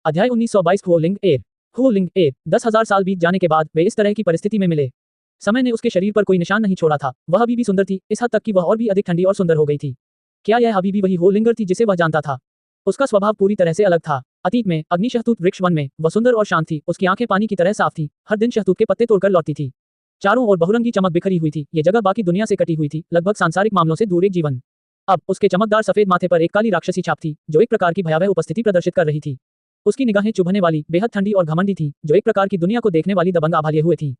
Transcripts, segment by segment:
अध्याय 1922 हुओलिंग air. हुओलिंग air. 10,000 साल बीत जाने के बाद वे इस तरह की परिस्थिति में मिले। समय ने उसके शरीर पर कोई निशान नहीं छोड़ा था। वह अभी भी सुंदर थी, इस हद तक कि वह और भी अधिक ठंडी और सुंदर हो गई थी। क्या यह अभी भी वही होलिंगर थी जिसे वह जानता था? उसका स्वभाव पूरी तरह से अलग था। अतीत में अग्निशहतूत वृक्ष वन में वह सुंदर और शांत थी। उसकी आंखें पानी की तरह साफ थी, हर दिन शहतूत के पत्ते तोड़कर लौटती थी। चारों ओर बहुरंगी चमक बिखरी हुई थी। ये जगह बाकी दुनिया से कटी हुई थी, लगभग सांसारिक मामलों से दूर एक जीवन। अब उसके चमकदार सफेद माथे पर एक काली राक्षसी छाप थी, जो एक प्रकार की भयावह उपस्थिति प्रदर्शित कर रही थी। उसकी निगाहें चुभने वाली, बेहद ठंडी और घमंडी थी, जो एक प्रकार की दुनिया को देखने वाली दबंग आभा लिए हुए थी।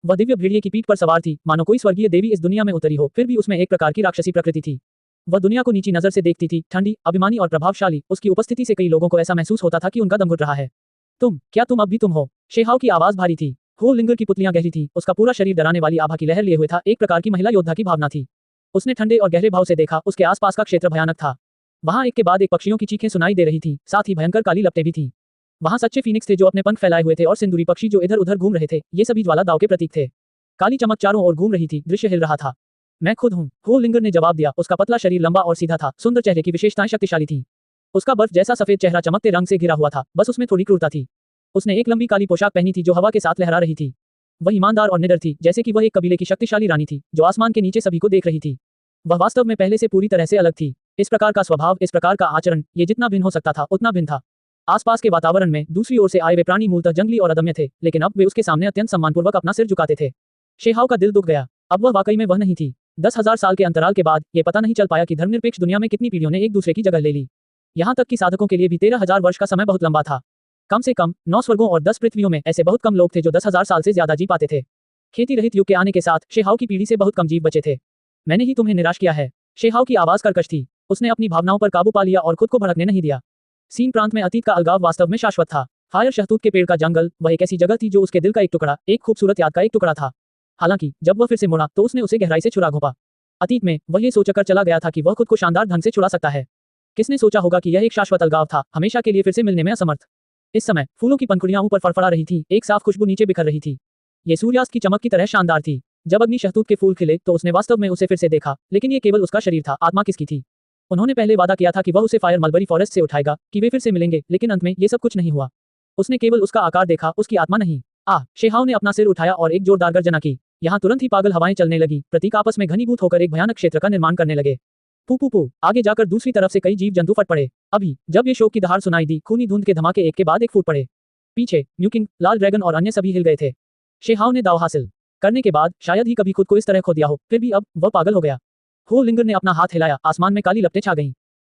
वह दिव्य भेड़िए की पीठ पर सवार थी, मानो कोई स्वर्गीय देवी इस दुनिया में उतरी हो, फिर भी उसमें एक प्रकार की राक्षसी प्रकृति थी। वह दुनिया को नीची नजर से देखती थी, ठंडी, अभिमानी और प्रभावशाली। उसकी उपस्थिति से कई लोगों को ऐसा महसूस होता था कि उनका दम घुट रहा है। क्या तुम अब भी तुम हो? शेहाव की आवाज भारी थी। होलिंगर की पुतलियां गहरी थी, उसका पूरा शरीर डराने वाली आभा की लहर लिए हुए था, एक प्रकार की महिला योद्धा की भावना थी। उसने ठंडे और गहरे भाव से देखा, उसके आसपास का क्षेत्र भयानक था। वहां एक के बाद एक पक्षियों की चीखें सुनाई दे रही थी, साथ ही भयंकर काली लपटें भी थीं। वहां सच्चे फीनिक्स थे जो अपने पंख फैलाए हुए थे, और सिंदूरी पक्षी जो इधर उधर घूम रहे थे, ये सभी ज्वाला दाव के प्रतीक थे। काली चमक चारों ओर घूम रही थी, दृश्य हिल रहा था। मैं खुद हूँ, होलिंगर ने जवाब दिया। उसका पतला शरीर लंबा और सीधा था, सुंदर चेहरे की विशेषताएं शक्तिशाली थी। उसका बर्फ जैसा सफेद चेहरा चमकते रंग से घिरा हुआ था, बस उसमें थोड़ी क्रूरता थी। उसने एक लंबी काली पोशाक पहनी थी जो हवा के साथ लहरा रही थी। वह ईमानदार और निडर थी, जैसे कि वह एक कबीले की शक्तिशाली रानी थी, जो आसमान के नीचे सभी को देख रही थी। वह वास्तव में पहले से पूरी तरह से अलग थी। इस प्रकार का स्वभाव, इस प्रकार का आचरण, ये जितना भिन्न हो सकता था उतना भिन्न था। आसपास के वातावरण में दूसरी ओर से आए वे प्राणी मूलतः जंगली और अदम्य थे, लेकिन अब वे उसके सामने अत्यंत सम्मानपूर्वक अपना सिर झुकाते थे। शेहाव का दिल दुख गया। अब वह वाकई में वह नहीं थी। 10,000 साल के अंतराल के बाद ये पता नहीं चल पाया कि धर्मनिरपेक्ष दुनिया में कितनी पीढ़ियों ने एक दूसरे की जगह ले ली। यहाँ तक कि साधकों के लिए भी 13,000 वर्ष का समय बहुत लंबा था। कम से कम 9 स्वर्गों और 10 पृथ्वियों में ऐसे बहुत कम लोग थे जो 10,000 साल से ज्यादा जी पाते थे। खेती रहित युग के आने के साथ शेहाव की पीढ़ी से बहुत कम जीव बचे थे। मैंने ही तुम्हें निराश किया है। शेहाव की आवाज कर्कश थी। उसने अपनी भावनाओं पर काबू पा लिया और खुद को भड़कने नहीं दिया। सीन प्रांत में अतीत का अलगाव वास्तव में शाश्वत था। फायर शहतूत के पेड़ का जंगल, वह एक ऐसी जगह थी जो उसके दिल का एक टुकड़ा, एक खूबसूरत याद का एक टुकड़ा था। हालांकि जब वह फिर से मुड़ा तो उसने उसे गहराई से छुरा घोंपा। अतीत में वह ये सोचकर चला गया था कि वह खुद को शानदार ढंग से छुड़ा सकता है। किसने सोचा होगा कि यह एक शाश्वत अलगाव था, हमेशा के लिए फिर से मिलने में असमर्थ। इस समय फूलों की पंखुड़ियां ऊपर फड़फड़ा रही थी, एक साफ खुशबू नीचे बिखर रही थी। ये सूर्यास्त की चमक की तरह शानदार थी। जब अग्नि शहतूत के फूल खिले तो उसने वास्तव में उसे फिर से देखा, लेकिन ये केवल उसका शरीर था, आत्मा किसकी थी? उन्होंने पहले वादा किया था कि वह उसे फायर मलबरी फॉरेस्ट से उठाएगा, कि वे फिर से मिलेंगे, लेकिन अंत में ये सब कुछ नहीं हुआ। उसने केवल उसका आकार देखा, उसकी आत्मा नहीं। शेहाव ने अपना सिर उठाया और एक जोरदार गर्जना की। यहाँ तुरंत ही पागल हवाएं चलने लगी, प्रतीक आपस में घनीभूत होकर एक भयानक क्षेत्र का निर्माण करने लगे। पू पू पू। आगे जाकर दूसरी तरफ से कई जीव जंतु फट पड़े। अभी जब ये शोक की दहाड़ सुनाई दी, खूनी धुंध के धमाके एक के बाद एक फूट पड़े। पीछे म्यूकिंग, लाल ड्रैगन और अन्य सभी हिल गए थे। शेहाव ने दाव हासिल करने के बाद शायद ही कभी खुद को इस तरह खो दिया हो, फिर भी अब वह पागल हो गया। होलिंगर ने अपना हाथ हिलाया, आसमान में काली लपटें छा गईं।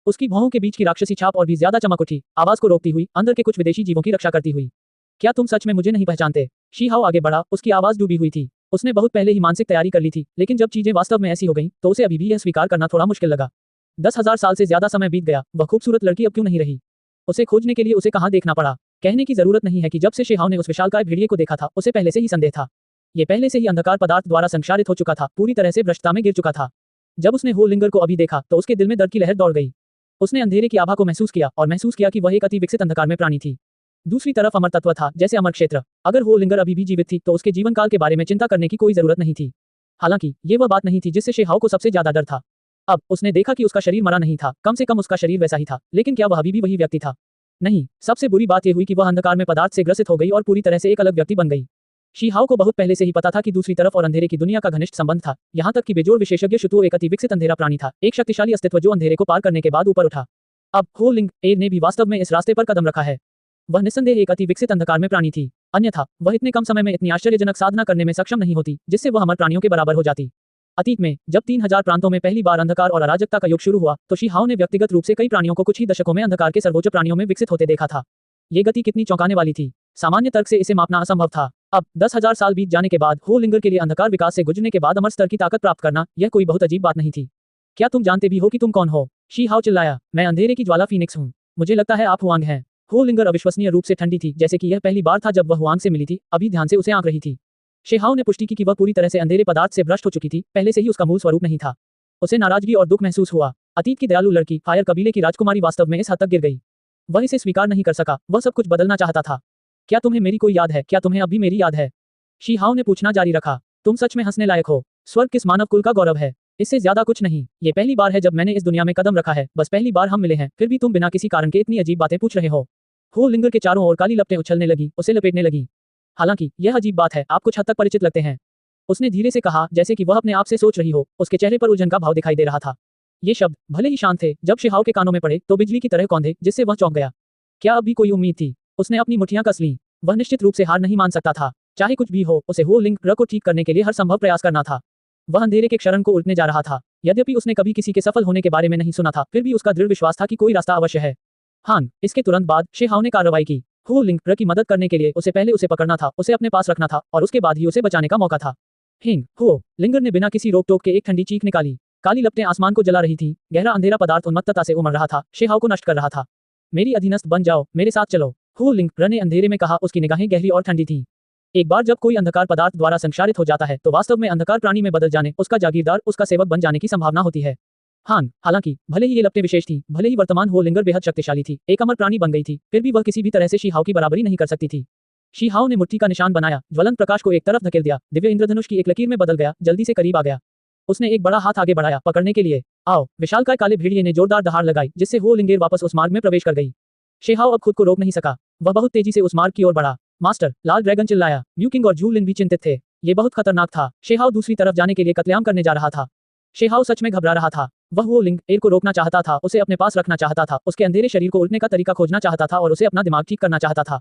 उसकी भौहों के बीच की राक्षसी छाप और भी ज्यादा चमक उठी, आवाज को रोकती हुई, अंदर के कुछ विदेशी जीवों की रक्षा करती हुई। क्या तुम सच में मुझे नहीं पहचानते? शेहाव आगे बढ़ा, उसकी आवाज डूबी हुई थी। उसने बहुत पहले ही मानसिक तैयारी कर ली थी, लेकिन जब चीजें वास्तव में ऐसी हो गईं, तो उसे अभी भी यह स्वीकार करना थोड़ा मुश्किल लगा। 10,000 साल से ज्यादा समय बीत गया, वह खूबसूरत लड़की अब क्यों नहीं रही? उसे खोजने के लिए उसे कहाँ देखना पड़ा? कहने की जरूरत नहीं है कि जब से शेहाव ने उस विशालकाय भेड़िए को देखा था, उसे पहले से ही संदेह था। ये पहले से ही अंधकार पदार्थ द्वारा संक्षारित हो चुका था, पूरी तरह से भ्रष्टता में गिर चुका था। जब उसने होलिंगर को अभी देखा तो उसके दिल में दर्द की लहर दौड़ गई। उसने अंधेरे की आभा को महसूस किया और महसूस किया कि वह एक अति विकसित अंधकार में प्राणी थी। दूसरी तरफ अमर तत्व था, जैसे अमर क्षेत्र। अगर होलिंगर अभी भी जीवित थी तो उसके जीवन काल के बारे में चिंता करने की कोई जरूरत नहीं थी। हालांकि ये वह बात नहीं थी जिससे शेहाव को सबसे ज्यादा डर था। अब उसने देखा कि उसका शरीर मरा नहीं था, कम से कम उसका शरीर वैसा ही था, लेकिन क्या वह अभी भी वही व्यक्ति था? नहीं। सबसे बुरी बात यह हुई कि वह अंधकार में पदार्थ से ग्रसित हो गई और पूरी तरह से एक अलग व्यक्ति बन गई। शेहाव को बहुत पहले से ही पता था कि दूसरी तरफ और अंधेरे की दुनिया का घनिष्ठ संबंध था, यहाँ तक कि बेजोड़ विशेषज्ञ शुतुओं एक अति विकसित अंधेरा प्राणी था, एक शक्तिशाली अस्तित्व जो अंधेरे को पार करने के बाद ऊपर उठा। अब होलिंग एयर ने भी वास्तव में इस रास्ते पर कदम रखा है। वह निस्संदेह एक अति विकसित अंधकार में प्राणी थी, अन्यथा वह इतने कम समय में इतनी आश्चर्यजनक साधना करने में सक्षम नहीं होती, जिससे वह अमर प्राणियों के बराबर हो जाती। अतीत में जब 3000 प्रांतों में पहली बार अंधकार और अराजकता का युग शुरू हुआ, तो शेहाव ने व्यक्तिगत रूप से कई प्राणियों को कुछ ही दशकों में अंधकार के सर्वोच्च प्राणियों में विकसित होते देखा था। ये गति कितनी चौंकाने वाली थी, सामान्य तर्क से इसे मापना असंभव था। अब 10,000 साल बीत जाने के बाद होलिंगर के लिए अंधकार विकास से गुजरने के बाद अमर स्तर की ताकत प्राप्त करना, यह कोई बहुत अजीब बात नहीं थी। क्या तुम जानते भी हो कि तुम कौन हो? शेहाव चिल्लाया। मैं अंधेरे की ज्वाला फीनिक्स हूँ। मुझे लगता है आप हुआंग हैं। होलिंगर अविश्वसनीय रूप से ठंडी थी, जैसे कि यह पहली बार था जब वह हुआंग से मिली थी, अभी ध्यान से उसे आंक रही थी। शेहाव ने पुष्टि की कि वह पूरी तरह से अंधेरे पदार्थ से भ्रष्ट हो चुकी थी, पहले से ही उसका मूल स्वरूप नहीं था। उसे नाराजगी और दुख महसूस हुआ। अतीत की दयालु लड़की, फायर कबीले की राजकुमारी वास्तव में इस हद तक गिर गई। वह इसे स्वीकार नहीं कर सका, वह सब कुछ बदलना चाहता था। क्या तुम्हें मेरी कोई याद है? क्या तुम्हें अब भी मेरी याद है? शेहाव ने पूछना जारी रखा। तुम सच में हंसने लायक हो। स्वर्ग किस मानव कुल का गौरव है, इससे ज्यादा कुछ नहीं। ये पहली बार है जब मैंने इस दुनिया में कदम रखा है, बस पहली बार हम मिले हैं, फिर भी तुम बिना किसी कारण के इतनी अजीब बातें पूछ रहे हो। हो लिंगर के चारों ओर काली लपटें उछलने लगी, उसे लपेटने लगी। हालांकि यह अजीब बात है, आप कुछ हद तक परिचित लगते हैं, उसने धीरे से कहा, जैसे कि वह अपने आप से सोच रही हो। उसके चेहरे पर उलझन का भाव दिखाई दे रहा था। ये शब्द भले ही शांत थे, जब शिहाओ के कानों में पड़े तो बिजली की तरह कौंधे, जिससे वह चौंक गया। क्या अब भी कोई उम्मीद थी? उसने अपनी मुट्ठियां कस लीं। वह निश्चित रूप से हार नहीं मान सकता था। चाहे कुछ भी हो, उसे हो लिंग को ठीक करने के लिए हर संभव प्रयास करना था। वह अंधेरे के क्षरण को उलटने जा रहा था। यद्यपि उसने कभी किसी के सफल होने के बारे में नहीं सुना था, फिर भी उसका दृढ़ विश्वास था कि कोई रास्ता अवश्य है। हान, इसके तुरंत बाद शिहाओ ने कार्रवाई की। हो लिंग की मदद करने के लिए उसे पहले उसे पकड़ना था, उसे अपने पास रखना था और उसके बाद ही उसे बचाने का मौका था। हिंग हो लिंगर ने बिना किसी रोक टोक के एक ठंडी चीख निकाली। काली लपटें आसमान को जला रही थी। गहरा अंधेरा पदार्थ उन्मत्तता से उमड़ रहा था, शिहाओ को नष्ट कर रहा था। मेरी अधीनस्थ बन जाओ, मेरे साथ चलो, हो लिंग ने अंधेरे में कहा। उसकी निगाहें गहरी और ठंडी थीं। एक बार जब कोई अंधकार पदार्थ द्वारा संक्षारित हो जाता है तो वास्तव में अंधकार प्राणी में बदल जाने, उसका जागीरदार, उसका सेवक बन जाने की संभावना होती है। हान, हालांकि भले ही ये लपटें विशेष थी, भले ही वर्तमान हो लिंगर बेहद शक्तिशाली थी, एक अमर प्राणी बन गई थी, फिर भी वह किसी भी तरह से शिहाओ की बराबरी नहीं कर सकती थी। शिहाओ ने मुट्ठी का निशान बनाया, ज्वलंत प्रकाश को एक तरफ धकेल दिया, दिव्य इंद्रधनुष की एक लकीर में बदल गया, जल्दी से करीब आ गया। उसने एक बड़ा हाथ आगे बढ़ाया, पकड़ने के लिए। आओ, विशालकाय काले भेड़िए ने जोरदार दहाड़ लगाई, जिससे हो लिंगेर वापस उस मार्ग में प्रवेश कर गई। शिहाओ अब खुद को रोक नहीं सका। वह बहुत तेजी से उस मार्ग की ओर बढ़ा। मास्टर, लाल ड्रैगन चिल्लाया। म्यू किंग और जू लिन भी चिंतित थे। ये बहुत खतरनाक था। शिहाओ दूसरी तरफ जाने के लिए कत्लेआम करने जा रहा था। शिहाओ सच में घबरा रहा था। वह वो लिंग एर को रोकना चाहता था, उसे अपने पास रखना चाहता था, उसके अंधेरे शरीर को उल्टने का तरीका खोजना चाहता था और उसे अपना दिमाग ठीक करना चाहता था।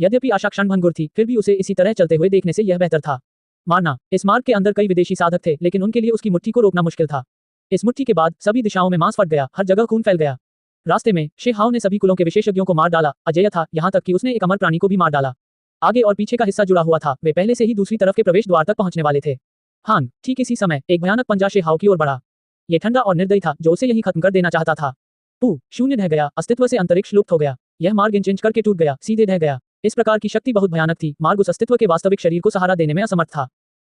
यद्यपि आशा क्षणभंगुर थी, फिर भी उसे इसी तरह चलते हुए देखने से यह बेहतर था। मारना। इस मार्ग के अंदर कई विदेशी साधक थे, लेकिन उनके लिए उसकी मुट्ठी को रोकना मुश्किल था। इस मुट्ठी के बाद सभी दिशाओं में मांस फट गया, हर जगह खून फैल गया। रास्ते में शिहाओ ने सभी कुलों के विशेषज्ञों को मार डाला। अजेय था, यहाँ तक कि उसने एक अमर प्राणी को भी मार डाला। आगे और पीछे का हिस्सा जुड़ा हुआ था, वे पहले से ही दूसरी तरफ के प्रवेश द्वार तक पहुंचने वाले थे। हान, ठीक इसी समय एक भयानक पंजा शिहाओ की ओर बढ़ा। ये ठंडा और निर्दयी था, जो उसे यहीं खत्म कर देना चाहता था। शून्य ढह गया, अस्तित्व से अंतरिक्ष लुप्त हो गया। यह मार्ग इंच इंच करके टूट गया, सीधे ढह गया। इस प्रकार की शक्ति बहुत भयानक थी। मार्ग उस अस्तित्व के वास्तविक शरीर को सहारा देने में असमर्थ था।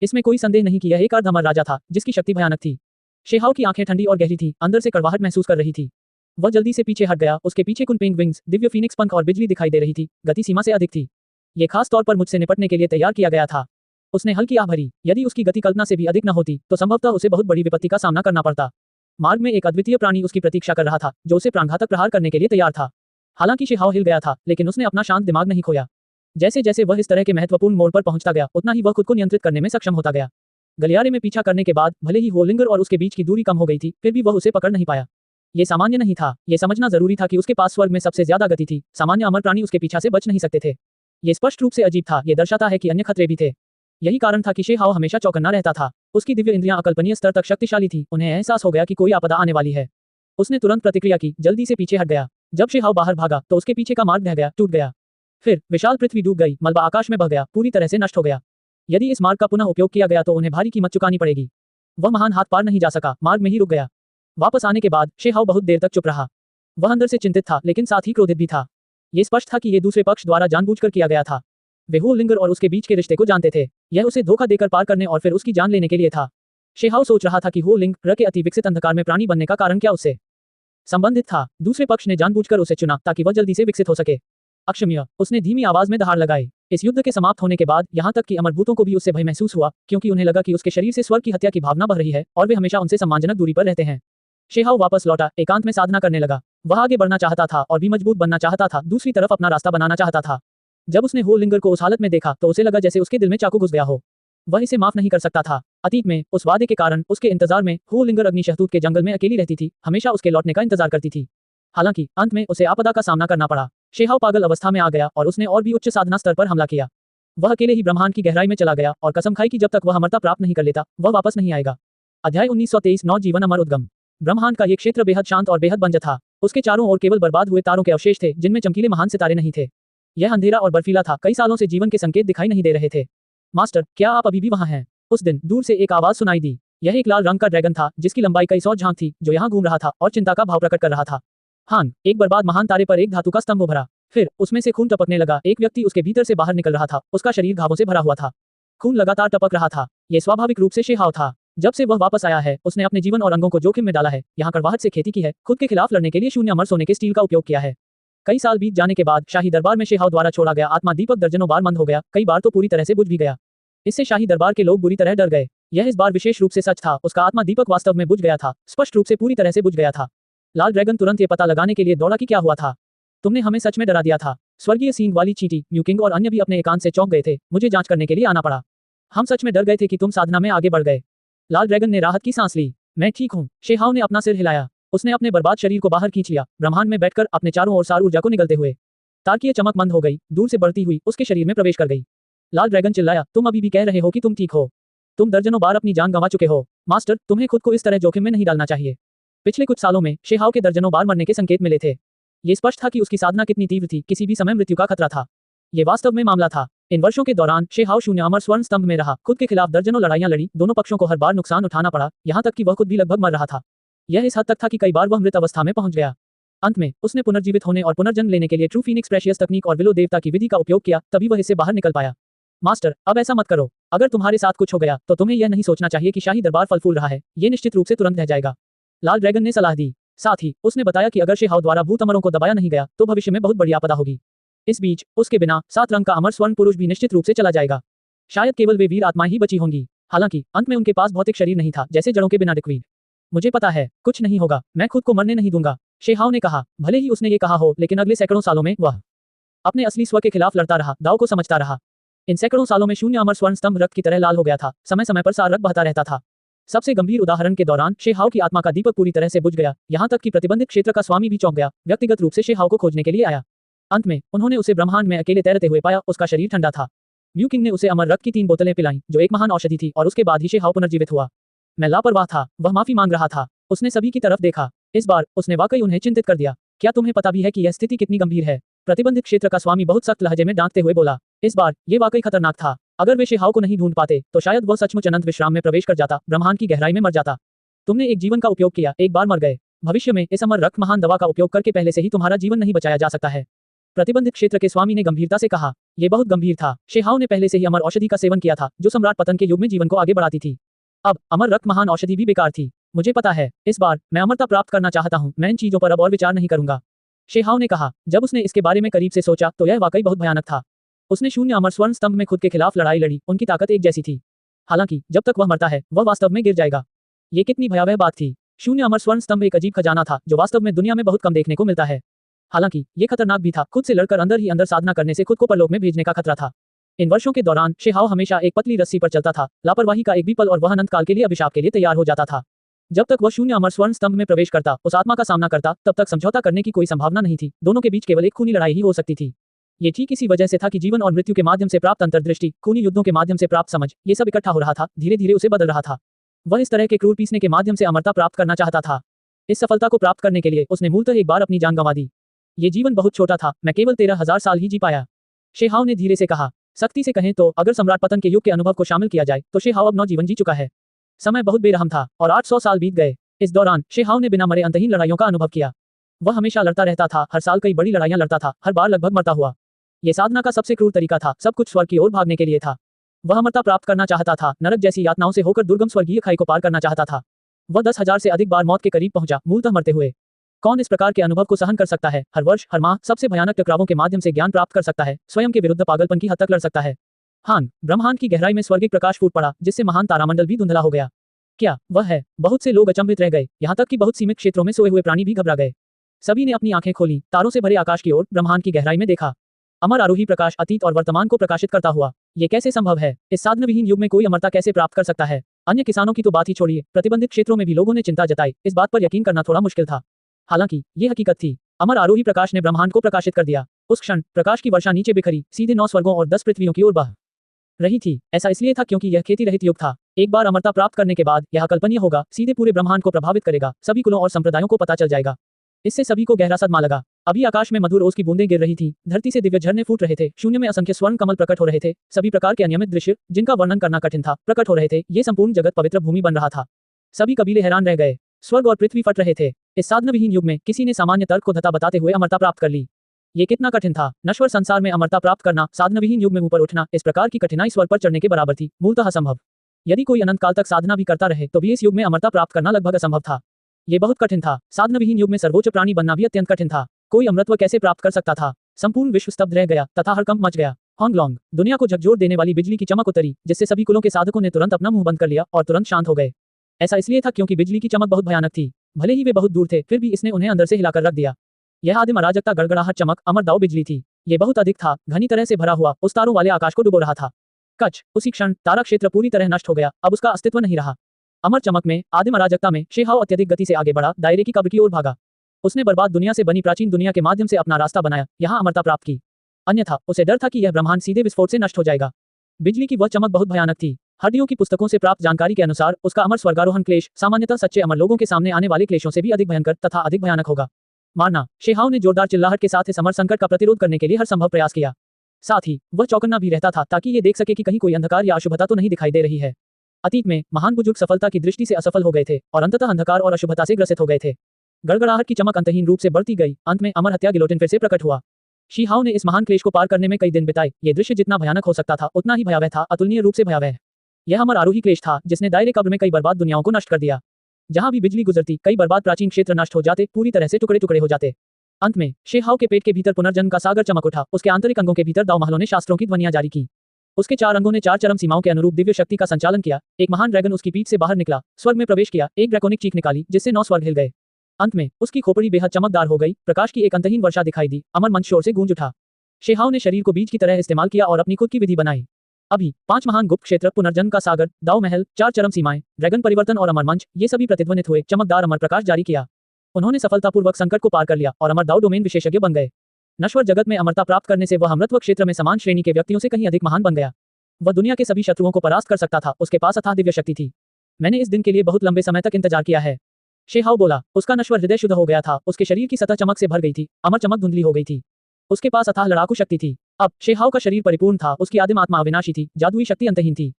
इसमें कोई संदेह नहीं कि यह एक अर्धअमर राजा था, जिसकी शक्ति भयानक थी। शिहाओ की आंखें ठंडी और गहरी थी, अंदर से कड़वाहट महसूस कर रही थी। वह जल्दी से पीछे हट गया। उसके पीछे कुनपेंग विंग्स, दिव्य फीनिक्स पंख और बिजली दिखाई दे रही थी। गति सीमा से अधिक थी। ये खास तौर पर मुझसे निपटने के लिए तैयार किया गया था। उसने हल्की आह भरी। यदि उसकी गति कल्पना से भी अधिक न होती, तो संभवतः उसे बहुत बड़ी विपत्ति का सामना करना पड़ता। मार्ग में एक अद्वितीय प्राणी उसकी प्रतीक्षा कर रहा था, जो उसे प्राणघातक प्रहार करने के लिए तैयार था। हालांकि शिहाओ हिल गया था, लेकिन उसने अपना शांत दिमाग नहीं खोया। जैसे जैसे वह इस तरह के महत्वपूर्ण मोड़ पर पहुंचता गया, उतना ही वह खुद को नियंत्रित करने में सक्षम होता गया। गलियारे में पीछा करने के बाद भले ही हो लिंगर और उसके बीच की दूरी कम हो गई थी, फिर भी वह उसे पकड़ नहीं पाया। ये सामान्य नहीं था। ये समझना जरूरी था कि उसके पास स्वर्ग में सबसे ज्यादा गति थी। सामान्य अमर प्राणी उसके पीछा से बच नहीं सकते थे। ये स्पष्ट रूप से अजीब था। ये दर्शाता है कि अन्य खतरे भी थे। यही कारण था कि शिहाओ हमेशा चौकन्ना रहता था। उसकी दिव्य इंद्रियां अकल्पनीय स्तर तक शक्तिशाली थी। उन्हें एहसास हो गया कि कोई आपदा आने वाली है। उसने तुरंत प्रतिक्रिया की, जल्दी से पीछे हट गया। जब शिहाओ बाहर भागा तो उसके पीछे का मार्ग ढह गया, टूट गया। फिर विशाल पृथ्वी डूब गई, मलबा आकाश में बह गया, पूरी तरह से नष्ट हो गया। यदि इस मार्ग का पुनः उपयोग किया गया तो उन्हें भारी कीमत चुकानी पड़ेगी। वह महान हाथ पार नहीं जा सका, मार्ग में ही रुक गया। वापस आने के बाद शिहाओ बहुत देर तक चुप रहा। वह अंदर से चिंतित था, लेकिन साथ ही क्रोधित भी था। ये स्पष्ट था कि ये दूसरे पक्ष द्वारा जानबूझकर किया गया था। वे हो लिंगर और उसके बीच के रिश्ते को जानते थे। यह उसे धोखा देकर पार करने और फिर उसकी जान लेने के लिए था। शिहाओ सोच रहा था कि हो लिंग के अति विकसित अंधकार में प्राणी बनने का कारण क्या उससे संबंधित था। दूसरे पक्ष ने जानबूझकर उसे चुना ताकि वह जल्दी से विकसित हो सके। अक्षम्य, उसने धीमी आवाज में दहाड़ लगाई। इस युद्ध के समाप्त होने के बाद यहाँ तक कि अमरभूतों को भी उससे भय महसूस हुआ, क्योंकि उन्हें लगा कि उसके शरीर से स्वर्ग की हत्या की भावना बह रही है और वे हमेशा उनसे सम्मानजनक दूरी पर रहते हैं। शिहाओ वापस लौटा, एकांत में साधना करने लगा। वह आगे बढ़ना चाहता था और भी मजबूत बनना चाहता था, दूसरी तरफ अपना रास्ता बनाना चाहता था। जब उसने हो लिंगर को उस हालत में देखा तो उसे लगा जैसे उसके दिल में चाकू घुस गया हो। वह इसे माफ नहीं कर सकता था। अतीत में उस वादे के कारण उसके इंतजार में हो लिंगर अग्निशहतूत के जंगल में अकेली रहती थी, हमेशा उसके लौटने का इंतजार करती थी। हालांकि अंत में उसे आपदा का सामना करना पड़ा। शिहाओ पागल अवस्था में आ गया और उसने और भी उच्च साधना स्तर पर हमला किया। वह अकेले ही ब्रह्मांड की गहराई में चला गया और कसम खाई कि जब तक वह अमरता प्राप्त नहीं कर लेता, वह वापस नहीं आएगा। अध्याय 1923 नौ जीवन अमर उद्गम। ब्रह्मांड का ये क्षेत्र बेहद शांत और बेहद बंजर था। उसके चारों ओर केवल बर्बाद हुए तारों के अवशेष थे, जिनमें चमकीले महान सितारे नहीं थे। यह अंधेरा और बर्फीला था। कई सालों से जीवन के संकेत दिखाई नहीं दे रहे थे। मास्टर, क्या आप अभी भी वहां हैं? उस दिन दूर से एक आवाज सुनाई दी। यह एक लाल रंग का ड्रैगन था, जिसकी लंबाई कई सौ झांक थी, जो यहाँ घूम रहा था और चिंता का भाव प्रकट कर रहा था। हान, एक बर्बाद महान तारे पर एक धातु का स्तंभ उभरा। फिर उसमें से खून टपकने लगा। एक व्यक्ति उसके भीतर से बाहर निकल रहा था। उसका शरीर घावों से भरा हुआ था। खून लगातार टपक रहा था। यह स्वाभाविक रूप से शिहाओ था। जब से वह वापस आया है, उसने अपने जीवन और अंगों को जोखिम में डाला है। यहाँ कड़वाहट से खेती की है, खुद के खिलाफ लड़ने के लिए शून्य अमर सोने के स्टील का उपयोग किया है। कई साल बीत जाने के बाद शाही दरबार में शिहाओ द्वारा छोड़ा गया आत्मा दीपक दर्जनों बार मंद हो गया, कई बार तो पूरी तरह से बुझ भी गया। इससे शाही दरबार के लोग बुरी तरह डर गए। यह इस बार विशेष रूप से सच था। उसका आत्मा दीपक वास्तव में बुझ गया था, स्पष्ट रूप से पूरी तरह से बुझ गया था। लाल ड्रैगन तुरंत ये पता लगाने के लिए दौड़ा कि क्या हुआ था। तुमने हमें सच में डरा दिया था। स्वर्गीय सींग वाली चींटी, म्यूकिंग और अन्य भी अपने एकांत से चौंक गए थे। मुझे जांच करने के लिए आना पड़ा। हम सच में डर गए थे कि तुम साधना में आगे बढ़ गए। लाल ड्रैगन ने राहत की सांस ली। मैं ठीक हूँ। शेहाओ ने अपना सिर हिलाया। उसने अपने बर्बाद शरीर को बाहर खींच लिया, ब्रह्मांड में बैठकर अपने चारों ओर सार ऊर्जा को निगलते हुए। तारकीय चमक मंद हो गई, दूर से बढ़ती हुई उसके शरीर में प्रवेश कर गई। लाल ड्रैगन चिल्लाया, तुम अभी भी कह रहे हो कि तुम ठीक हो? तुम दर्जनों बार अपनी जान गंवा चुके हो। मास्टर, तुम्हें खुद को इस तरह जोखिम में नहीं डालना चाहिए। पिछले कुछ सालों में शेहाओ के दर्जनों बार मरने के संकेत मिले थे। ये स्पष्ट था कि उसकी साधना कितनी तीव्र थी, किसी भी समय मृत्यु का खतरा था। ये वास्तव में मामला था। इन वर्षों के दौरान शेहाओ शून्य अमर स्वर्ण स्तंभ में रहा, खुद के खिलाफ दर्जनों लड़ाइयां लड़ी, दोनों पक्षों को हर बार नुकसान उठाना पड़ा, यहाँ तक कि वह खुद भी लगभग मर रहा था। यह इस हद तक था कि कई बार वह मृत अवस्था में पहुंच गया। अंत में उसने पुनर्जीवित होने और पुनर्जन्म लेने के लिए ट्रू फीनिक्स प्रेशियस तकनीक और विलो देवता की विधि का उपयोग किया, तभी वह इससे बाहर निकल पाया। मास्टर, अब ऐसा मत करो। अगर तुम्हारे साथ कुछ हो गया तो तुम्हें यह नहीं सोचना चाहिए कि शाही दरबार फल फूल रहा है, ये निश्चित रूप से तुरंत रह जाएगा। लाल ड्रैगन ने सलाह दी। साथ ही उसने बताया कि अगर शेहाओ द्वारा भूत अमरों को दबाया नहीं गया तो भविष्य में बहुत बड़ी आपदा होगी। इस बीच उसके बिना 7 रंग का अमर स्वर्ण पुरुष भी निश्चित रूप से चला जाएगा। शायद केवल वे वीर आत्माएं ही बची होंगी। हालांकि अंत में उनके पास भौतिक शरीर नहीं था, जैसे जड़ों के बिना डिक्वीड। मुझे पता है, कुछ नहीं होगा, मैं खुद को मरने नहीं दूंगा, शेहाओ ने कहा। भले ही उसने ये कहा हो, लेकिन अगले सैकड़ों सालों में वह अपने असली स्व के खिलाफ लड़ता रहा, दाव को समझता रहा। इन सैकड़ों सालों में शून्य अमर स्वर्ण स्तंभ रक्त की तरह लाल हो गया था, समय समय पर सार रक्त बहता रहता था। सबसे गंभीर उदाहरण के दौरान शेहाओ की आत्मा का दीपक पूरी तरह से बुझ गया, यहाँ तक कि प्रतिबंधित क्षेत्र का स्वामी भी चौंक गया, व्यक्तिगत रूप से शेहाओ को खोजने के लिए आया। अंत में उन्होंने उसे ब्रह्मांड में अकेले तैरते हुए पाया, उसका शरीर ठंडा था। म्यूकिंग ने उसे अमर रक्त की 3 बोतलें पिलाईं, जो एक महान औषधि थी, और उसके बाद ही शेहाओ पुनर्जीवित हुआ। मैं लापरवाह था, वह माफी मांग रहा था। उसने सभी की तरफ देखा। इस बार उसने वाकई उन्हें चिंतित कर दिया। क्या तुम्हें पता भी है कि यह स्थिति कितनी गंभीर है? प्रतिबंधित क्षेत्र का स्वामी बहुत सख्त लहजे में डांटते हुए बोला। इस बार ये वाकई खतरनाक था। अगर वे शेहाओ को नहीं ढूंढ पाते तो शायद वह सचमुच अनंत विश्राम में प्रवेश कर जाता, ब्रह्मांड की गहराई में मर जाता। तुमने एक जीवन का उपयोग किया, एक बार मर गए। भविष्य में इस अमर रक्त महान दवा का उपयोग करके पहले से ही तुम्हारा जीवन नहीं बचाया जा सकता है। प्रतिबंधित क्षेत्र के स्वामी ने गंभीरता से कहा। यह बहुत गंभीर था। शेहाओ ने पहले से ही अमर औषधि का सेवन किया था, जो सम्राट पतन के युग में जीवन को आगे बढ़ाती थी। अब अमर रक्त महान औषधि भी बेकार थी। मुझे पता है, इस बार मैं अमरता प्राप्त करना चाहता हूँ, मैं इन चीजों पर अब और विचार नहीं करूंगा, शेहाओ ने कहा। जब उसने इसके बारे में करीब से सोचा तो यह वाकई बहुत भयानक था। उसने शून्य अमर स्वर्ण स्तंभ में खुद के खिलाफ लड़ाई लड़ी, उनकी ताकत एक जैसी थी। हालांकि जब तक वह मरता है वह वास्तव में गिर जाएगा। ये कितनी भयावह बात थी। शून्य अमर स्वर्ण स्तंभ एक अजीब खजाना था, जो वास्तव में दुनिया में बहुत कम देखने को मिलता है। हालांकि ये खतरनाक भी था, खुद से लड़कर अंदर ही अंदर साधना करने से खुद को परलोक में भेजने का खतरा था। इन वर्षों के दौरान शेहाओ हमेशा एक पतली रस्सी पर चलता था, लापरवाही का एक भी पल और वह अनंत काल के लिए अभिशाप के लिए तैयार हो जाता था। जब तक वह शून्य अमर स्वर्ण स्तंभ में प्रवेश करता, उस आत्मा का सामना करता, तब तक समझौता करने की कोई संभावना नहीं थी। दोनों के बीच केवल एक खूनी लड़ाई ही हो सकती थी। ये ठीक इसी वजह से था कि जीवन और मृत्यु के माध्यम से प्राप्त अंतर्दृष्टि, खूनी युद्धों के माध्यम से प्राप्त समझ, ये सब इकट्ठा हो रहा था, धीरे धीरे उसे बदल रहा था। वह इस तरह के क्रूर पीसने के माध्यम से अमरता प्राप्त करना चाहता था। इस सफलता को प्राप्त करने के लिए उसने मूलतः एक बार अपनी जान गंवा दी। ये जीवन बहुत छोटा था, मैं केवल 13,000 साल ही जी पाया, शेहाओ ने धीरे से कहा। सख्ती से कहें तो अगर सम्राट पतन के युग के अनुभव को शामिल किया जाए तो शेहाओ अब 9 जीवन जी चुका है। समय बहुत बेरहम था और 800 साल बीत गए। इस दौरान शेहाओ ने बिना मरे अंतहीन लड़ाइयों का अनुभव किया। वह हमेशा लड़ता रहता था, हर साल कई बड़ी लड़ाइयां लड़ता था, हर बार लगभग मरता हुआ। यह साधना का सबसे क्रूर तरीका था, सब कुछ स्वर्ग की ओर भागने के लिए था। वह अमरता प्राप्त करना चाहता था, नरक जैसी यातनाओं से होकर दुर्गम स्वर्गीय खाई को पार करना चाहता था। वह 10,000 से अधिक बार मौत के करीब पहुंचा, मूलतः मरते हुए। कौन इस प्रकार के अनुभव को सहन कर सकता है? हर वर्ष, हर माह, सबसे भयानक टकरावों के माध्यम से ज्ञान प्राप्त कर सकता है, स्वयं के विरुद्ध पागलपन की हद तक लड़ सकता है। हान, ब्रह्मांड की गहराई में स्वर्गिक प्रकाश फूट पड़ा, जिससे महान तारामंडल भी धुंधला हो गया। क्या वह है? बहुत से लोग अचंभित रह गए, यहाँ तक कि बहुत सीमित क्षेत्रों में सोए हुए प्राणी भी घबरा गए। सभी ने अपनी आंखें खोली, तारों से भरे आकाश की ओर, ब्रह्मांड की गहराई में देखा। अमर आरोही प्रकाश अतीत और वर्तमान को प्रकाशित करता हुआ। ये कैसे संभव है? इस साधनविहीन युग में कोई अमरता कैसे प्राप्त कर सकता है? अन्य किसानों की तो बात ही छोड़िए, प्रतिबंधित क्षेत्रों में भी लोगों ने चिंता जताई। इस बात पर यकीन करना थोड़ा मुश्किल था। हालांकि ये हकीकत थी। अमर आरोही प्रकाश ने ब्रह्मांड को प्रकाशित कर दिया। उस क्षण प्रकाश की वर्षा नीचे बिखरी, सीधे 9 स्वर्गों और 10 पृथ्वियों की ओर बह रही थी। ऐसा इसलिए था क्योंकि यह खेती रहित युग था। एक बार अमरता प्राप्त करने के बाद यह अकल्पनीय होगा, सीधे पूरे ब्रह्मांड को प्रभावित करेगा, सभी कुलों और संप्रदायों को पता चल जाएगा। इससे सभी को गहरा सदमा लगा। अभी आकाश में मधुर ओस की बूंदें गिर रही थी, धरती से दिव्य झरने फूट रहे थे, शून्य में असंख्य स्वर्ण कमल प्रकट हो रहे थे, सभी प्रकार के अनियमित दृश्य जिनका वर्णन करना कठिन था प्रकट हो रहे थे। ये संपूर्ण जगत पवित्र भूमि बन रहा था। सभी कबीले हैरान रह गए, स्वर्ग और पृथ्वी फट रहे थे। इस साधनविहीन युग में किसी ने सामान्य तर्क को धता बताते हुए अमरता प्राप्त कर ली। ये कितना कठिन था। नश्वर संसार में अमरता प्राप्त करना, साधनविहीन युग में ऊपर उठना, इस प्रकार की कठिनाई स्वर्ग पर चढ़ने के बराबर थी, मूलतः असंभव। यदि कोई अनंत काल तक साधना भी करता रहे तो भी इस युग में अमरता प्राप्त करना लगभग असंभव था। ये बहुत कठिन था। साधनविहीन युग में सर्वोच्च प्राणी बनना भी अत्यंत कठिन था। कोई अमृतत्व कैसे प्राप्त कर सकता था? संपूर्ण विश्व स्तब्ध रह गया तथा हड़कंप मच गया। होंगलोंग, दुनिया को झकझोर देने वाली बिजली की चमक उतरी, जिससे सभी कुलों के साधकों ने तुरंत अपना मुंह बंद कर लिया और तुरंत शांत हो गए। ऐसा इसलिए था क्योंकि बिजली की चमक बहुत भयानक थी। भले ही वे बहुत दूर थे, फिर भी इसने उन्हें अंदर से हिलाकर रख दिया। यह आदिम अराजकता, गड़गड़ाहट, चमक, अमर दाव बिजली थी। ये बहुत अधिक था, घनी तरह से भरा हुआ, उस तारों वाले आकाश को डुबो रहा था। कच, उसी क्षण तारा क्षेत्र पूरी तरह नष्ट हो गया, अब उसका अस्तित्व नहीं रहा। अमर चमक में, आदिम अराजकता में, शेहाओ अत्यधिक गति से आगे बढ़ा, दायरे की कब्र की ओर भागा। उसने बर्बाद दुनिया से बनी प्राचीन दुनिया के माध्यम से अपना रास्ता बनाया, यहाँ अमरता प्राप्त की। अन्यथा उसे डर था कि यह ब्रह्मांड सीधे विस्फोट से नष्ट हो जाएगा। बिजली की वह चमक बहुत भयानक थी। हड्डियों की पुस्तकों से प्राप्त जानकारी के अनुसार उसका अमर स्वर्गारोहण क्लेश सामान्यतः सच्चे अमर लोगों के सामने आने वाले क्लेशों से भी अधिक भयंकर तथा अधिक भयानक होगा। मारना। शेहाओ ने जोरदार चिल्लाहट के साथ इस अमर संकट का प्रतिरोध करने के लिए हर संभव प्रयास किया। साथ ही वह चौकन्ना भी रहता था ताकि ये देख सके कि कहीं कोई अंधकार या अशुभता तो नहीं दिखाई दे रही है। अतीत में महान बुजुर्ग सफलता की दृष्टि से असफल हो गए थे और अंततः अंधकार और अशुभता से ग्रसित हो गए थे। गड़गड़ाहट की चमक अंतहीन रूप से बढ़ती गई, अंत में अमर हत्या गिलोटिन फिर से प्रकट हुआ। शीहाओ ने इस महान क्लेश को पार करने में कई दिन बिताए। ये दृश्य जितना भयानक हो सकता था उतना ही भयावह था, अतुलनीय रूप से भयावह। यह अमर आरोही क्लेश था जिसने दायरे कब्र में कई बर्बाद दुनियाओं को नष्ट कर दिया। जहां भी बिजली गुजरती, कई बर्बाद प्राचीन क्षेत्र नष्ट हो जाते, पूरी तरह से टुकड़े टुकड़े हो जाते। अंत में शेहाओ के पेट के भीतर पुनर्जन्म का सागर चमक उठा। उसके आंतरिक अंगों के भीतर दाव महलों ने शास्त्रों की ध्वनियां जारी की। उसके 4 अंगों ने 4 चरम सीमाओं के अनुरूप दिव्य शक्ति का संचालन किया। एक महान ड्रैगन उसकी पीठ से बाहर निकला, स्वर्ग में प्रवेश किया, एक ड्रैकोनिक चीख निकाली जिससे 9 स्वर्ग हिल गए। अंत में उसकी खोपड़ी बेहद चमकदार हो गई, प्रकाश की एक अंतहीन वर्षा दिखाई दी, अमर मंच शोर से गूंज उठा। शेहाओ ने शरीर को बीज की तरह इस्तेमाल किया और अपनी खुद की विधि बनाई। अभी 5 महान गुप्त क्षेत्र, पुनर्जन्म का सागर, दाव महल, 4 चरम सीमाएं, ड्रैगन परिवर्तन और अमर मंच, ये सभी प्रतिध्वनित हुए, चमकदार अमर प्रकाश जारी किया। उन्होंने सफलतापूर्वक संकट को पार कर लिया और अमर दाव डोमेन विशेषज्ञ बन गए। नश्वर जगत में अमरता प्राप्त करने से वह अमृतत्व क्षेत्र में समान श्रेणी के व्यक्तियों से कहीं अधिक महान बन गया। वह दुनिया के सभी शत्रुओं को परास्त कर सकता था, उसके पास अथाह दिव्य शक्ति थी। मैंने इस दिन के लिए बहुत लंबे समय तक इंतजार किया है। शेहाओ बोला। उसका नश्वर हृदय शुद्ध हो गया था, उसके शरीर की सतह चमक से भर गई थी, अमर चमक धुंधली हो गई थी। उसके पास अथाह लड़ाकू शक्ति थी। अब शेहाओ का शरीर परिपूर्ण था, उसकी आदिम आत्मा अविनाशी थी, जादुई शक्ति अंतहीन थी।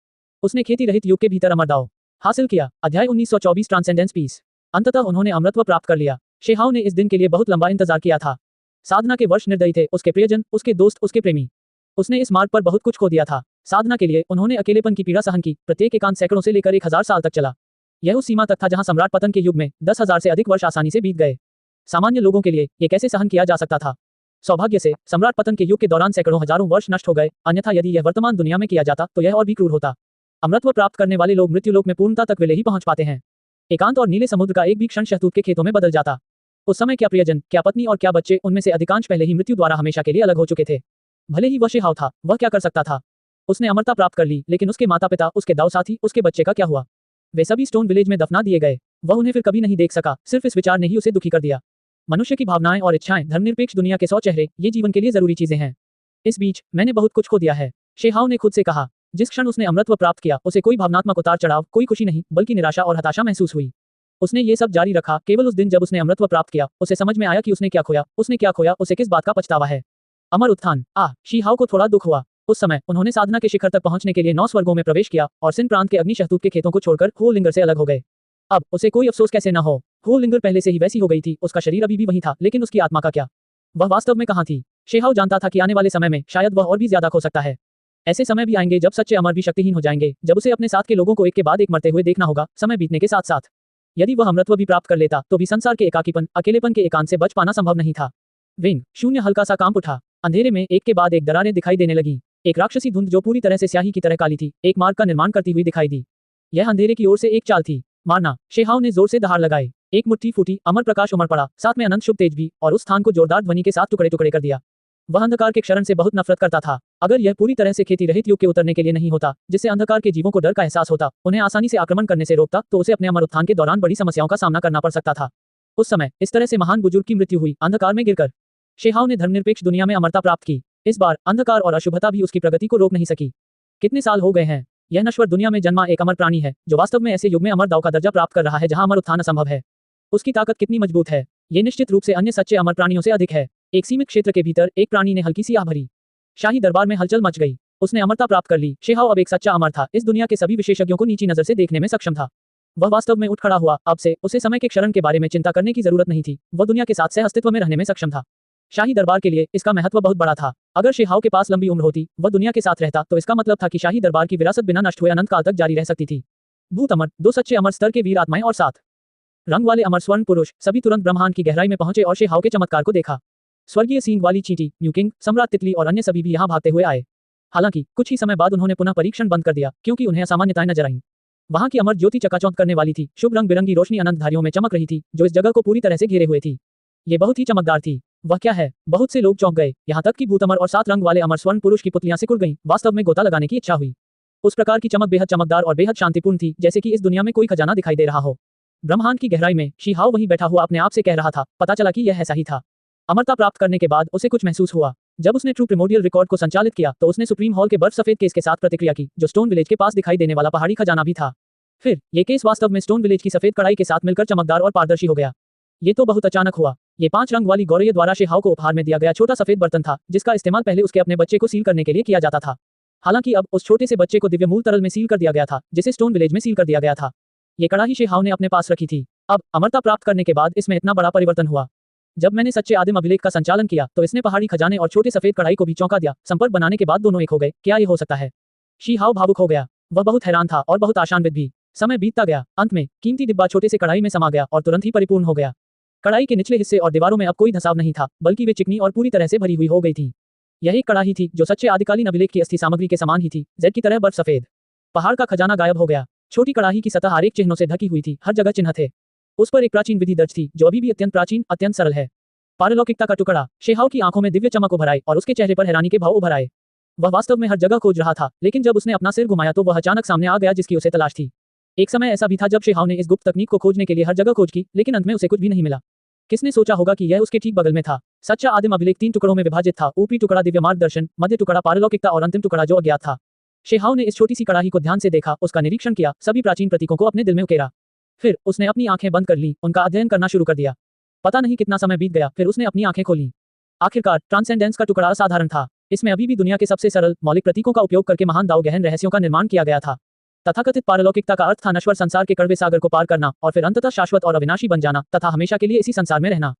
उसने खेती रहित युग के भीतर अमर दाव हासिल किया। अध्याय 1924 ट्रांसेंडेंस पीस। अंततः उन्होंने अमृतत्व प्राप्त कर लिया। शेहाओ ने इस दिन के लिए बहुत लंबा इंतजार किया था। साधना के वर्ष निर्दयी थे, उसके प्रियजन, उसके दोस्त, उसके प्रेमी। उसने इस मार्ग पर बहुत कुछ खो दिया था। साधना के लिए उन्होंने अकेलेपन की पीड़ा सहन की, प्रत्येक एकांत सैकड़ों से लेकर 1000 साल तक चला। यह उस सीमा तक था जहां सम्राट पतन के युग में 10,000 से अधिक वर्ष आसानी से बीत गए। सामान्य लोगों के लिए यह कैसे सहन किया जा सकता था? सौभाग्य से सम्राट पतन के युग के दौरान सैकड़ों हजारों वर्ष नष्ट हो गए, अन्यथा यदि यह वर्तमान दुनिया में किया जाता तो यह और भी क्रूर होता। अमृतत्व प्राप्त करने वाले लोग मृत्युलोक में पूर्णता तक विले ही पहुंच पाते हैं। एकांत और नीले समुद्र का एक भी क्षण शहतूत के खेतों में बदल जाता। उस समय क्या प्रियजन, क्या पत्नी और क्या बच्चे, उनमें से अधिकांश पहले ही मृत्यु द्वारा हमेशा के लिए अलग हो चुके थे। भले ही वह शेहाओ था, वह क्या कर सकता था? उसने अमरता प्राप्त कर ली, लेकिन उसके माता पिता, उसके दाव साथी, उसके बच्चे का क्या हुआ? वे सभी स्टोन विलेज में दफना दिए गए। वह उन्हें फिर कभी नहीं देख सका, सिर्फ इस विचार ने ही उसे दुखी कर दिया। मनुष्य की भावनाएं और इच्छाएं, धर्मनिरपेक्ष दुनिया के 100 चेहरे, ये जीवन के लिए जरूरी चीजें हैं। इस बीच मैंने बहुत कुछ खो दिया है, शेहाओ ने खुद से कहा। जिस क्षण उसने अमृतत्व प्राप्त किया, उसे कोई भावनात्मक उतार चढ़ाव, कोई खुशी नहीं, बल्कि निराशा और हताशा महसूस हुई। उसने ये सब जारी रखा, केवल उस दिन जब उसने अमृतत्व प्राप्त किया, उसे समझ में आया कि उसने क्या खोया, उसे किस बात का पछतावा है। अमर उत्थान। शेहाओ को थोड़ा दुख हुआ। उस समय उन्होंने साधना के शिखर तक पहुंचने के लिए 9 स्वर्गों में प्रवेश किया और सिन प्रांत के अग्नि शहतूत के खेतों को छोड़कर होलिंगर से अलग हो गए। अब उसे कोई अफसोस कैसे न हो। होलिंगर पहले से ही वैसी हो गई थी, उसका शरीर अभी भी वही था, लेकिन उसकी आत्मा का क्या? वह वास्तव में कहाँ थी? शेहाओ जानता था कि आने वाले समय में शायद वह और भी ज्यादा खो सकता है। ऐसे समय भी आएंगे जब सच्चे अमर भी शक्तिहीन हो जाएंगे, जब उसे अपने साथ के लोगों को एक के बाद एक मरते हुए देखना होगा। समय बीतने के साथ साथ यदि वह अमृतत्व भी प्राप्त कर लेता तो भी संसार के एकाकीपन, अकेलेपन के एकांत से बच पाना संभव नहीं था। विंग शून्य हल्का सा कांप उठा। अंधेरे में एक के बाद एक दरारें दिखाई देने लगी। एक राक्षसी धुंध जो पूरी तरह से स्याही की तरह काली थी, एक मार्ग का निर्माण करती हुई दिखाई दी। यह अंधेरे की ओर से एक चाल थी। मारना। शेहाओ ने जोर से दहाड़ लगाई। एक मुट्ठी फूटी, अमर प्रकाश उमड़ पड़ा, साथ में अनंत शुभ तेज भी, और उस स्थान को जोरदार ध्वनि के साथ टुकड़े टुकड़े कर दिया। वह अंधकार के क्षरण से बहुत नफरत करता था। अगर यह पूरी तरह से खेती रहित युग के उतरने के लिए नहीं होता, जिससे अंधकार के जीवों को डर का एहसास होता, उन्हें आसानी से आक्रमण करने से रोकता, तो उसे अपने अमर उत्थान के दौरान बड़ी समस्याओं का सामना करना पड़ सकता था। उस समय इस तरह से महान बुजुर्ग की मृत्यु हुई, अंधकार में गिरकर। शेहाओ ने धर्मनिरपेक्ष दुनिया में अमरता प्राप्त की। इस बार अंधकार और अशुभता भी उसकी प्रगति को रोक नहीं सकी। कितने साल हो गए हैं? यह नश्वर दुनिया में जन्मा एक अमर प्राणी है, जो वास्तव में ऐसे युग में अमर दाव का दर्जा प्राप्त कर रहा है जहां अमर उत्थान असंभव है। उसकी ताकत कितनी मजबूत है, ये निश्चित रूप से अन्य सच्चे अमर प्राणियों से अधिक है। एक सीमित क्षेत्र के भीतर एक प्राणी ने हल्की सी आह भरी। शाही दरबार में हलचल मच गई। उसने अमरता प्राप्त कर ली। शेहाओ अब एक सच्चा अमर था, इस दुनिया के सभी विशेषज्ञों को नीची नजर से देखने में सक्षम था। वह वास्तव में उठ खड़ा हुआ। अब से उसे समय के क्षरण के बारे में चिंता करने की जरूरत नहीं थी। वह दुनिया के साथ सह अस्तित्व में रहने में सक्षम था। शाही दरबार के लिए इसका महत्व बहुत बड़ा था। अगर शेहाओ के पास लंबी उम्र होती, वह दुनिया के साथ रहता, तो इसका मतलब था कि शाही दरबार की विरासत बिना नष्ट हुए अनंत काल तक जारी रह सकती थी। भूत अमर, 2 सच्चे अमर स्तर के वीर आत्माएं और 7 रंग वाले अमर स्वर्ण पुरुष, सभी तुरंत ब्रह्मांड की गहराई में पहुंचे और शेहाओ के चमत्कार को देखा। स्वर्गीय सींग वाली चींटी, म्यूकिंग, सम्राट तितली और अन्य सभी भी यहाँ भागते हुए आए। हालांकि कुछ ही समय बाद उन्होंने पुनः परीक्षण बंद कर दिया, क्योंकि उन्हें असामान्यताएं नजर आईं। वहां की अमर ज्योति चकाचौंध करने वाली थी। शुभ रंग बिरंगी रोशनी अनंत धारियों में चमक रही थी, जो इस जगह को पूरी तरह से घेरे हुए थी। ये बहुत ही चमकदार थी। वह क्या है? बहुत से लोग चौंक गए, यहाँ तक कि भूतमर और 7 रंग वाले अमर स्वर्ण पुरुष की पुतलियां सिकुड़ गईं, वास्तव में गोता लगाने की इच्छा हुई। उस प्रकार की चमक बेहद चमकदार और बेहद शांतिपूर्ण थी, जैसे कि इस दुनिया में कोई खजाना दिखाई दे रहा हो। ब्रह्मांड की गहराई में शी हाओ वहीं बैठा हुआ अपने आप से कह रहा था, पता चला कि यह ऐसा ही था। अमरता प्राप्त करने के बाद उसे कुछ महसूस हुआ। जब उसने ट्रू प्रिमोडियल रिकॉर्ड को संचालित किया तो उसने सुप्रीम हॉल के बर्फ सफेद केस के साथ प्रतिक्रिया की, जो स्टोन विलेज के पास दिखाई देने वाला पहाड़ी खजाना भी था। फिर ये केस वास्तव में स्टोन विलेज की सफेद कढ़ाई के साथ मिलकर चमकदार और पारदर्शी हो गया। ये तो बहुत अचानक हुआ। ये 5 रंग वाली गौरैया द्वारा शी हाओ को उपहार में दिया गया छोटा सफेद बर्तन था, जिसका इस्तेमाल पहले उसके अपने बच्चे को सील करने के लिए किया जाता था। हालांकि अब उस छोटे से बच्चे को दिव्य मूल तरल में सील कर दिया गया था, जिसे स्टोन विलेज में सील कर दिया गया था। ये कड़ाही शी हाओ ने अपने पास रखी थी। अब अमरता प्राप्त करने के बाद इसमें इतना बड़ा परिवर्तन हुआ। जब मैंने सच्चे आदिम अभिलेख का संचालन किया तो इसने पहाड़ी खजाने और छोटे सफेद कढ़ाई को भी चौंका दिया। संपर्क बनाने के बाद दोनों एक हो गए। क्या ये हो सकता है? शी हाओ भावुक हो गया। वह बहुत हैरान था और बहुत आशान्वित भी। समय बीतता गया। अंत में कीमती डिब्बा छोटे से कढ़ाई में समा गया और तुरंत ही परिपूर्ण हो गया। कढ़ाई के निचले हिस्से और दीवारों में अब कोई धंसाव नहीं था, बल्कि वे चिकनी और पूरी तरह से भरी हुई हो गई थी। यह एक कढ़ाई थी जो सच्चे आदिकालीन अभिलेख की अस्थि सामग्री के समान ही थी, जेड की तरह बर्फ सफेद। पहाड़ का खजाना गायब हो गया। छोटी कढ़ाई की सतह आरेख चिन्हों से ढकी हुई थी, हर जगह चिन्ह थे। उस पर एक प्राचीन विधि दर्ज थी, जो अभी भी अत्यंत प्राचीन, अत्यंत सरल है। पारलौकिकता का टुकड़ा। शी हाओ की आंखों में दिव्य चमक उभर आए और उसके चेहरे पर हैरानी के भाव उभर आए। वह वास्तव में हर जगह खोज रहा था, लेकिन जब उसने अपना सिर घुमाया तो वह अचानक सामने आ गया जिसकी उसे तलाश थी। एक समय ऐसा भी था जब शी हाओ ने इस गुप्त तकनीक को खोजने के लिए हर जगह खोज की, लेकिन अंत में उसे कुछ भी नहीं मिला। किसने सोचा होगा कि यह उसके ठीक बगल में था? सच्चा आदिम अभिलेख 3 टुकड़ों में विभाजित था। ऊपरी टुकड़ा दिव्य मार्गदर्शन, मध्य टुकड़ा पारलौकिकता और अंतिम टुकड़ा जो अज्ञात था। शी हाओ ने इस छोटी सी कड़ाही को ध्यान से देखा, उसका निरीक्षण किया, सभी प्राचीन प्रतीकों को अपने दिल में उकेरा। फिर उसने अपनी आंखें बंद कर लीं, उनका अध्ययन करना शुरू कर दिया। पता नहीं कितना समय बीत गया, फिर उसने अपनी आंखें खोली। आखिरकार ट्रांसेंडेंस का टुकड़ा असाधारण था। इसमें अभी भी दुनिया के सबसे सरल मौलिक प्रतीकों का उपयोग करके महान दाव गहन रहस्यों का निर्माण किया गया था। तथाकथित पारलौकिकता का अर्थ था नश्वर संसार के कड़वे सागर को पार करना और फिर अंततः शाश्वत और अविनाशी बन जाना तथा हमेशा के लिए इसी संसार में रहना।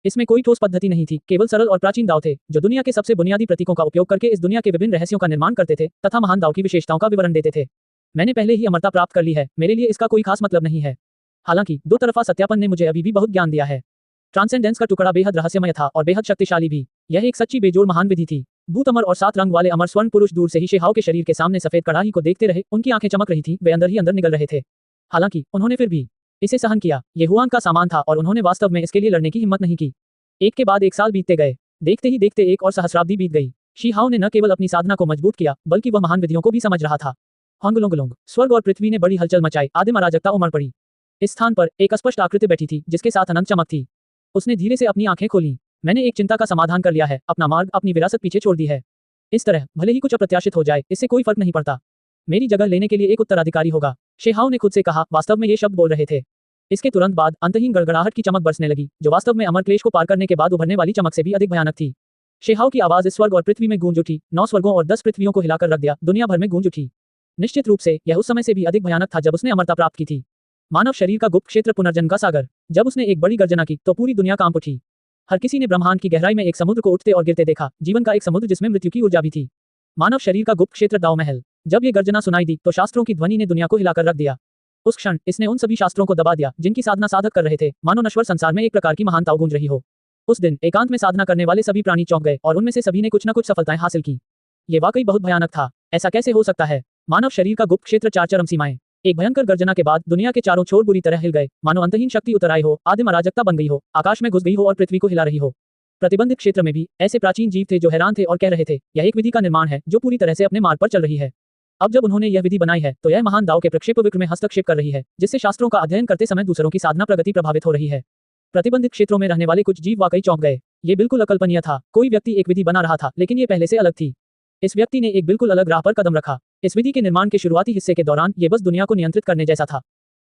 इसमें कोई ठोस पद्धति नहीं थी, केवल सरल और प्राचीन दाव थे, जो दुनिया के सबसे बुनियादी प्रतीकों का उपयोग करके इस दुनिया के विभिन्न रहस्यों का निर्माण करते थे तथा महान दाव की विशेषताओं का विवरण देते थे। मैंने पहले ही अमरता प्राप्त कर ली है, मेरे लिए इसका कोई खास मतलब नहीं है। हालांकि दो तरफा सत्यापन ने मुझे अभी भी बहुत ज्ञान दिया है। ट्रांसेंडेंस का टुकड़ा बेहद रहस्यमय था और बेहद शक्तिशाली भी। यह एक सच्ची बेजोड़ महान विधि थी। भूत अमर और 7 रंग वाले अमर स्वर्ण पुरुष दूर से ही शी हाओ के शरीर के सामने सफेद कड़ाही को देखते रहे, उनकी आंखें चमक रही थी, वे अंदर ही अंदर निगल रहे थे। हालांकि उन्होंने फिर भी इसे सहन किया। ये हुआन का सामान था और उन्होंने वास्तव में इसके लिए लड़ने की हिम्मत नहीं की। एक के बाद एक साल बीतते गए। देखते ही देखते एक और सहस्राब्दी बीत गई। शी हाओ ने न केवल अपनी साधना को मजबूत किया, बल्कि वह महान विधियों को भी समझ रहा था। होंगलोंगलोंग, स्वर्ग और पृथ्वी ने बड़ी हलचल मचाई, आदिम अराजकता उमड़ पड़ी। इस स्थान पर एक अस्पष्ट आकृति बैठी थी, जिसके साथ अनंत चमक थी। उसने धीरे से अपनी आंखें खोली। मैंने एक चिंता का समाधान कर लिया है, अपना मार्ग, अपनी विरासत पीछे छोड़ दी है। इस तरह भले ही कुछ अप्रत्याशित हो जाए, इससे कोई फर्क नहीं पड़ता। मेरी जगह लेने के लिए एक उत्तराधिकारी होगा, शी हाओ ने खुद से कहा। वास्तव में ये शब्द बोल रहे थे। इसके तुरंत बाद अंतहीन गड़गड़ाहट की चमक बरसने लगी, जो वास्तव में अमर क्लेश को पार करने के बाद उभरने वाली चमक से भी अधिक भयानक थी। शी हाओ की आवाज इस स्वर्ग और पृथ्वी में गूंज उठी, 9 स्वर्गों और 10 पृथ्वियों को हिलाकर रख दिया, दुनिया भर में गूंज उठी। निश्चित रूप से यह उस समय से भी अधिक भयानक था जब उसने अमरता प्राप्त की थी। मानव शरीर का गुप्त क्षेत्र, पुनर्जन्म का सागर। जब उसने एक बड़ी गर्जना की तो पूरी दुनिया कांप उठी। हर किसी ने ब्रह्मांड की गहराई में एक समुद्र को उठते और गिरते देखा, जीवन का एक समुद्र जिसमें मृत्यु की ऊर्जा भी थी। मानव शरीर का गुप्त क्षेत्र, दाव महल। जब ये गर्जना सुनाई दी तो शास्त्रों की ध्वनि ने दुनिया को हिलाकर रख दिया। उस क्षण इसने उन सभी शास्त्रों को दबा दिया जिनकी साधना साधक कर रहे थे, मानो नश्वर संसार में एक प्रकार की महान ताव गूंज रही हो। उस दिन एकांत में साधना करने वाले सभी प्राणी चौंक गए और उनमें से सभी ने कुछ न कुछ सफलताएं हासिल की। ये वाकई बहुत भयानक था। ऐसा कैसे हो सकता है? मानव शरीर का गुप्त क्षेत्र, 4 चरम सीमाएं। एक भयंकर गर्जना के बाद दुनिया के चारों छोर बुरी तरह हिल गए, मानो अंतहीन शक्ति उतर आई हो, आदिम अराजकता बन गई हो, आकाश में घुस गई हो और पृथ्वी को हिला रही हो। प्रतिबंधित क्षेत्र में भी ऐसे प्राचीन जीव थे जो हैरान थे और कह रहे थे, यह एक विधि का निर्माण है जो पूरी तरह से अपने मार्ग पर चल रही है। अब जब उन्होंने यह विधि बनाई है तो यह महान दाव के प्रक्षेप विक्र में हस्तक्षेप कर रही है, जिससे शास्त्रों का अध्ययन करते समय दूसरों की साधना प्रगति प्रभावित हो रही है। प्रतिबंधित क्षेत्रों में रहने वाले कुछ जीव वाकई चौंक गए। ये बिल्कुल अकल्पनीय था। कोई व्यक्ति एक विधि बना रहा था, लेकिन ये पहले से अलग थी। इस व्यक्ति ने एक बिल्कुल अलग राह पर कदम रखा। इस विधि के निर्माण के शुरुआती हिस्से के दौरान ये बस दुनिया को नियंत्रित करने जैसा था।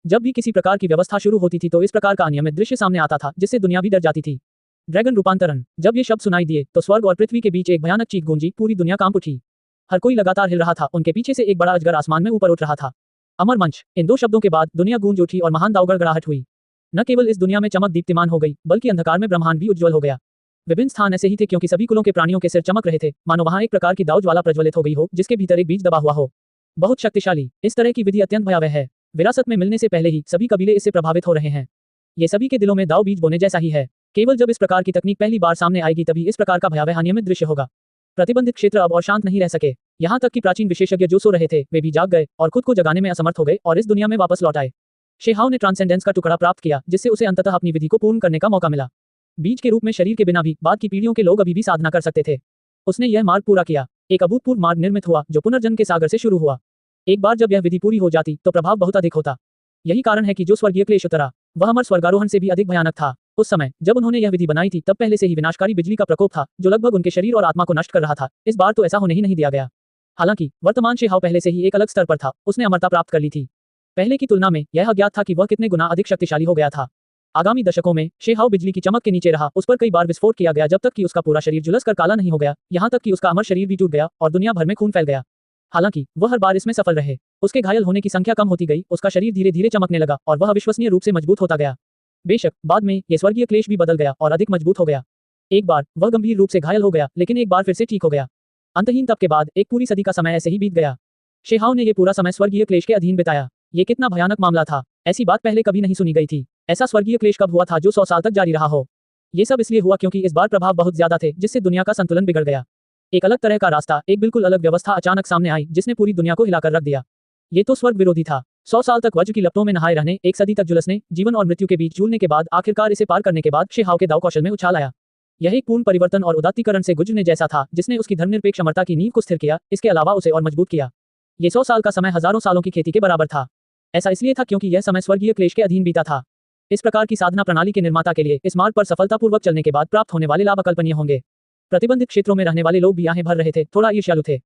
जब भी किसी प्रकार की व्यवस्था शुरू होती थी तो इस प्रकार का अनियमित दृश्य सामने आता था, जिससे दुनिया भी डर जाती थी। ड्रैगन रूपांतरण। जब ये शब्द सुनाई दिए तो स्वर्ग और पृथ्वी के बीच एक भयानक चीख गूंजी, पूरी दुनिया कांप उठी। हर कोई लगातार हिल रहा था, उनके पीछे से एक बड़ा अजगर आसमान में ऊपर उठ रहा था। अमर मंच। इन 2 शब्दों के बाद दुनिया गूंज उठी और महान दाव गड़गड़ाहट हुई। न केवल इस दुनिया में चमक दीप्तिमान हो गई, बल्कि अंधकार में ब्रह्मांड भी उज्ज्वल हो गया। विभिन्न स्थान ऐसे ही थे क्योंकि सभी कुलों के प्राणियों के सिर चमक रहे थे, मानो वहां एक प्रकार की दाव ज्वाला प्रज्वलित हो गई हो, जिसके भीतर एक बीज दबा हुआ हो। बहुत शक्तिशाली। इस तरह की विधि अत्यंत भयावह है। विरासत में मिलने से पहले ही सभी कबीले इससे प्रभावित हो रहे हैं। ये सभी के दिलों में दाव बीज बोने जैसा ही है। केवल जब इस प्रकार की तकनीक पहली बार सामने आएगी तभी इस प्रकार का भयावह अनियमित दृश्य होगा। प्रतिबंधित क्षेत्र अब और शांत नहीं रह सके। यहाँ तक कि प्राचीन विशेषज्ञ जो सो रहे थे वे भी जाग गए और खुद को जगाने में असमर्थ हो गए और इस दुनिया में वापस लौट आए। शी हाओ ने ट्रांसेंडेंस का टुकड़ा प्राप्त किया, जिससे उसे अंततः अपनी विधि को पूर्ण करने का मौका मिला। बीज के रूप में शरीर के बिना भी बाद की पीढ़ियों के लोग अभी भी साधना कर सकते थे। उसने यह मार्ग पूरा किया। एक अभूतपूर्व मार्ग निर्मित हुआ जो पुनर्जन्म के सागर से शुरू हुआ। एक बार जब यह विधि पूरी हो जाती तो प्रभाव बहुत अधिक होता। यही कारण है कि जो स्वर्गीय क्लेश उतरा वह अमर स्वर्गारोहण से भी अधिक भयानक था। उस समय जब उन्होंने यह विधि बनाई थी तब पहले से ही विनाशकारी बिजली का प्रकोप था जो लगभग उनके शरीर और आत्मा को नष्ट कर रहा था। इस बार तो ऐसा होने ही नहीं दिया गया। हालांकि वर्तमान शेहाव पहले से ही एक अलग स्तर पर था। उसने अमरता प्राप्त कर ली थी। पहले की तुलना में यह अज्ञात था कि वह कितने गुना अधिक शक्तिशाली हो गया था। आगामी दशकों में शेहाव बिजली की चमक के नीचे रहा। उस पर कई बार विस्फोट किया गया जब तक कि उसका पूरा शरीर झुलस कर काला नहीं हो गया। यहाँ तक कि उसका अमर शरीर भी टूट गया और दुनिया भर में खून फैल गया। हालांकि वह हर बार इसमें सफल रहे। उसके घायल होने की संख्या कम होती गई, उसका शरीर धीरे धीरे चमकने लगा और वह अविश्वसनीय रूप से मजबूत होता गया। बेशक बाद में ये स्वर्गीय क्लेश भी बदल गया और अधिक मजबूत हो गया। एक बार वह गंभीर रूप से घायल हो गया लेकिन एक बार फिर से ठीक हो गया। अंतहीन तप के बाद एक पूरी सदी का समय ऐसे ही बीत गया। शेहाव ने यह पूरा समय स्वर्गीय क्लेश के अधीन बिताया। ये कितना भयानक मामला था। ऐसी बात पहले कभी नहीं सुनी गई थी। ऐसा स्वर्गीय क्लेश कब हुआ था जो 100 साल तक जारी रहा हो। ये सब इसलिए हुआ क्योंकि इस बार प्रभाव बहुत ज्यादा थे जिससे दुनिया का संतुलन बिगड़ गया। एक अलग तरह का रास्ता, एक बिल्कुल अलग व्यवस्था अचानक सामने आई जिसने पूरी दुनिया को हिलाकर रख दिया। ये तो स्वर्ग विरोधी था। 100 साल तक वज्र की लपटों में नहाए रहने, एक सदी तक झुलसने, जीवन और मृत्यु के बीच झूलने के बाद आखिरकार इसे पार करने के बाद शेहाव के दाव कौशल में उछाल आया। यह एक पूर्ण परिवर्तन और उदात्तीकरण से गुजरने जैसा था जिसने उसकी धर्मनिरपेक्ष अमरता की नींव को स्थिर किया। इसके अलावा उसे और मजबूत किया। ये 100 साल का समय हजारों सालों की खेती के बराबर था। ऐसा इसलिए था क्योंकि यह समय स्वर्गीय क्लेश के अधीन बीता था। इस प्रकार की साधना प्रणाली के निर्माता के लिए इस मार्ग पर सफलतापूर्वक चलने के बाद प्राप्त होने वाले लाभ अकल्पनीय होंगे। प्रतिबंधित क्षेत्रों में रहने वाले लोग भी आहें भर रहे थे, थोड़ा ईर्ष्यालु थे।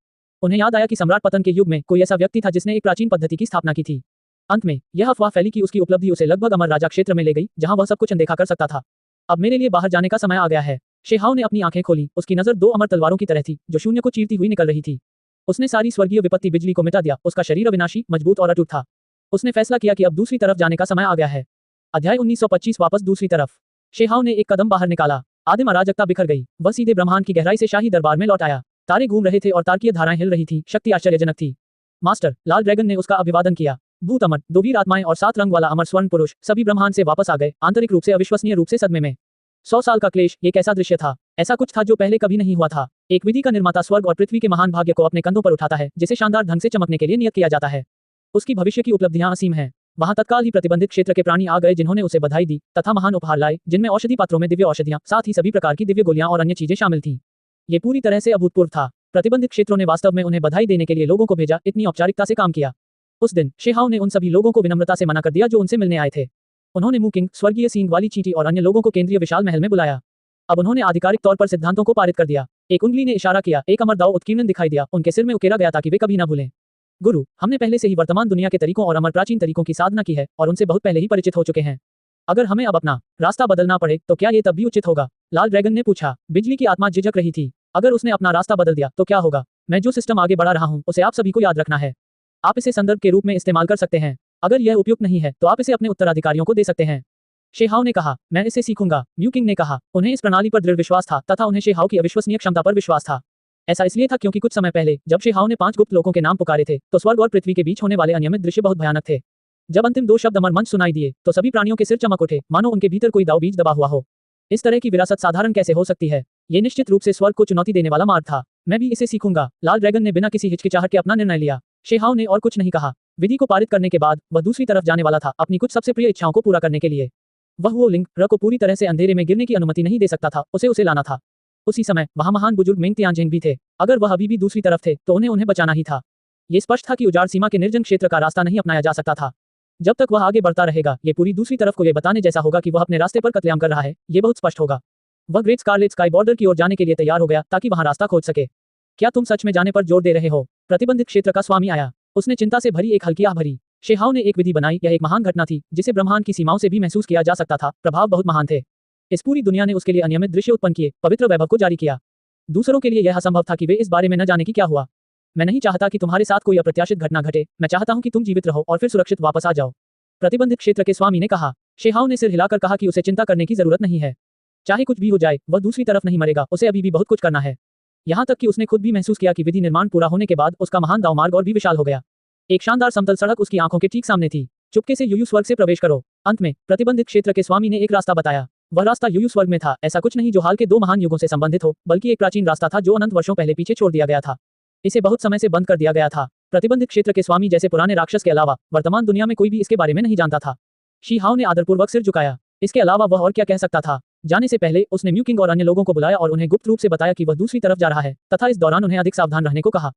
उन्हें याद आया कि सम्राट पतन के युग में कोई ऐसा व्यक्ति था जिसने एक प्राचीन पद्धति की स्थापना की थी। अंत में यह अफवाह फैली कि उसकी उपलब्धि उसे लगभग अमर राजा क्षेत्र में ले गई जहां वह सब कुछ अनदेखा कर सकता था। अब मेरे लिए बाहर जाने का समय आ गया है। शेहाव ने अपनी आंखें खोली। उसकी नजर 2 अमर तलवारों की तरह थी जो शून्य को चीरती हुई निकल रही थी। उसने सारी स्वर्गीय विपत्ति बिजली को मिटा दिया। उसका शरीर अविनाशी, मजबूत और अटूट था। उसने फैसला किया कि अब दूसरी तरफ जाने का समय आ गया है। अध्याय 1925 वापस दूसरी तरफ। शेहाव ने एक कदम बाहर निकाला। आदिम अराजकता बिखर गई। वह सीधे ब्रह्मांड की गहराई से शाही दरबार में लौट आया। तारे घूम रहे थे और तारकीय धाराएं हिल रही थी। शक्ति आश्चर्यजनक थी। मास्टर, लाल ड्रैगन ने उसका अभिवादन किया। भूत अमर, 2 वीर आत्माएं और 7 रंग वाला अमर स्वर्ण पुरुष सभी ब्रह्मांड से वापस आ गए, आंतरिक रूप से अविश्वसनीय रूप से सदमे में। 100 साल का क्लेश, एक ऐसा दृश्य था, ऐसा कुछ था जो पहले कभी नहीं हुआ था। एक विधि का निर्माता स्वर्ग और पृथ्वी के महान भाग्य को अपने कंधों पर उठाता है जिसे शानदार ढंग से चमकने के लिए नियत किया जाता है। उसकी भविष्य की उपलब्धियां असीम हैं। वहां तत्काल ही प्रतिबंधित क्षेत्र के प्राणी आ गए जिन्होंने उसे बधाई दी तथा महान उपहार लाए जिनमें औषधि पात्रों में दिव्य औषधियां, साथ ही सभी प्रकार की दिव्य गोलियां और अन्य चीजें शामिल थीं। ये पूरी तरह से अभूतपूर्व था। प्रतिबंधित क्षेत्रों ने वास्तव में उन्हें बधाई देने के लिए लोगों को भेजा, इतनी औपचारिकता से काम किया। उस दिन शेहाव ने उन सभी लोगों को विनम्रता से मना कर दिया जो उनसे मिलने आए थे। उन्होंने मुकिंग, स्वर्गीय सींग वाली चींटी और अन्य लोगों को केंद्रीय विशाल महल में बुलाया। अब उन्होंने आधिकारिक तौर पर सिद्धांतों को पारित कर दिया। एक उंगली ने इशारा किया, एक अमर दाव उत्कीर्णन दिखाई दिया, उनके सिर में उकेरा गया ताकि वे कभी न भूलें। गुरु, हमने पहले से ही वर्तमान दुनिया के तरीकों और अमर प्राचीन तरीकों की साधना की है और उनसे बहुत पहले ही परिचित हो चुके हैं। अगर हमें अब अपना रास्ता बदलना पड़े तो क्या ये तब भी उचित होगा? लाल ड्रैगन ने पूछा। बिजली की आत्मा झिझक रही थी। अगर उसने अपना रास्ता बदल दिया तो क्या होगा? मैं जो सिस्टम आगे बढ़ा रहा हूँ उसे आप सभी को याद रखना है। आप इसे संदर्भ के रूप में इस्तेमाल कर सकते हैं। अगर यह उपयुक्त नहीं है तो आप इसे अपने उत्तराधिकारियों को दे सकते हैं। शेहाव ने कहा, मैं इसे सीखूंगा। म्यूकिंग ने कहा। उन्हें इस प्रणाली पर दृढ़ विश्वास था तथा उन्हें शेहाव की अविश्वसनीय क्षमता पर विश्वास था। ऐसा इसलिए था क्योंकि कुछ समय पहले जब शेहाव ने 5 गुप्त लोगों के नाम पुकारे थे तो स्वर्ग और पृथ्वी के बीच होने वाले अनियमित दृश्य बहुत भयानक थे। जब अंतिम 2 शब्द अमर मंच सुनाई दिए तो सभी प्राणियों के सिर चमक उठे, मानो उनके भीतर कोई दाव बीज दबा हुआ हो। इस तरह की विरासत साधारण कैसे हो सकती है? ये निश्चित रूप से स्वर्ग को चुनौती देने वाला मार्ग था। मैं भी इसे सीखूंगा। लाल ड्रैगन ने बिना किसी हिचकिचाहट के अपना निर्णय लिया। शेहाव ने और कुछ नहीं कहा। विधि को पारित करने के बाद वह दूसरी तरफ जाने वाला था, अपनी कुछ सबसे प्रिय इच्छाओं को पूरा करने के लिए। वह वो लिंग र को पूरी तरह से अंधेरे में गिरने की अनुमति नहीं दे सकता था, उसे लाना था। उसी समय वहां महान बुजुर्ग मेंग तियांजिंग भी थे। अगर वह अभी भी दूसरी तरफ थे तो उन्हें बचाना ही था। ये स्पष्ट था कि उजाड़ सीमा के निर्जन क्षेत्र का रास्ता नहीं अपनाया जा सकता था। जब तक वह आगे बढ़ता रहेगा ये पूरी दूसरी तरफ को ये बताने जैसा होगा कि वह अपने रास्ते पर कत्लेआम कर रहा है। ये बहुत स्पष्ट होगा। वह ग्रेट स्कारलेट स्काई बॉर्डर की ओर जाने के लिए तैयार हो गया ताकि वहां रास्ता खोज सके। क्या तुम सच में जाने पर जोर दे रहे हो? प्रतिबंधित क्षेत्र का स्वामी आया। उसने चिंता से भरी एक हल्की आह भरी। शेहाव ने एक विधि बनाई। यह एक महान घटना थी जिसे ब्रह्मांड की सीमाओं से भी महसूस किया जा सकता था। प्रभाव बहुत महान थे। इस पूरी दुनिया ने उसके लिए अनियमित दृश्य उत्पन्न किए, पवित्र वैभव को जारी किया। दूसरों के लिए यह असंभव था कि वे इस बारे में न जाने की क्या हुआ। मैं नहीं चाहता कि तुम्हारे साथ कोई अप्रत्याशित घटना घटे। मैं चाहता हूं कि तुम जीवित रहो और फिर सुरक्षित वापस आ जाओ। प्रतिबंधित क्षेत्र के स्वामी ने कहा। शेहाव ने सिर हिलाकर कहा कि उसे चिंता करने की जरूरत नहीं है। चाहे कुछ भी हो जाए वह दूसरी तरफ नहीं मरेगा। उसे अभी भी बहुत कुछ करना है। यहाँ तक कि उसने खुद भी महसूस किया कि विधि निर्माण पूरा होने के बाद उसका महान दाव मार्ग और भी विशाल हो गया। एक शानदार समतल सड़क उसकी आंखों के ठीक सामने थी। चुपके से युयु स्वर्ग से प्रवेश करो। अंत में प्रतिबंधित क्षेत्र के स्वामी ने एक रास्ता बताया। वह रास्ता युयु स्वर्ग में था। ऐसा कुछ नहीं जो हाल के 2 महान युगों से संबंधित हो, बल्कि एक प्राचीन रास्ता था जो अनंत वर्षों पहले पीछे छोड़ दिया गया था। इसे बहुत समय से बंद कर दिया गया था। प्रतिबंधित क्षेत्र के स्वामी जैसे पुराने राक्षस के अलावा वर्तमान दुनिया में कोई भी इसके बारे में नहीं जानता था। शेहाव ने आदरपूर्वक सिर झुकाया। इसके अलावा वह और क्या कह सकता था? जाने से पहले उसने म्यूकिंग और अन्य लोगों को बुलाया और उन्हें गुप्त रूप से बताया कि वह दूसरी तरफ जा रहा है तथा इस दौरान उन्हें अधिक सावधान रहने को कहा।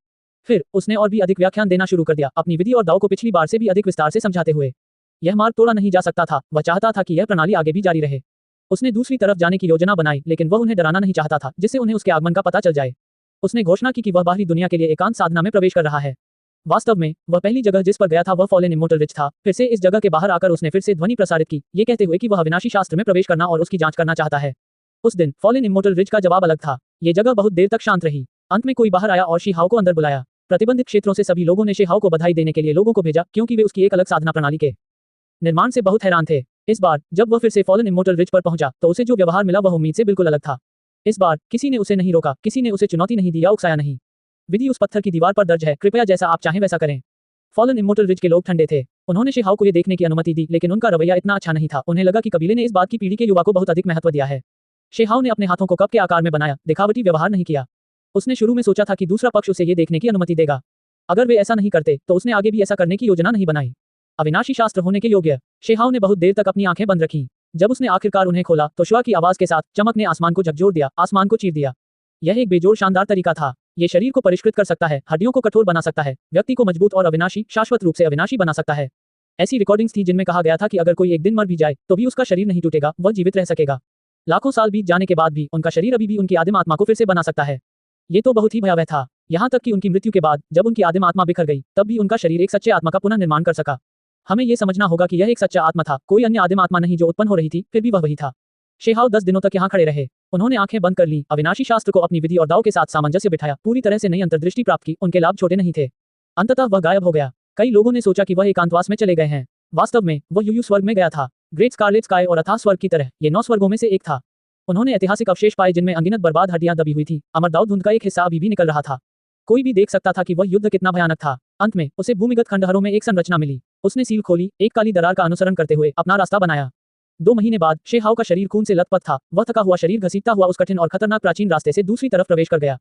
फिर उसने और भी अधिक व्याख्यान देना शुरू कर दिया, अपनी विधि और दाव को पिछली बार से भी अधिक विस्तार से समझाते हुए। यह मार्ग तोड़ा नहीं जा सकता था, वह चाहता था कि यह प्रणाली आगे भी जारी रहे। उसने दूसरी तरफ जाने की योजना बनाई, लेकिन वह उन्हें डराना नहीं चाहता था जिससे उन्हें उसके आगमन का पता चल जाए। उसने घोषणा की कि वह बाहरी दुनिया के लिए एकांत साधना में प्रवेश कर रहा है। वास्तव में वह पहली जगह जिस पर गया था वह फॉलेन इमोर्टल रिच था। फिर से इस जगह के बाहर आकर उसने फिर से ध्वनि प्रसारित की, ये कहते हुए कि वह अविनाशी शास्त्र में प्रवेश करना और उसकी जांच करना चाहता है। उस दिन फॉलेन इमोर्टल रिच का जवाब अलग था। ये जगह बहुत देर तक शांत रही। अंत में कोई बाहर आया और शी हाओ को अंदर बुलाया। प्रतिबंधित क्षेत्रों से सभी लोगों ने शी हाओ को बधाई देने के लिए लोगों को भेजा, क्योंकि वे उसकी एक अलग साधना प्रणाली के निर्माण से बहुत हैरान थे। इस बार जब वह फिर से फॉलन इमोर्टल रिच पर पहुंचा तो उसे जो व्यवहार मिला वह उम्मीद से बिल्कुल अलग था। इस बार किसी ने उसे नहीं रोका, किसी ने उसे चुनौती नहीं दी या उकसाया नहीं। विधि उस पत्थर की दीवार पर दर्ज है, कृपया जैसा आप चाहें वैसा करें। फॉलन इमोर्टल रिच के लोग ठंडे थे। उन्होंने शी हाओ को ये देखने की अनुमति दी, लेकिन उनका रवैया इतना अच्छा नहीं था। उन्हें लगा कि कबीले ने इस बात की पीढ़ी के युवा को बहुत अधिक महत्व दिया है। शी हाओ ने अपने हाथों को कप के आकार में बनाया, दिखावटी व्यवहार नहीं किया। उसने शुरू में सोचा था कि दूसरा पक्ष उसे ये देखने की अनुमति देगा। अगर वे ऐसा नहीं करते तो उसने आगे भी ऐसा करने की योजना नहीं बनाई। अविनाशी शास्त्र होने के योग्य। शी हाओ ने बहुत देर तक अपनी आंखें बंद रखीं। जब उसने आखिरकार उन्हें खोला तो शुआ की आवाज के साथ चमक ने आसमान को झकझोर दिया, आसमान को चीर दिया। यह एक बेजोड़ शानदार तरीका था। ये शरीर को परिष्कृत कर सकता है, हड्डियों को कठोर बना सकता है, व्यक्ति को मजबूत और अविनाशी, शाश्वत रूप से अविनाशी बना सकता है। ऐसी रिकॉर्डिंग्स थी जिनमें कहा गया था कि अगर कोई एक दिन मर भी जाए तो भी उसका शरीर नहीं टूटेगा, वह जीवित रह सकेगा। लाखों साल बीत जाने के बाद भी उनका शरीर अभी भी उनकी आदिम आत्मा को फिर से बना सकता है। ये तो बहुत ही भयावह था। यहाँ तक कि उनकी मृत्यु के बाद जब उनकी आदिम आत्मा बिखर गई तब भी उनका शरीर एक सच्चे आत्मा का पुनः निर्माण कर सका। हमें यह समझना होगा कि यह एक सच्चा आत्मा था, कोई अन्य आदिम आत्मा नहीं जो उत्पन्न हो रही थी, फिर भी वह वही था। शी हाओ 10 दिनों तक यहाँ खड़े रहे। उन्होंने आंखें बंद कर ली, अविनाशी शास्त्र को अपनी विधि और दाव के साथ सामंजस्य बिठाया, पूरी तरह से नई अंतर्दृष्टि प्राप्त की। उनके लाभ छोटे नहीं थे। अंततः वह गायब हो गया। कई लोगों ने सोचा कि वह एकांतवास में चले गए हैं। वास्तव में वह यूयू स्वर्ग में गया था, ग्रेट स्कारलेट स्काई और अथाह स्वर्ग की तरह ये 9 स्वर्गों में से एक था। उन्होंने ऐतिहासिक अवशेष पाए जिनमें अनगिनत बर्बाद हड्डियां दबी हुई थी। अमर दाऊ धुंध का एक हिस्सा अभी भी निकल रहा था। कोई भी देख सकता था कि वह युद्ध कितना भयानक था। अंत में उसे भूमिगत खंडहरों में एक संरचना मिली। उसने सील खोली, एक काली दरार का अनुसरण करते हुए अपना रास्ता बनाया। 2 महीने बाद शी हाओ का शरीर खून से लथपथ था। वह थका हुआ शरीर घसीटता हुआ उस कठिन और खतरनाक प्राचीन रास्ते से दूसरी तरफ प्रवेश कर गया।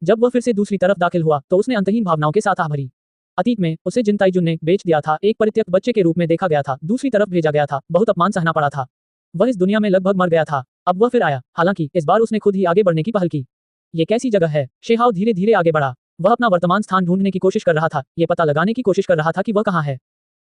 जब वह फिर से दूसरी तरफ दाखिल हुआ तो उसने अंतहीन भावनाओं के साथ आह भरी। अतीत में उसे जिन ताइजुन ने बेच दिया था, एक परित्यक्त बच्चे के रूप में देखा गया था, दूसरी तरफ भेजा गया था, बहुत अपमान सहना पड़ा था। वह इस दुनिया में लगभग मर गया था। अब वह फिर आया, हालांकि इस बार उसने खुद ही आगे बढ़ने की पहल की। ये कैसी जगह है? शी हाओ धीरे धीरे आगे बढ़ा। वह अपना वर्तमान स्थान ढूंढने की कोशिश कर रहा था, ये पता लगाने की कोशिश कर रहा था कि वह कहाँ है।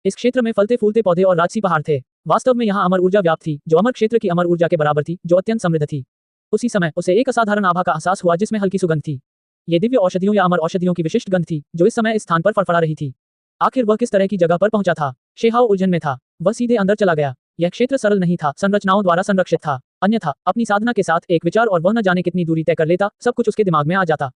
इस क्षेत्र में फलते फूलते पौधे और राजसी पहाड़ थे। वास्तव में यहाँ अमर ऊर्जा व्याप्त थी, जो अमर क्षेत्र की अमर ऊर्जा के बराबर थी, जो अत्यंत समृद्ध थी। उसी समय उसे एक असाधारण आभा का एहसास हुआ जिसमें हल्की सुगंध थी। ये दिव्य औषधियों या अमर औषधियों की विशिष्ट गंध थी जो इस समय इस स्थान पर फड़फड़ा रही थी। आखिर वह किस तरह की जगह पर पहुंचा था? शी हाओ उलझन में था। वह सीधे अंदर चला गया। यह क्षेत्र सरल नहीं था, संरचनाओं द्वारा संरक्षित था। अन्यथा अपनी साधना के साथ एक विचार और वह न जाने कितनी दूरी तय कर लेता, सब कुछ उसके दिमाग में आ जाता।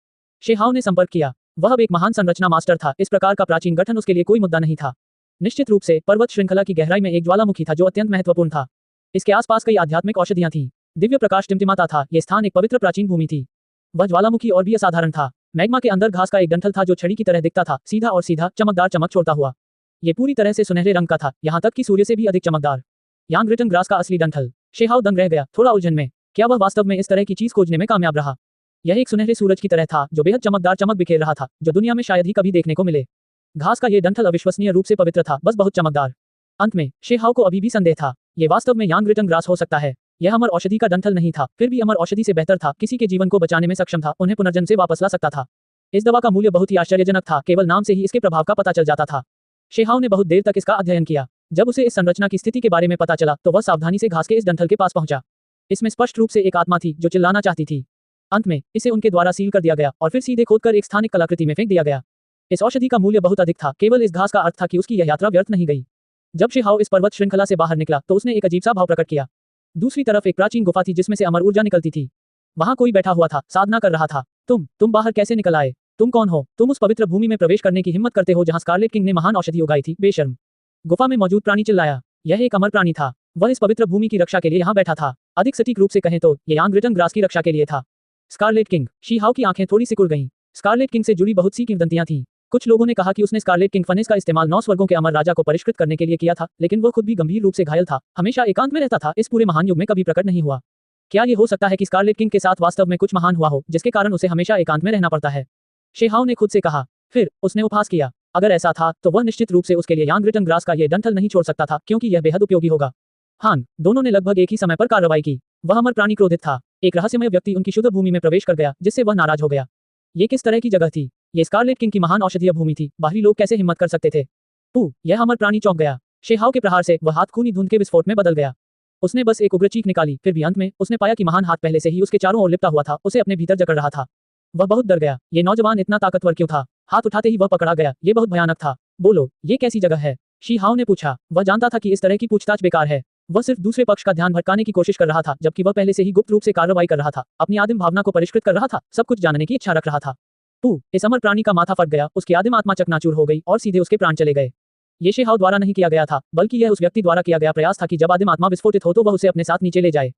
शी हाओ ने संपर्क किया। वह अब एक महान संरचना मास्टर था। इस प्रकार का प्राचीन गठन उसके लिए कोई मुद्दा नहीं था। निश्चित रूप से पर्वत श्रृंखला की गहराई में एक ज्वालामुखी था जो अत्यंत महत्वपूर्ण था। इसके आसपास कई आध्यात्मिक औषधियां थीं। दिव्य प्रकाश टिमटिमाता था। यह स्थान एक पवित्र प्राचीन भूमि थी। वह ज्वालामुखी और भी असाधारण था। मैग्मा के अंदर घास का एक डंठल था जो छड़ी की तरह दिखता था, सीधा और सीधा, चमकदार चमक छोड़ता हुआ। ये पूरी तरह से सुनहरे रंग का था, यहाँ तक कि सूर्य से भी अधिक चमकदार। यांग रिटन ग्रास का असली डंठल। शी हाओ दंग रह गया, थोड़ा उलझन में। क्या वह वास्तव में इस तरह की चीज खोजने में कामयाब रहा? यह एक सुनहरे सूरज की तरह था जो बेहद चमकदार चमक बिखेर रहा था, जो दुनिया में शायद ही कभी देखने को मिले। घास का यह डंठल अविश्वसनीय रूप से पवित्र था, बस बहुत चमकदार। अंत में शी हाओ को अभी भी संदेह था, ये वास्तव में यांग रिटन ग्रास हो सकता है। यह अमर औषधि का डंठल नहीं था, फिर भी अमर औषधि से बेहतर था, किसी के जीवन को बचाने में सक्षम था, उन्हें पुनर्जन्म से वापस ला सकता था। इस दवा का मूल्य बहुत ही आश्चर्यजनक था, केवल नाम से ही इसके प्रभाव का पता चल जाता था। शी हाओ ने बहुत देर तक इसका अध्ययन किया। जब उसे इस संरचना की स्थिति के बारे में पता चला तो वह सावधानी से घास के इस डंठल के पास पहुंचा। इसमें स्पष्ट रूप से एक आत्मा थी जो चिल्लाना चाहती थी। अंत में इसे उनके द्वारा सील कर दिया गया और फिर सीधे खोदकर एक स्थानिक कलाकृति में फेंक दिया गया। इस औषधि का मूल्य बहुत अधिक था, केवल इस घास का अर्थ था कि उसकी यह यात्रा व्यर्थ नहीं गई। जब शी हाओ इस पर्वत श्रृंखला से बाहर निकला तो उसने एक अजीब सा भाव प्रकट किया। दूसरी तरफ एक प्राचीन गुफा थी जिसमें से अमर ऊर्जा निकलती थी। वहां कोई बैठा हुआ था, साधना कर रहा था। तुम बाहर कैसे निकल आए? तुम कौन हो? तुम उस पवित्र भूमि में प्रवेश करने की हिम्मत करते हो जहां स्कारलेट किंग ने महान औषधि उगाई थी, बेशर्म। गुफा में मौजूद प्राणी चिल्लाया। यह एक अमर प्राणी था। वह इस पवित्र भूमि की रक्षा के लिए यहाँ बैठा था। अधिक सटीक रूप से कहें तो ये यांग रिटन ग्रास की रक्षा के लिए था। Scarlett king. शी हाओ की आंखें थोड़ी सिकुड़ गईं। स्कारलेट किंग से जुड़ी बहुत सी किंवदंतियां थीं। कुछ लोगों ने कहा कि उसने स्कारलेट किंग फनेस का इस्तेमाल 9 स्वर्गों के अमर राजा को परिष्कृत करने के लिए किया था, लेकिन वह खुद भी गंभीर रूप से घायल था, हमेशा एकांत में रहता था, इस पूरे महान युग में कभी प्रकट नहीं हुआ। क्या ये हो सकता है कि स्कारलेट किंग के साथ वास्तव में कुछ महान हुआ हो जिसके कारण उसे हमेशा एकांत में रहना पड़ता है? शी हाओ ने खुद से कहा। फिर उसने उपहास किया। अगर ऐसा था तो वह निश्चित रूप से उसके लिए यांग रिटन ग्रास का यह डंठल नहीं छोड़ सकता था, क्योंकि यह बेहद उपयोगी होगा। हान दोनों ने लगभग एक ही समय पर कार्रवाई की। वह अमर प्राणी क्रोधित था। एक रहस्यमय व्यक्ति उनकी शुद्ध भूमि में प्रवेश कर गया, जिससे वह नाराज हो गया। ये किस तरह की जगह थी? ये स्कारलेट किंग की महान औषधीय भूमि थी। बाहरी लोग कैसे हिम्मत कर सकते थे? यह अमर प्राणी चौंक गया। शेहाव के प्रहार से वह हाथ खूनी धुंध के विस्फोट में बदल गया। उसने बस एक उग्र चीख निकाली, फिर भी अंत में उसने पाया कि महान हाथ पहले से ही उसके चारों ओर लिपटा हुआ था, उसे अपने भीतर जकड़ रहा था। वह बहुत डर गया। ये नौजवान इतना ताकतवर क्यों था? हाथ उठाते ही वह पकड़ा गया। ये बहुत भयानक था। बोलो, ये कैसी जगह है? शी हाओ ने पूछा। वह जानता था कि इस तरह की पूछताछ बेकार है। वह सिर्फ दूसरे पक्ष का ध्यान भटकाने की कोशिश कर रहा था, जबकि वह पहले से ही गुप्त रूप से कार्रवाई कर रहा था, अपनी आदिम भावना को परिष्कृत कर रहा था, सब कुछ जानने की इच्छा रख रहा था। इस अमर प्राणी का माथा फट गया, उसकी आदिम आत्मा चकनाचूर हो गई और सीधे उसके प्राण चले गए। ये शेहाव द्वारा नहीं किया गया था, बल्कि यह उस व्यक्ति द्वारा किया गया प्रयास था कि जब आदिम आत्मा विस्फोटित हो तो वह उसे अपने साथ नीचे ले जाए।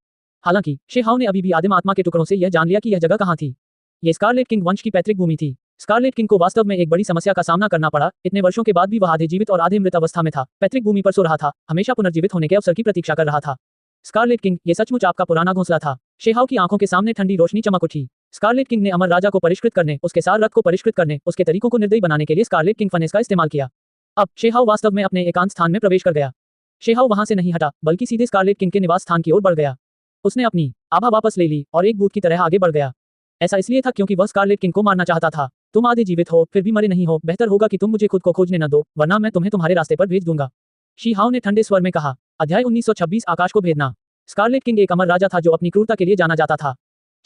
हालांकि शेहाव ने अभी भी आदिम आत्मा के टुकड़ों से यह जान लिया कि यह जगह कहाँ थी। ये स्कारलेट किंग वंश की पैतृक भूमि थी। स्कारलेट किंग को वास्तव में एक बड़ी समस्या का सामना करना पड़ा। इतने वर्षों के बाद भी वह आधे जीवित और आधे मृत अवस्था में था, पैतृक भूमि पर सो रहा था, हमेशा पुनर्जीवित होने के अवसर की प्रतीक्षा कर रहा था। स्कारलेट किंग, ये सचमुच आपका पुराना घोंसला था। शेहाव की आंखों के सामने ठंडी रोशनी चमक उठी। स्कारलेट किंग ने अमर राजा को परिष्कृत करने, उसके सार रक्त को परिष्कृत करने, उसके तरीकों को निर्दयी बनाने के लिए स्कारलेट किंग फनेस का इस्तेमाल किया। अब शेहाव वास्तव में अपने एकांत स्थान में प्रवेश कर गया। शेहाव वहां से नहीं हटा, बल्कि सीधे स्कारलेट किंग के निवास स्थान की ओर बढ़ गया। उसने अपनी आभा वापस ले ली और एक भूत की तरह आगे बढ़ गया। ऐसा इसलिए था क्योंकि वह स्कारलेट किंग को मारना चाहता था। तुम आधे जीवित हो, फिर भी मरे नहीं हो। बेहतर होगा कि तुम मुझे खुद को खोजने न दो, वरना मैं तुम्हें तुम्हारे रास्ते पर भेज दूंगा। शी हाओ ने ठंडे स्वर में कहा। अध्याय 1926 आकाश को भेदना। स्कारलेट किंग एक अमर राजा था जो अपनी क्रूरता के लिए जाना जाता था।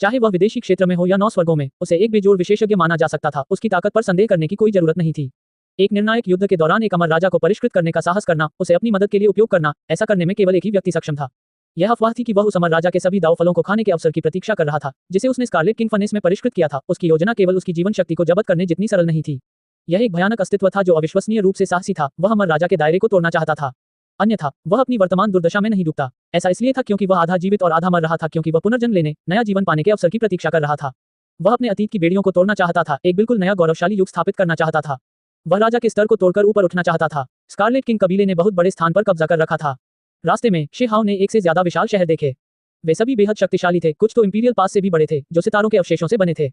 चाहे वह विदेशी क्षेत्र में हो या 9 स्वर्गों में, उसे एक बेजोड़ विशेषज्ञ माना जा सकता था। उसकी ताकत पर संदेह करने की कोई जरूरत नहीं थी। एक निर्णायक युद्ध के दौरान एक अमर राजा को परिष्कृत करने का साहस करना, उसे अपनी मदद के लिए उपयोग करना, ऐसा करने में केवल एक ही व्यक्ति सक्षम था। यह अफवाह थी कि वह उस अमर राजा के सभी दाव फलों को खाने के अवसर की प्रतीक्षा कर रहा था, जिसे उसने स्कारलेट किंग फनेस में परिष्कृत किया था। उसकी योजना केवल उसकी जीवन शक्ति को जब्त करने जितनी सरल नहीं थी। यह एक भयानक अस्तित्व था जो अविश्वसनीय रूप से साहसी था। वह अमर राजा के दायरे को तोड़ना चाहता था। अन्यथा वह अपनी वर्तमान दुर्दशा में नहीं डूबता। ऐसा इसलिए था क्योंकि वह आधा जीवित और आधा मर रहा था, क्योंकि वह पुनर्जन्म लेने, नया जीवन पाने के अवसर की प्रतीक्षा कर रहा था। वह अपने अतीत की बेड़ियों को तोड़ना चाहता था, एक बिल्कुल नया गौरवशाली युग स्थापित करना चाहता था। वह राजा के स्तर को तोड़कर ऊपर उठना चाहता था। स्कारलेट किंग कबीले ने बहुत बड़े स्थान पर कब्जा कर रखा था। रास्ते में शेहाव ने एक से ज्यादा विशाल शहर देखे। वे सभी बेहद शक्तिशाली थे, कुछ तो इंपीरियल पास से भी बड़े थे, जो सितारों के अवशेषों से बने थे।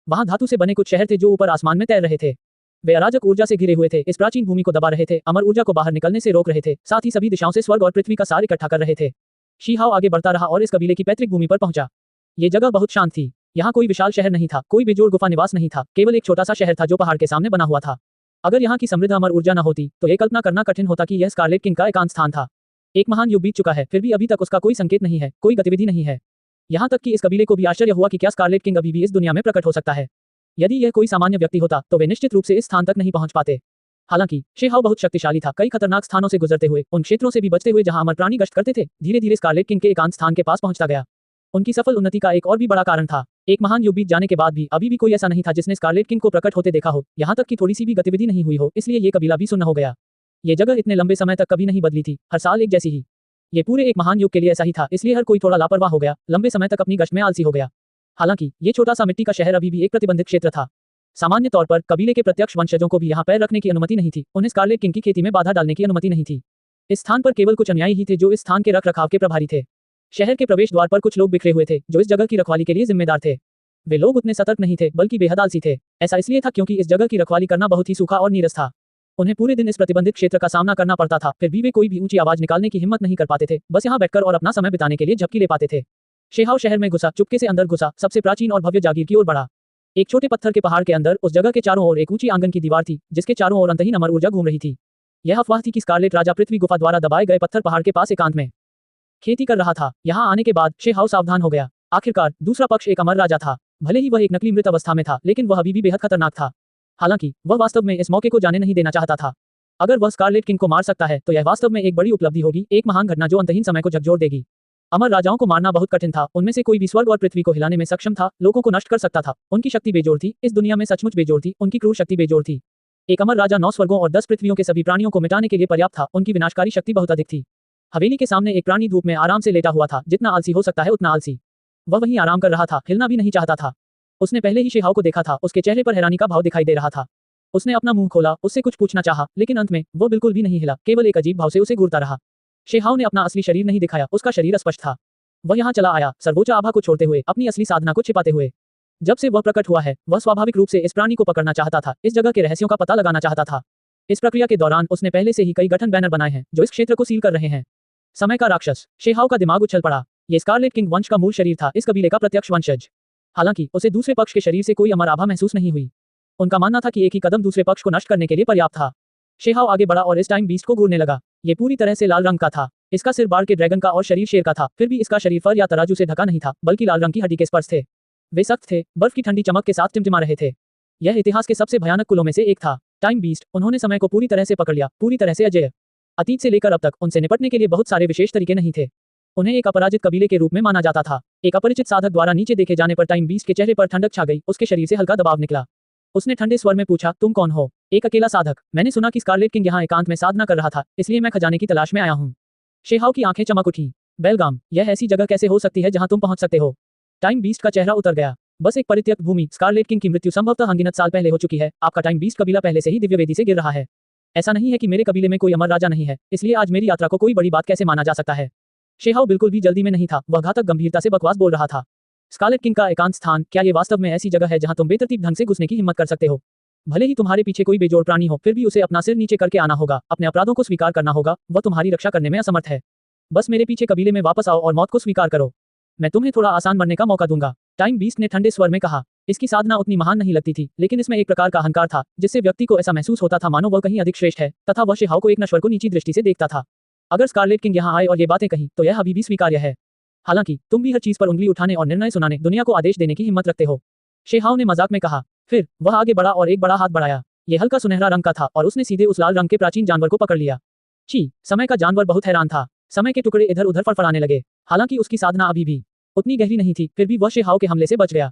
वहां धातु से बने कुछ शहर थे जो ऊपर आसमान में तैर रहे थे। वे अराजक ऊर्जा से घिरे हुए थे, इस प्राचीन भूमि को दबा रहे थे, अमर ऊर्जा को बाहर निकलने से रोक रहे थे, साथ ही सभी दिशाओं से स्वर्ग और पृथ्वी का सार इकट्ठा कर रहे थे। शीहाव आगे बढ़ता रहा और इस कबीले की पैतृक भूमि पर पहुंचा। ये जगह बहुत शांत थी। यहाँ कोई विशाल शहर नहीं था, कोई बेजोड़ गुफा निवास नहीं था, केवल एक छोटा सा शहर था जो पहाड़ के सामने बना हुआ था। अगर यहाँ की समृद्ध अमर ऊर्जा न होती तो ये कल्पना करना कठिन होता कि यह स्कारलेट किंग का एकांत स्थान था। एक महान युग बीत चुका है, फिर भी अभी तक उसका कोई संकेत नहीं है, कोई गतिविधि नहीं है। यहाँ तक कि इस कबीले को भी आश्चर्य हुआ कि क्या स्कारलेट किंग अभी भी इस दुनिया में प्रकट हो सकता है। यदि यह कोई सामान्य व्यक्ति होता तो वे निश्चित रूप से इस स्थान तक नहीं पहुंच पाते। हालांकि शेहाव बहुत शक्तिशाली था। कई खतरनाक स्थानों से गुजरते हुए, उन क्षेत्रों से भी बचते हुए जहां अमर प्राणी गश्त करते थे, धीरे धीरे स्कारलेट किंग के एकांत स्थान के पास पहुंचता गया। उनकी सफल उन्नति का एक और भी बड़ा कारण था। एक महान युग बीत जाने के बाद भी अभी भी कोई ऐसा नहीं था जिसने स्कारलेट किंग को प्रकट होते देखा हो, यहाँ तक कि थोड़ी सी भी गतिविधि नहीं हुई हो, इसलिए ये कबीला भी सुन्न हो गया। ये जगह इतने लंबे समय तक कभी नहीं बदली थी, हर साल एक जैसी ही। ये पूरे एक महान युग के लिए ऐसा ही था, इसलिए हर कोई थोड़ा लापरवाह हो गया, लंबे समय तक अपनी गश्त में आलसी हो गया। हालांकि ये छोटा सा मिट्टी का शहर अभी भी एक प्रतिबंधित क्षेत्र था। सामान्य तौर पर कबीले के प्रत्यक्ष वंशजों को भी यहाँ पैर रखने की अनुमति नहीं थी, उन्हें स्कारलेट किंग की खेती में बाधा डालने की अनुमति नहीं थी। इस स्थान पर केवल कुछ अनुयायी ही थे जो इस स्थान के रख रखाव के प्रभारी थे। शहर के प्रवेश द्वार पर कुछ लोग बिखरे हुए थे जो इस जगह की रखवाली के लिए जिम्मेदार थे। वे लोग उतने सतर्क नहीं थे, बल्कि बेहद आलसी थे। ऐसा इसलिए था क्योंकि इस जगह की रखवाली करना बहुत ही सूखा और नीरस था। उन्हें पूरे दिन इस प्रतिबंधित क्षेत्र का सामना करना पड़ता था, फिर भी वे कोई भी ऊंची आवाज निकालने की हिम्मत नहीं कर पाते थे, बस यहाँ बैठकर और अपना समय बिताने के लिए झपकी ले पाते थे। शेहाव शहर में घुसा, चुपके से अंदर घुसा, सबसे प्राचीन और भव्य जागीर की ओर बढ़ा। एक छोटे पत्थर के पहाड़ के अंदर उस जगह के चारों ओर एक ऊंची आंगन की दीवार थी, जिसके चारों ओर अंतहीन अमर ऊर्जा घूम रही थी। यह अफवाह थी कि स्कारलेट राजा पृथ्वी गुफा द्वारा दबाए गए पत्थर पहाड़ के पास एकांत में खेती कर रहा था। यहाँ आने के बाद शेहाव सावधान हो गया। आखिरकार दूसरा पक्ष एक अमर राजा था। भले ही वह एक नकली मृत अवस्था में था, लेकिन वह अभी भी बेहद खतरनाक था। हालांकि वह वास्तव में इस मौके को जाने नहीं देना चाहता था। अगर वह स्कारलेट किंग को मार सकता है तो यह वास्तव में एक बड़ी उपलब्धि होगी, एक महान घटना जो अंतहीन समय को झकझोर देगी। अमर राजाओं को मारना बहुत कठिन था, उनमें से कोई भी स्वर्ग और पृथ्वी को हिलाने में सक्षम था, लोगों को नष्ट कर सकता था। उनकी शक्ति बेजोड़ थी, इस दुनिया में सचमुच बेजोड़ थी, उनकी क्रूर शक्ति बेजोड़ थी। एक अमर राजा 9 स्वर्गों और 10 पृथ्वियों के सभी प्राणियों को मिटाने के लिए पर्याप्त था, उनकी विनाशकारी शक्ति बहुत अधिक थी। हवेली के सामने एक प्राणी धूप में आराम से लेटा हुआ था, जितना आलसी हो सकता है उतना आलसी। वह वहीं आराम कर रहा था, हिलना भी नहीं चाहता था। उसने पहले ही शेहाव को देखा था, उसके चेहरे पर हैरानी का भाव दिखाई दे रहा था। उसने अपना मुंह खोला, उससे कुछ पूछना चाहा, लेकिन अंत में वो बिल्कुल भी नहीं हिला, केवल एक अजीब भाव से उसे घूरता रहा। शेहाव ने अपना असली शरीर नहीं दिखाया, उसका शरीर स्पष्ट था। वह यहाँ चला आया, सर्वोच्च आभा को छोड़ते हुए, अपनी असली साधना को छिपाते हुए। जब से वह प्रकट हुआ है, वह स्वाभाविक रूप से इस प्राणी को पकड़ना चाहता था, इस जगह के रहस्यों का पता लगाना चाहता था। इस प्रक्रिया के दौरान उसने पहले से ही कई गठन बैनर बनाए हैं जो इस क्षेत्र को सील कर रहे हैं। समय का राक्षस। शेहाव का दिमाग उछल पड़ा। ये स्कारलेट किंग वंश का मूल शरीर था, इस कबीले का प्रत्यक्ष वंशज। हालांकि उसे दूसरे पक्ष के शरीर से कोई अमर आभा महसूस नहीं हुई। उनका मानना था कि एक ही कदम दूसरे पक्ष को नष्ट करने के लिए पर्याप्त था। शेहाव आगे बढ़ा और इस टाइम बीस्ट को घूरने लगा। ये पूरी तरह से लाल रंग का था। इसका सिर बाढ़ के ड्रैगन का और शरीर शेर का था, फिर भी इसका शरीर फर या तराजू से ढका नहीं था, बल्कि लाल रंग की हड्डी के स्पर्श थे। वे सख्त थे, बर्फ की ठंडी चमक के साथ टिमटिमा रहे थे। यह इतिहास के सबसे भयानक कुलों में से एक था। टाइम बीस्ट, उन्होंने समय को पूरी तरह से पकड़ लिया, पूरी तरह से अजेय। अतीत से लेकर अब तक उनसे निपटने के लिए बहुत सारे विशेष तरीके नहीं थे। उन्हें एक अपराजित कबीले के रूप में माना जाता था। एक अपरिचित साधक द्वारा नीचे देखे जाने पर टाइम बीस्ट के चेहरे पर ठंडक छा गई, उसके शरीर से हल्का दबाव निकला। उसने ठंडे स्वर में पूछा, तुम कौन हो? एक अकेला साधक। मैंने सुना कि स्कारलेट किंग यहाँ एकांत में साधना कर रहा था, इसलिए मैं खजाने की तलाश में आया हूँ। शेहाव की आंखें चमक उठी। बेलगाम, यह ऐसी जगह कैसे हो सकती है जहाँ तुम पहुंच सकते हो? टाइम बीस्ट का चेहरा उतर गया। बस एक परित्यक्त भूमि। स्कारलेट किंग की मृत्यु संभवतः अनगिनत साल पहले हो चुकी है। आपका टाइम बीस्ट कबीला पहले से ही दिव्य वेदी से गिर रहा है। ऐसा नहीं है कि मेरे कबीले में कोई अमर राजा नहीं है, इसलिए आज मेरी यात्रा को कोई बड़ी बात कैसे माना जा सकता है? शेहाव बिल्कुल भी जल्दी में नहीं था, वह घातक गंभीरता से बकवास बोल रहा था। स्कारलेट किंग का एकांत स्थान, क्या ये वास्तव में ऐसी जगह है जहां तुम बेतरतीब ढंग से घुसने की हिम्मत कर सकते हो? भले ही तुम्हारे पीछे कोई बेजोड़ प्राणी हो, फिर भी उसे अपना सिर नीचे करके आना होगा, अपने अपराधों को स्वीकार करना होगा। वह तुम्हारी रक्षा करने में असमर्थ है। बस मेरे पीछे कबीले में वापस आओ और मौत को स्वीकार करो। मैं तुम्हें थोड़ा आसान मरने का मौका दूंगा। टाइम बीस्ट ने ठंडे स्वर में कहा। इसकी साधना उतनी महान नहीं लगती थी, लेकिन इसमें एक प्रकार का अहंकार था, जिससे व्यक्ति को ऐसा महसूस होता था मानो वह कहीं अधिक श्रेष्ठ है, तथा वह शेहाव को एक नश्वर को नीची दृष्टि से देखता था। अगर स्कारलेट किंग यहाँ आए और ये बातें कहीं, तो यह अभी भी स्वीकार्य है। हालांकि तुम भी हर चीज पर उंगली उठाने और निर्णय सुनाने, दुनिया को आदेश देने की हिम्मत रखते हो। शेहाव ने मजाक में कहा। फिर वह आगे बढ़ा और एक बड़ा हाथ बढ़ाया। यह हल्का सुनहरा रंग का था और उसने सीधे उस लाल रंग के प्राचीन जानवर को पकड़ लिया। छी, समय का जानवर बहुत हैरान था। समय के टुकड़े इधर उधर फड़फड़ाने लगे। हालांकि उसकी साधना अभी भी उतनी गहरी नहीं थी, फिर भी वह शेहाव के हमले से बच गया।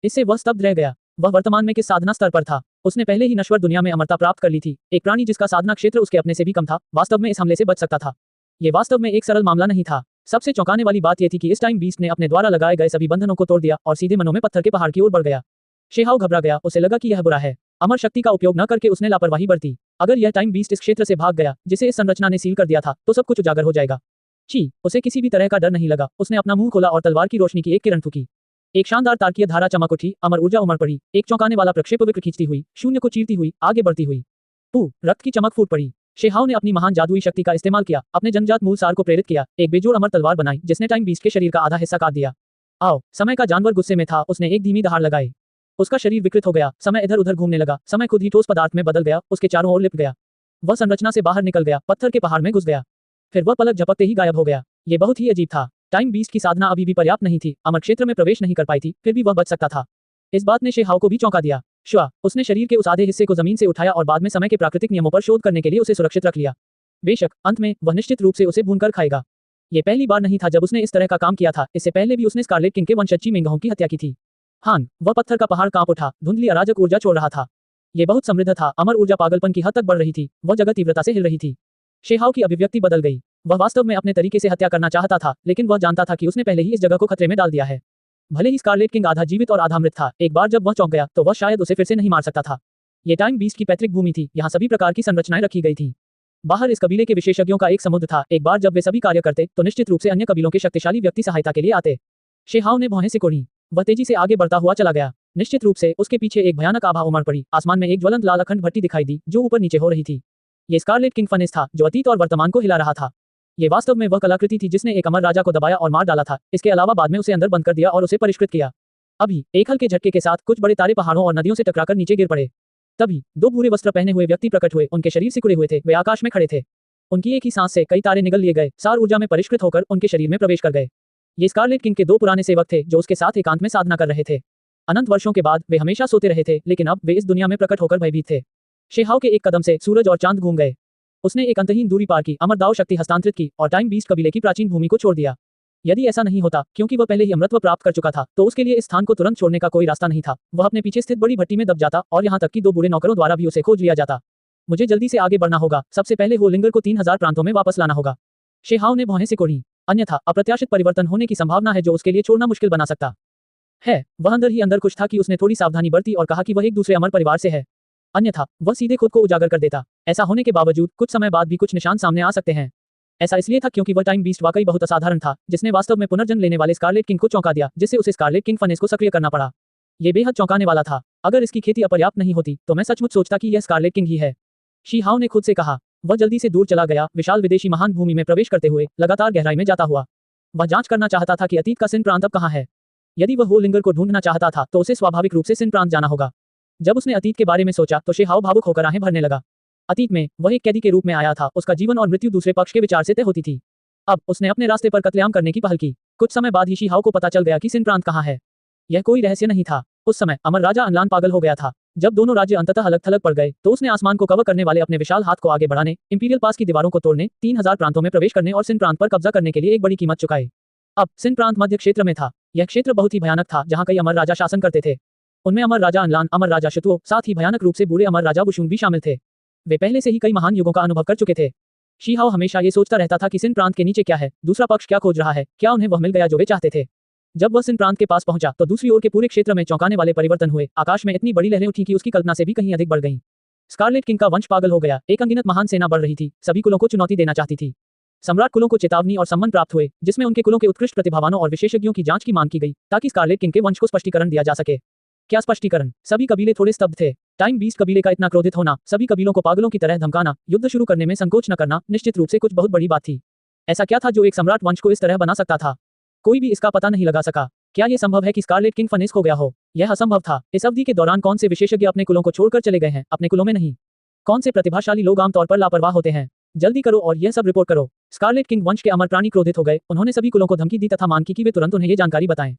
इससे वह स्तब्ध रह गया। वह वर्तमान में किस साधना स्तर पर था? उसने पहले ही नश्वर दुनिया में अमरता प्राप्त कर ली थी। एक प्राणी जिसका साधना क्षेत्र उसके अपने से भी कम था, वास्तव में इस हमले से बच सकता था। ये वास्तव में एक सरल मामला नहीं था। सबसे चौंकाने वाली बात यह थी कि इस टाइम बीस्ट ने अपने द्वारा लगाए गए सभी बंधनों को तोड़ दिया और सीधे मनों में पत्थर के पहाड़ की ओर बढ़ गया। शेहाव घबरा गया, उसे लगा कि यह बुरा है। अमर शक्ति का उपयोग न करके उसने लापरवाही बरती। अगर यह टाइम बीस्ट इस क्षेत्र से भाग गया, जिसे इस संरचना ने सील कर दिया था, तो सब कुछ उजागर हो जाएगा। छी, उसे किसी भी तरह का डर नहीं लगा। उसने अपना मुंह खोला और तलवार की रोशनी की एक किरण थूकी। एक शानदार तारकीय धारा चमक उठी, अमर ऊर्जा उमड़ पड़ी। एक चौंकाने वाला प्रक्षेपवक्र खींचती हुई, शून्य को चीरती हुई, आगे बढ़ती हुई। रक्त की चमक फूट पड़ी। शेहाव ने अपनी महान जादुई शक्ति का इस्तेमाल किया, अपने जन्मजात मूल सार को प्रेरित किया, एक बेजोड़ अमर तलवार बनाई जिसने टाइम बीस्ट के शरीर का आधा हिस्सा काट दिया। आओ, समय का जानवर गुस्से में था, उसने एक धीमी दहाड़ लगाई। उसका शरीर विकृत हो गया, समय इधर उधर घूमने लगा, समय खुद ही ठोस पदार्थ में बदल गया, उसके चारों ओर लिपट गया। वह संरचना से बाहर निकल गया, पत्थर के पहाड़ में घुस गया। फिर वह पलक झपकते ही गायब हो गया। ये बहुत ही अजीब था। टाइम बीस्ट की साधना अभी भी पर्याप्त नहीं थी, अमर क्षेत्र में प्रवेश नहीं कर पाई थी, फिर भी वह बच सकता था। इस बात ने शेहाव को भी चौंका दिया। श्वा, उसने शरीर के उस आधे हिस्से को जमीन से उठाया और बाद में समय के प्राकृतिक नियमों पर शोध करने के लिए उसे सुरक्षित रख लिया। बेशक अंत में वह निश्चित रूप से उसे भूनकर खाएगा। ये पहली बार नहीं था जब उसने इस तरह का काम किया था, इससे पहले भी उसने स्कारलेट किंग के वंशज ची मिंगहों की हत्या की थी। हां, वह पत्थर का पहाड़ कांप उठा, धुंधली अराजक ऊर्जा छोड़ रहा था। ये बहुत समृद्ध था, अमर ऊर्जा पागलपन की हद तक बढ़ रही थी, वह जगह तीव्रता से हिल रही थी। शेहाव की अभिव्यक्ति बदल गई। वह वास्तव में अपने तरीके से हत्या करना चाहता था, लेकिन वह जानता था कि उसने पहले ही इस जगह को खतरे में डाल दिया है। भले ही स्कारलेट किंग आधा जीवित और आधा मृत था, एक बार जब वह चौंक गया तो वह शायद उसे फिर से नहीं मार सकता था। ये टाइम बीस्ट की पैतृक भूमि थी, यहाँ सभी प्रकार की संरचनाएं रखी गई थी। बाहर इस कबीले के विशेषज्ञों का एक समुद्र था, एक बार जब वे सभी कार्य करते तो निश्चित रूप से अन्य कबीलों के शक्तिशाली व्यक्ति सहायता के लिए आते। शेहाव ने भौहें सिकोड़ी। वह तेजी से आगे बढ़ता हुआ चला गया। निश्चित रूप से उसके पीछे एक भयानक आभा उमड़ पड़ी। आसमान में एक ज्वलंत लाल अखंड भट्टी दिखाई दी, जो ऊपर नीचे हो रही थी। ये स्कारलेट किंग फनेस था, जो अतीत और वर्तमान को हिला रहा था। ये वास्तव में वह कलाकृति थी जिसने एक अमर राजा को दबाया और मार डाला था। इसके अलावा बाद में उसे अंदर बंद कर दिया और उसे परिष्कृत किया। अभी एक हल्के झटके के साथ कुछ बड़े तारे पहाड़ों और नदियों से टकराकर नीचे गिर पड़े। तभी दो भूरे वस्त्र पहने हुए व्यक्ति प्रकट हुए, उनके शरीर सिकुड़े हुए थे, वे आकाश में खड़े थे। उनकी एक ही सांस से कई तारे निगल लिए गए, सार ऊर्जा में परिष्कृत होकर उनके शरीर में प्रवेश कर गए। ये स्कारलेट किंग के दो पुराने सेवक थे जो उसके साथ एकांत में साधना कर रहे थे। अनंत वर्षों के बाद वे हमेशा सोते रहे थे, लेकिन अब वे इस दुनिया में प्रकट होकर भयभीत थे। शेहाव के एक कदम से सूरज और चांद घूम गए। उसने एक अंतहीन दूरी पार की, अमर दाव शक्ति हस्तांतरित की और टाइम बीस्ट कबीले की प्राचीन भूमि को छोड़ दिया। यदि ऐसा नहीं होता, क्योंकि वह पहले ही अमृतत्व प्राप्त कर चुका था, तो उसके लिए इस स्थान को तुरंत छोड़ने का कोई रास्ता नहीं था। वह अपने पीछे स्थित बड़ी भट्टी में दब जाता और यहाँ तक कि दो बूढ़े नौकरों द्वारा भी उसे खोज लिया जाता। मुझे जल्दी से आगे बढ़ना होगा। सबसे पहले होलिंगर को 3000 प्रांतों में वापस लाना होगा। शेहाव ने भौहें सिकोड़ी। अन्यथा अप्रत्याशित परिवर्तन होने की संभावना है जो उसके लिए छोड़ना मुश्किल बना सकता है। वह अंदर ही अंदर खुश था कि उसने थोड़ी सावधानी बरती और कहा कि वह एक दूसरे अमर परिवार से है। अन्यथा वह सीधे खुद को उजागर कर देता। ऐसा होने के बावजूद कुछ समय बाद भी कुछ निशान सामने आ सकते हैं। ऐसा इसलिए था क्योंकि वह टाइम बीस्ट वाकई बहुत असाधारण था, जिसने वास्तव में पुनर्जन्म लेने वाले स्कारलेट किंग को चौंका दिया, जिससे उसे स्कारलेट किंग फनेस को सक्रिय करना पड़ा। यह बेहद चौंकाने वाला था। अगर इसकी खेती अपर्याप्त नहीं होती तो मैं सचमुच सोचता कि यह स्कारलेट किंग ही है, शेहाव ने खुद से कहा। वह जल्दी से दूर चला गया, विशाल विदेशी महान भूमि में प्रवेश करते हुए लगातार गहराई में जाता हुआ। वह जांच करना चाहता था कि अतीत का सिन प्रांत अब कहाँ है। यदि वह होलिंगर को ढूंढना चाहता था तो उसे स्वाभाविक रूप से सिन प्रांत जाना होगा। जब उसने अतीत के बारे में सोचा तो शेहाओ भावुक होकर आंखें भरने लगा। अतीत में वह एक कैदी के रूप में आया था, उसका जीवन और मृत्यु दूसरे पक्ष के विचार से तय होती थी। अब उसने अपने रास्ते पर कत्लेआम करने की पहल की। कुछ समय बाद ही शिहाओ को पता चल गया कि सिन प्रांत कहाँ है। यह कोई रहस्य नहीं था। उस समय अमर राजा अनलान पागल हो गया था। जब दोनों राज्य अंततः अलग थलग पड़ गए तो उसने आसमान को कवर करने वाले अपने विशाल हाथ को आगे बढ़ाने, इंपीरियल पास की दीवारों को तोड़ने, 3000 प्रांतों में प्रवेश करने और सिन प्रांत पर कब्जा करने के लिए एक बड़ी कीमत चुकाई। अब सिन प्रांत मध्य क्षेत्र में था। यह क्षेत्र बहुत ही भयानक था जहाँ कई अमर राजा शासन करते थे। उनमें अमर राजा अनलान, अमर राजा शुतुओ, साथ ही भयानक रूप से बुरे अमर राजा वुशुंग भी शामिल थे। वे पहले से ही कई महान युगों का अनुभव कर चुके थे। शिहाओ हमेशा ये सोचता रहता था कि सिन प्रांत के नीचे क्या है, दूसरा पक्ष क्या खोज रहा है, क्या उन्हें वह मिल गया जो वे चाहते थे। जब वह सिन प्रांत के पास पहुंचा तो दूसरी ओर के पूरे क्षेत्र में चौंकाने वाले परिवर्तन हुए। आकाश में इतनी बड़ी लहरें उठी कि उसकी कल्पना से भी कहीं अधिक बढ़ गईं। स्कारलेट किंग का वंश पागल हो गया। एक अनगिनत महान सेना बढ़ रही थी, सभी कुलों को चुनौती देना चाहती थी। सम्राट कुलों को चेतावनी और सम्मान प्राप्त हुए, जिसमें उनके कुलों के उत्कृष्ट प्रतिभावानों और विशेषज्ञों की जांच की मांग की गई ताकि स्कारलेट किंग के वंश को स्पष्टीकरण दिया जा सके। क्या स्पष्टीकरण? सभी कबीले थोड़े स्तब्ध थे। टाइम बीस्ट कबीले का इतना क्रोधित होना, सभी कबीलों को पागलों की तरह धमकाना, युद्ध शुरू करने में संकोच न करना, निश्चित रूप से कुछ बहुत बड़ी बात थी। ऐसा क्या था जो एक सम्राट वंश को इस तरह बना सकता था? कोई भी इसका पता नहीं लगा सका। क्या यह संभव है कि स्कारलेट किंग फनेस हो गया हो? यह असंभव था। इस अवधि के दौरान कौन से विशेषज्ञ अपने कुलों को छोड़कर चले गए हैं, अपने कुलों में नहीं? कौन से प्रतिभाशाली लोग आमतौर पर लापरवाह होते हैं? जल्दी करो और यह सब रिपोर्ट करो। स्कारलेट किंग वंश के अमर प्राणी क्रोधित हो गए। उन्होंने सभी कुलों को धमकी दी तथा मांग की कि वे तुरंत उन्हें ये जानकारी बताएं।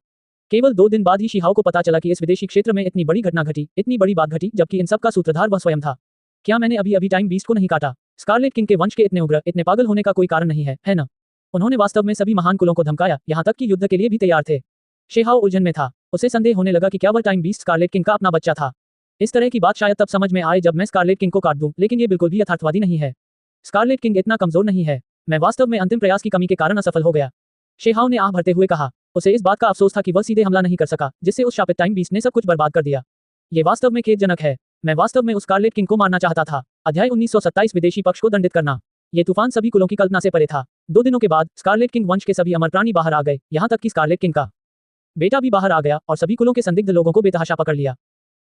केवल 2 दिन बाद ही शिहाओ को पता चला कि इस विदेशी क्षेत्र में इतनी बड़ी घटना घटी, इतनी बड़ी बात घटी, जबकि इन सब का सूत्रधार वह स्वयं था। क्या मैंने अभी टाइम बीस्ट को नहीं काटा? स्कारलेट किंग के वंश के इतने उग्र, इतने पागल होने का कोई कारण नहीं है ना? उन्होंने वास्तव में सभी महान कुलों को धमकाया, यहाँ तक कि युद्ध के लिए भी तैयार थे। शेहाओ उलझन में था। उसे संदेह होने लगा कि क्या वह टाइम बीस्ट स्कारलेट किंग का अपना बच्चा था। इस तरह की बात शायद तब समझ में आए जब मैं स्कारलेट किंग को काट दूं, लेकिन ये बिल्कुल भी यथार्थवादी नहीं है। स्कारलेट किंग इतना कमजोर नहीं है। मैं वास्तव में अंतिम प्रयास की कमी के कारण असफल हो गया। शेहाओ ने आह भरते हुए कहा। उसे इस बात का अफसोस था कि वह सीधे हमला नहीं कर सका, जिससे उस शापित टाइम बीस्ट ने सब कुछ बर्बाद कर दिया। ये वास्तव में खेदजनक है। मैं वास्तव में उस स्कारलेट किंग को मारना चाहता था। अध्याय 1927 विदेशी पक्ष को दंडित करना। ये तूफान सभी कुलों की कल्पना से परे था। 2 दिनों के बाद स्कारलेट किंग वंश के सभी अमर प्राणी बाहर आ गए, यहाँ तक कि स्कारलेट किंग का बेटा भी बाहर आ गया और सभी कुलों के संदिग्ध लोगों को बेतहाशा पकड़ लिया।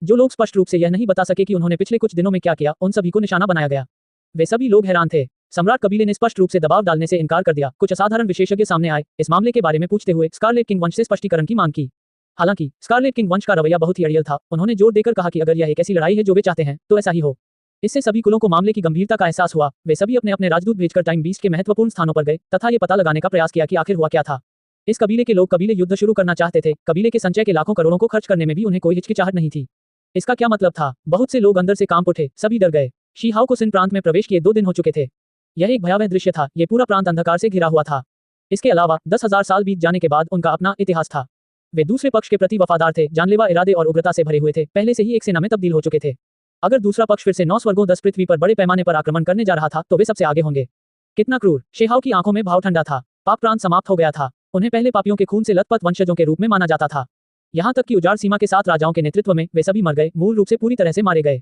जो लोग स्पष्ट रूप से यह नहीं बता सके कि उन्होंने पिछले कुछ दिनों में क्या किया, उन सभी को निशाना बनाया गया। वे सभी लोग हैरान थे। सम्राट कबीले ने स्पष्ट रूप से दबाव डालने से इनकार कर दिया। कुछ असाधारण विशेषज्ञ सामने आए, इस मामले के बारे में पूछते हुए स्कारलेट किंग वंश से स्पष्टीकरण की मांग की। हालांकि स्कारलेट किंग वंश का रवैया बहुत ही अड़ियल था। उन्होंने जोर देकर कहा कि अगर यह एक ऐसी लड़ाई है जो वे चाहते हैं तो ऐसा ही हो। इससे सभी कुलों को मामले की गंभीरता का एहसास हुआ। वे सभी अपने अपने राजदूत भेजकर टाइम बीस्ट के महत्वपूर्ण स्थानों पर गए तथा ये पता लगाने का प्रयास किया कि आखिर हुआ क्या था। इस कबीले के लोग कबीले युद्ध शुरू करना चाहते थे। कबीले के संचय के लाखों करोड़ों को खर्च करने में भी उन्हें कोई हिचकिचाहट नहीं थी। इसका क्या मतलब था? बहुत से लोग अंदर से कांप उठे, सभी डर गए। शिहाओ को सिन प्रांत में प्रवेश किए 2 दिन हो चुके थे। यह एक भयावह दृश्य था। ये पूरा प्रांत अंधकार से घिरा हुआ था। इसके अलावा 10,000 साल बीत जाने के बाद उनका अपना इतिहास था। वे दूसरे पक्ष के प्रति वफादार थे, जानलेवा इरादे और उग्रता से भरे हुए थे, पहले से ही एक सेना में तब्दील हो चुके थे। अगर दूसरा पक्ष फिर से 9 स्वर्गों 10 पृथ्वी पर बड़े पैमाने पर आक्रमण करने जा रहा था तो वे सबसे आगे होंगे। कितना क्रूर! शेहाओ की आंखों में भाव ठंडा था। पाप प्रांत समाप्त हो गया था। उन्हें पहले पापियों के खून से लथपथ वंशजों के रूप में माना जाता था। यहाँ तक कि उजाड़ सीमा के 7 राजाओं के नेतृत्व में वे सभी मर गए, मूल रूप से पूरी तरह से मारे गए।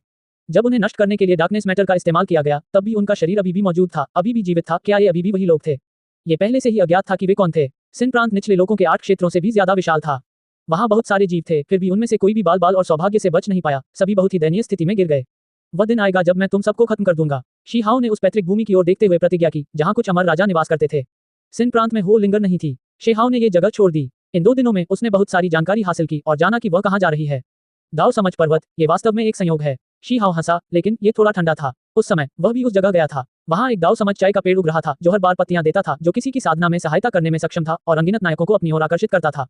जब उन्हें नष्ट करने के लिए डार्कनेस मैटर का इस्तेमाल किया गया तब भी उनका शरीर अभी भी मौजूद था, अभी भी जीवित था। क्या ये अभी भी वही लोग थे? ये पहले से ही अज्ञात था कि वे कौन थे। सिन प्रांत निचले लोगों के 8 क्षेत्रों से भी ज्यादा विशाल था। वहाँ बहुत सारे जीव थे, फिर भी उनमें से कोई भी बाल और सौभाग्य से बच नहीं पाया। सभी बहुत ही दयनीय स्थिति में गिर गए। वह दिन आएगा जब मैं तुम सबको खत्म कर दूंगा। शिहाओ ने उस पैतृक भूमि की ओर देखते हुए प्रतिज्ञा की जहाँ कुछ अमर राजा निवास करते थे। सिन प्रांत में होलिंगर नहीं थी। शेहाओ ने ये जगह छोड़ दी। इन 2 दिनों में उसने बहुत सारी जानकारी हासिल की और जाना कि वह कहाँ जा रही है। दाव समझ पर्वत, ये वास्तव में एक संयोग है। शिहाओ हंसा, लेकिन ये थोड़ा ठंडा था। उस समय वह भी उस जगह गया था। वहाँ एक दाव समझ चाय का पेड़ उग रहा था जो हर बार पत्तियां देता था, जो किसी की साधना में सहायता करने में सक्षम था और अनगिनत नायकों को अपनी ओर आकर्षित करता था।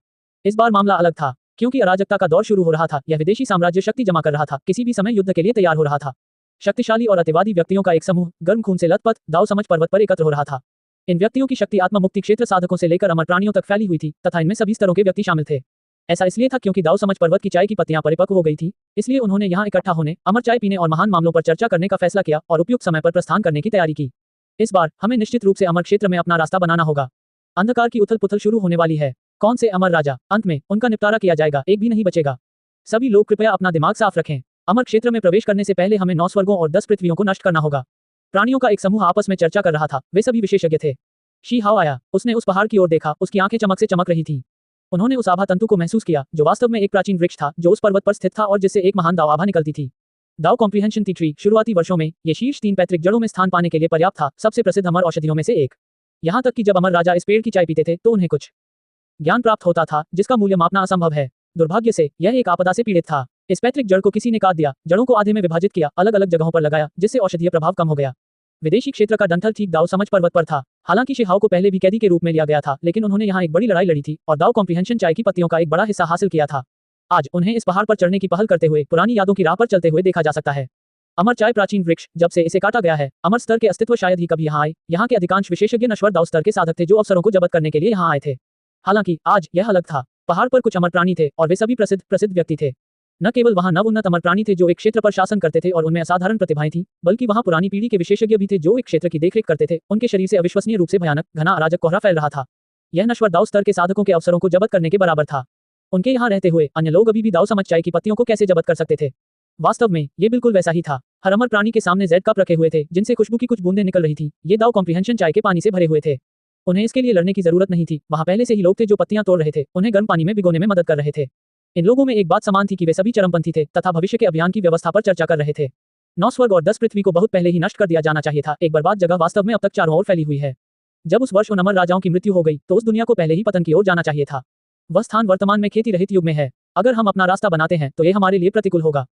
इस बार मामला अलग था, क्योंकि अराजकता का दौर शुरू हो रहा था। यह विदेशी साम्राज्य शक्ति जमा कर रहा था, किसी भी समय युद्ध के लिए तैयार हो रहा था। शक्तिशाली और अतिवादी व्यक्तियों का एक समूह गर्म खून से लथपथ दाव समझ पर्वत पर एकत्र हो रहा था। इन व्यक्तियों की शक्ति आत्म मुक्ति क्षेत्र साधकों से लेकर अमर प्राणियों तक फैली हुई थी तथा इनमें सभी स्तरों के व्यक्ति शामिल थे। ऐसा इसलिए था क्योंकि दाव समझ पर्वत की चाय की पत्तियां परिपक्व हो गई थी, इसलिए उन्होंने यहाँ इकट्ठा होने, अमर चाय पीने और महान मामलों पर चर्चा करने का फैसला किया और उपयुक्त समय पर प्रस्थान करने की तैयारी की। इस बार हमें निश्चित रूप से अमर क्षेत्र में अपना रास्ता बनाना होगा। अंधकार की उथल पुथल शुरू होने वाली है। कौन से अमर राजा? अंत में उनका निपटारा किया जाएगा, एक भी नहीं बचेगा। सभी लोग कृपया अपना दिमाग साफ रखें। अमर क्षेत्र में प्रवेश करने से पहले हमें 9 स्वर्गों और 10 पृथ्वियों को नष्ट करना होगा। प्राणियों का एक समूह आपस में चर्चा कर रहा था, वे सभी विशेषज्ञ थे। शिहाओ आया, उसने उस पहाड़ की ओर देखा, उसकी आंखें चमक से चमक रही थीं। उन्होंने उस आभा तंतु को महसूस किया जो वास्तव में एक प्राचीन वृक्ष था जो उस पर्वत पर स्थित था और जिससे एक महान दाव आभा निकलती थी। दाव कॉम्प्रिहेंशन टी ट्री शुरुआती वर्षों में ये शीर्ष 3 पैतृक जड़ों में स्थान पाने के लिए पर्याप्त था, सबसे प्रसिद्ध अमर औषधियों में से एक। यहाँ तक कि जब अमर राजा इस पेड़ की चाय पीते थे तो उन्हें कुछ ज्ञान प्राप्त होता था जिसका मूल्य मापना असंभव है। दुर्भाग्य से यह एक आपदा से पीड़ित था। इस पैतृक जड़ को किसी ने काट दिया, जड़ों को आधे में विभाजित किया, अलग अलग जगहों पर लगाया, जिससे औषधीय प्रभाव कम हो गया। विदेशी क्षेत्र का डंठल ठीक दाओ समझ पर्वत पर था। हालांकि शेहाओ को पहले भी कैदी के रूप में लिया गया था, लेकिन उन्होंने यहाँ एक बड़ी लड़ाई लड़ी थी और दाओ कॉम्प्रिहेंशन चाय की पत्तियों का एक बड़ा हिस्सा हासिल किया था। आज उन्हें इस पहाड़ पर चढ़ने की पहल करते हुए पुरानी यादों की राह पर चलते हुए देखा जा सकता है। अमर चाय प्राचीन वृक्ष, जब से इसे काटा गया है, अमर स्तर के अस्तित्व शायद ही कभी यहाँ आए। यहाँ के अधिकांश विशेषज्ञ नश्वर दाव स्तर के साधक थे जो अवसरों को जब्त करने के लिए यहाँ आए थे। हालांकि आज यह अलग था। पहाड़ पर कुछ अमर प्राणी थे और वे सभी प्रसिद्ध व्यक्ति थे। न केवल वहां नव उन्नत अमर प्राणी थे जो एक क्षेत्र पर शासन करते थे और उनमें असाधारण प्रतिभाएं थीं, बल्कि वहां पुरानी पीढ़ी के विशेषज्ञ भी थे जो एक क्षेत्र की देखरेख करते थे। उनके शरीर से अविश्वसनीय रूप से भयानक घना अराजक कोहरा फैल रहा था। यह नश्वर दाव स्तर के साधकों के अवसरों को जब्त करने के बराबर था। उनके यहाँ रहते हुए अन्य लोग अभी भी दाव समझ चाय की पत्तियों को कैसे जब्त कर सकते थे। वास्तव में ये बिल्कुल वैसा ही था। हर अमर प्राणी के सामने जेड कप रखे हुए थे जिनसे खुशबू की कुछ बूंदें निकल रही थी। ये दाव कॉम्प्रिहेंशन चाय के पानी से भरे हुए थे। उन्हें इसके लिए लड़ने की जरूरत नहीं थी। वहां पहले से ही लोग थे जो पत्तियां तोड़ रहे थे, उन्हें गर्म पानी में भिगोने में मदद कर रहे थे। इन लोगों में एक बात समान थी कि वे सभी चरमपंथी थे तथा भविष्य के अभियान की व्यवस्था पर चर्चा कर रहे थे। 9 स्वर्ग और 10 पृथ्वी को बहुत पहले ही नष्ट कर दिया जाना चाहिए था। एक बर्बाद जगह वास्तव में अब तक चारों ओर फैली हुई है। जब उस वर्ष उन अमर राजाओं की मृत्यु हो गई तो उस दुनिया को पहले ही पतन की ओर जाना चाहिए था। वह स्थान वर्तमान में खेती रहित युग में है। अगर हम अपना रास्ता बनाते हैं तो ये हमारे लिए प्रतिकूल होगा।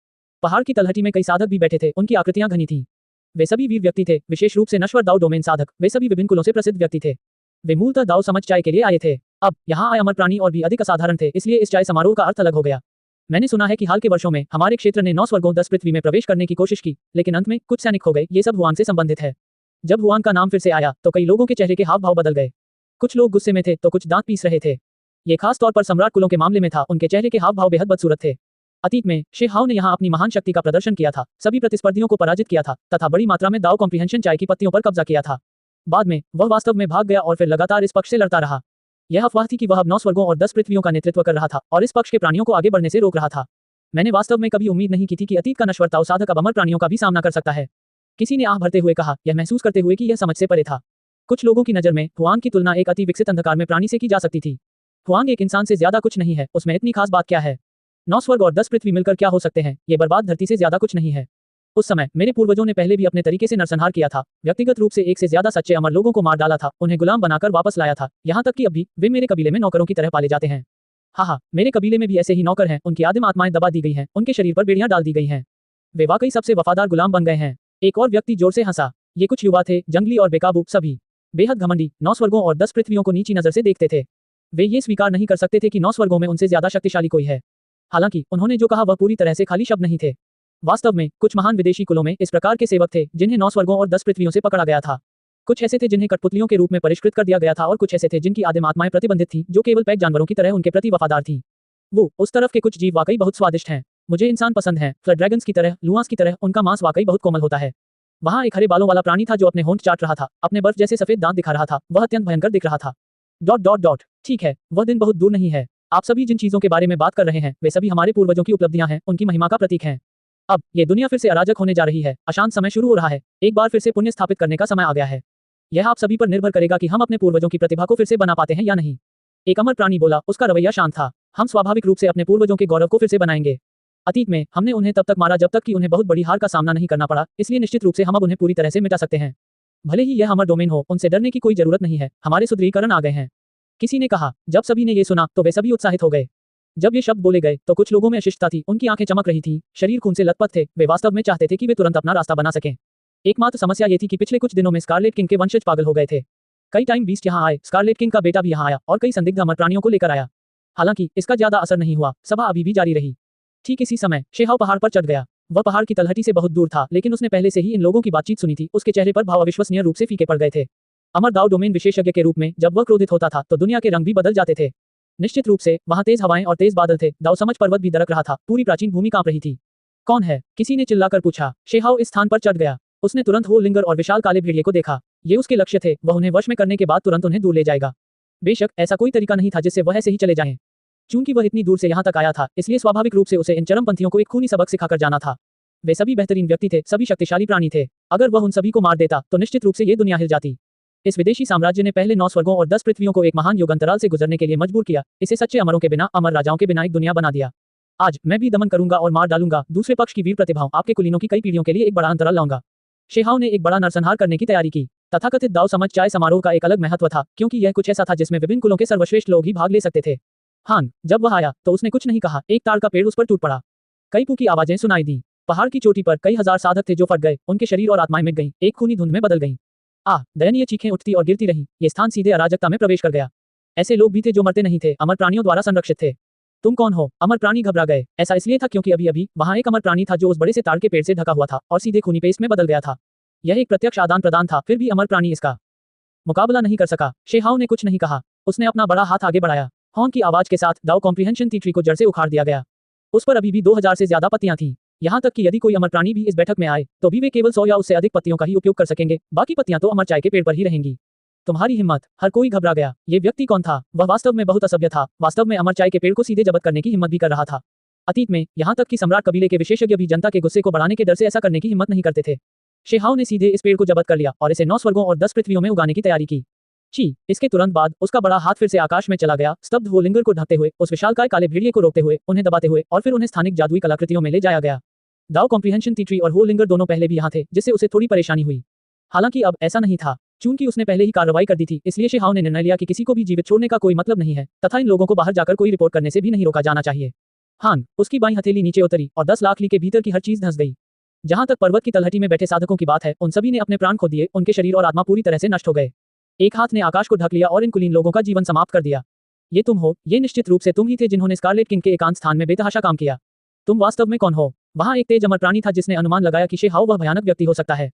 पहाड़ की तलहटी में कई साधक भी बैठे थे। उनकी आकृतियां घनी थीं। वे सभी वीर व्यक्ति थे, विशेष रूप से नश्वर दाव डोमेन साधक। वे सभी विभिन्न कुलों से प्रसिद्ध व्यक्ति थे। वे मूलतः दाव समझ चाय के लिए आए थे। अब यहाँ आए अमर प्राणी और भी अधिक असाधारण थे, इसलिए इस चाय समारोह का अर्थ अलग हो गया। मैंने सुना है कि हाल के वर्षों में हमारे क्षेत्र ने 9 स्वर्गों 10 पृथ्वी में प्रवेश करने की कोशिश की, लेकिन अंत में कुछ सैनिक हो गए। ये सब हुआन से संबंधित है। जब हुआन का नाम फिर से आया तो कई लोगों के चेहरे के हाव भाव बदल गए। कुछ लोग गुस्से में थे तो कुछ दांत पीस रहे थे। ये खास तौर पर सम्राट कुलों के मामले में था। उनके चेहरे के हाव भाव बेहद बदसूरत थे। अतीत में शेहाओ ने यहाँ अपनी महान शक्ति का प्रदर्शन किया था, सभी प्रतिस्पर्धियों को पराजित किया था तथा बड़ी मात्रा में दाव कॉम्प्रिहेंशन चाय की पत्तियों पर कब्जा किया था। बाद में वह वास्तव में भाग गया और फिर लगातार इस पक्ष से लड़ता रहा। यह अफवाह थी कि वह अब 9 स्वर्गों और 10 पृथ्वियों का नेतृत्व कर रहा था और इस पक्ष के प्राणियों को आगे बढ़ने से रोक रहा था। मैंने वास्तव में कभी उम्मीद नहीं की थी कि अतीत का नश्वर दाव साधक अब अमर प्राणियों का भी सामना कर सकता है। किसी ने आह भरते हुए कहा, यह महसूस करते हुए कि यह समझ से परे था। कुछ लोगों की नज़र में हुआंग की तुलना एक अति विकसित अंधकार में प्राणी से की जा सकती थी। हुआंग एक इंसान से ज्यादा कुछ नहीं है, उसमें इतनी खास बात क्या है? 9 स्वर्ग और 10 पृथ्वी मिलकर क्या हो सकते हैं? ये बर्बाद धरती से ज्यादा कुछ नहीं है। उस समय मेरे पूर्वजों ने पहले भी अपने तरीके से नरसंहार किया था। व्यक्तिगत रूप से एक से ज्यादा सच्चे अमर लोगों को मार डाला था, उन्हें गुलाम बनाकर वापस लाया था। यहाँ तक कि अब भी वे मेरे कबीले में नौकरों की तरह पाले जाते हैं। हाँ, मेरे कबीले में भी ऐसे ही नौकर हैं। उनकी आदिम आत्माएं दबा दी गई हैं, उनके शरीर पर बेड़ियां डाल दी गई हैं। वे वाकई सबसे वफादार गुलाम बन गए हैं। एक और व्यक्ति जोर से हंसा। ये कुछ युवा थे, जंगली और बेकाबू, सभी बेहद घमंडी, 9 स्वर्गों और 10 पृथ्वियों को नीची नजर से देखते थे। वे ये स्वीकार नहीं कर सकते थे कि 9 स्वर्गों में उनसे ज्यादा शक्तिशाली कोई है। हालांकि उन्होंने जो कहा वह पूरी तरह से खाली शब्द नहीं थे। वास्तव में कुछ महान विदेशी कुलों में इस प्रकार के सेवक थे जिन्हें 9 स्वर्गों और 10 पृथ्वियों से पकड़ा गया था। कुछ ऐसे थे जिन्हें कठपुतलियों के रूप में परिष्कृत कर दिया गया था और कुछ ऐसे थे जिनकी आदिम आत्माएं प्रतिबंधित थीं, जो केवल पैक जानवरों की तरह उनके प्रति वफादार थीं। वो उस तरफ के कुछ जीव वाकई बहुत स्वादिष्ट हैं। मुझे इंसान पसंद हैं, फ्लड ड्रैगन्स की तरह, लुआस की तरह, उनका मांस वाकई बहुत कोमल होता है। वहां एक हरे बालों वाला प्राणी था जो अपने होंठ चाट रहा था, अपने बर्फ जैसे सफेद दांत दिखा रहा था। वह अत्यंत भयंकर दिख रहा था। ... ठीक है, वह दिन बहुत दूर नहीं है। आप सभी जिन चीजों के बारे में बात कर रहे हैं वे सभी हमारे पूर्वजों की उपलब्धियां हैं, उनकी महिमा का प्रतीक हैं। अब ये दुनिया फिर से अराजक होने जा रही है। अशांत समय शुरू हो रहा है। एक बार फिर से पुण्य स्थापित करने का समय आ गया है। यह आप सभी पर निर्भर करेगा कि हम अपने पूर्वजों की प्रतिभा को फिर से बना पाते हैं या नहीं। एक अमर प्राणी बोला, उसका रवैया शांत था। हम स्वाभाविक रूप से अपने पूर्वजों के गौरव को फिर से बनाएंगे। अतीत में हमने उन्हें तब तक मारा जब तक कि उन्हें बहुत बड़ी हार का सामना नहीं करना पड़ा, इसलिए निश्चित रूप से हम अब उन्हें पूरी तरह से मिटा सकते हैं। भले ही यह अमर डोमेन हो, उनसे डरने की कोई जरूरत नहीं है। हमारे सुदृढ़ीकरण आ गए हैं। किसी ने कहा। जब सभी ने ये सुना तो वे सभी उत्साहित हो गए। जब ये शब्द बोले गए तो कुछ लोगों में अशिष्टता थी, उनकी आंखें चमक रही थी, शरीर खून से लथपथ थे। वे वास्तव में चाहते थे कि वे तुरंत अपना रास्ता बना सकें। एकमात्र समस्या ये थी कि पिछले कुछ दिनों में स्कारलेट किंग के वंशज पागल हो गए थे। कई टाइम बीस्ट यहाँ आए, स्कारलेट किंग का बेटा भी यहाँ आया और कई संदिग्ध अमर प्राणियों को लेकर आया। हालांकि इसका ज्यादा असर नहीं हुआ, सभा अभी भी जारी रही। ठीक इसी समय शेहाओ पहाड़ पर चढ़ गया। वह पहाड़ की तलहटी से बहुत दूर था, लेकिन उसने पहले से ही इन लोगों की बातचीत सुनी थी। उसके चेहरे पर भाव अविश्वसनीय रूप से फीके पड़ गए थे। अमर दाव डोमेन विशेषज्ञ के रूप में जब वह क्रोधित होता था तो दुनिया के रंग भी बदल जाते थे। निश्चित रूप से वहां तेज हवाएं और तेज बादल थे। दाव समझ पर्वत भी दरक रहा था। पूरी प्राचीन भूमि कांप रही थी। कौन है? किसी ने चिल्लाकर पूछा। शेहाओ इस स्थान पर चढ़ गया। उसने तुरंत हो लिंगर और विशाल काले भेड़िए को देखा। ये उसके लक्ष्य थे। वह उन्हें वश में करने के बाद तुरंत उन्हें दूर ले जाएगा। बेशक ऐसा कोई तरीका नहीं था जिससे वह ऐसे ही चले जाएं। चूंकि वह इतनी दूर से यहाँ तक आया था, इसलिए स्वाभाविक रूप से उसे इन चरमपंथियों को एक खूनी सबक सिखाकर जाना था। वे सभी बेहतरीन व्यक्ति थे, सभी शक्तिशाली प्राणी थे। अगर वह उन सभी को मार देता तो निश्चित रूप से ये दुनिया हिल जाती। इस विदेशी साम्राज्य ने पहले 9 स्वर्गों और 10 पृथ्वियों को एक महान युग अंतराल से गुजरने के लिए मजबूर किया। इसे सच्चे अमरों के बिना, अमर राजाओं के बिना एक दुनिया बना दिया। आज मैं भी दमन करूंगा और मार डालूंगा दूसरे पक्ष की वीर प्रतिभाओं, आपके कुलीनों की कई पीढ़ियों के लिए एक बड़ा अंतराल लाऊंगा। शेहाओ ने एक बड़ा नरसंहार करने की तैयारी की। तथाकथित दाव समझ चाय समारोह का एक अलग महत्व था, क्योंकि यह कुछ ऐसा था जिसमें विभिन्न कुलों के सर्वश्रेष्ठ लोग ही भाग ले सकते थे। हांग, जब वह आया तो उसने कुछ नहीं कहा, एक ताड़ का पेड़ उस पर टूट पड़ा। कई पू की आवाजें सुनाई दी। पहाड़ की चोटी पर कई हजार साधक थे जो फट गए, उनके शरीर और आत्माएं मिट गईं, एक खूनी धुंध में बदल गईं। दयनीय चीखें उठती और गिरती रहीं। ये स्थान सीधे अराजकता में प्रवेश कर गया। ऐसे लोग भी थे जो मरते नहीं थे, अमर प्राणियों द्वारा संरक्षित थे। तुम कौन हो? अमर प्राणी घबरा गए। ऐसा इसलिए था क्योंकि अभी अभी वहां एक अमर प्राणी था जो उस बड़े से ताड़ के पेड़ से ढका हुआ था और सीधे खूनी पेस्ट में बदल गया था। यह एक प्रत्यक्ष आदान प्रदान था, फिर भी अमर प्राणी इसका मुकाबला नहीं कर सका। शेहाओ ने कुछ नहीं कहा। उसने अपना बड़ा हाथ आगे बढ़ाया। हॉर्न की आवाज के साथ दाव कॉम्प्रिहेंशन ट्री को जड़ से उखाड़ दिया गया। उस पर अभी भी 2000 से ज्यादा पत्तियां थीं। यहाँ तक कि यदि कोई अमर प्राणी भी इस बैठक में आए तो भी वे केवल 100 या उससे अधिक पत्तियों का ही उपयोग कर सकेंगे, बाकी पत्तियां तो अमर चाय के पेड़ पर ही रहेंगी। तुम्हारी हिम्मत! हर कोई घबरा गया। ये व्यक्ति कौन था? वह वास्तव में बहुत असभ्य था, वास्तव में अमर चाय के पेड़ को सीधे जब्त करने की हिम्मत भी कर रहा था। अतीत में यहाँ तक कि सम्राट कबीले के विशेषज्ञ भी जनता के गुस्से को बढ़ाने के डर से ऐसा करने की हिम्मत नहीं करते थे। शेहाओ ने सीधे इस पेड़ को जब्त कर लिया और इसे 9 स्वर्गों और 10 पृथ्वियों में उगाने की तैयारी की। इसके तुरंत बाद उसका बड़ा हाथ फिर से आकाश में चला गया, स्तब्ध वो लिंगर को ढकते हुए, उस विशालकाय काले भेड़िए को रोकते हुए, उन्हें दबाते हुए और फिर उन्हें स्थानिक जादुई कलाकृतियों में ले जाया गया। दाव कॉम्प्रिहेंशन ट्री और हो लिंगर दोनों पहले भी यहाँ थे, जिससे उसे थोड़ी परेशानी हुई। हालांकि अब ऐसा नहीं था। चूंकि उसने पहले ही कार्रवाई कर दी थी, इसलिए शेहाओ ने निर्णय लिया कि किसी को भी जीवित छोड़ने का कोई मतलब नहीं है, तथा इन लोगों को बाहर जाकर कोई रिपोर्ट करने से भी नहीं रोका जाना चाहिए। हांग, उसकी बाईं हथेली नीचे उतरी और 10 लाख ली के भीतर की हर चीज धंस गई। जहां तक पर्वत की तलहटी में बैठे साधकों की बात है, उन सभी ने अपने प्राण खो दिए, उनके शरीर और आत्मा पूरी तरह से नष्ट हो गए। एक हाथ ने आकाश को ढक लिया और इन कुलीन लोगों का जीवन समाप्त कर दिया। ये तुम हो, ये निश्चित रूप से तुम ही थे जिन्होंने स्कारलेट किंग के एकांत स्थान में बेतहाशा काम किया। तुम वास्तव में कौन हो? वहां एक तेज अमर प्राणी था जिसने अनुमान लगाया कि शेहाओ वह भयानक व्यक्ति हो सकता है।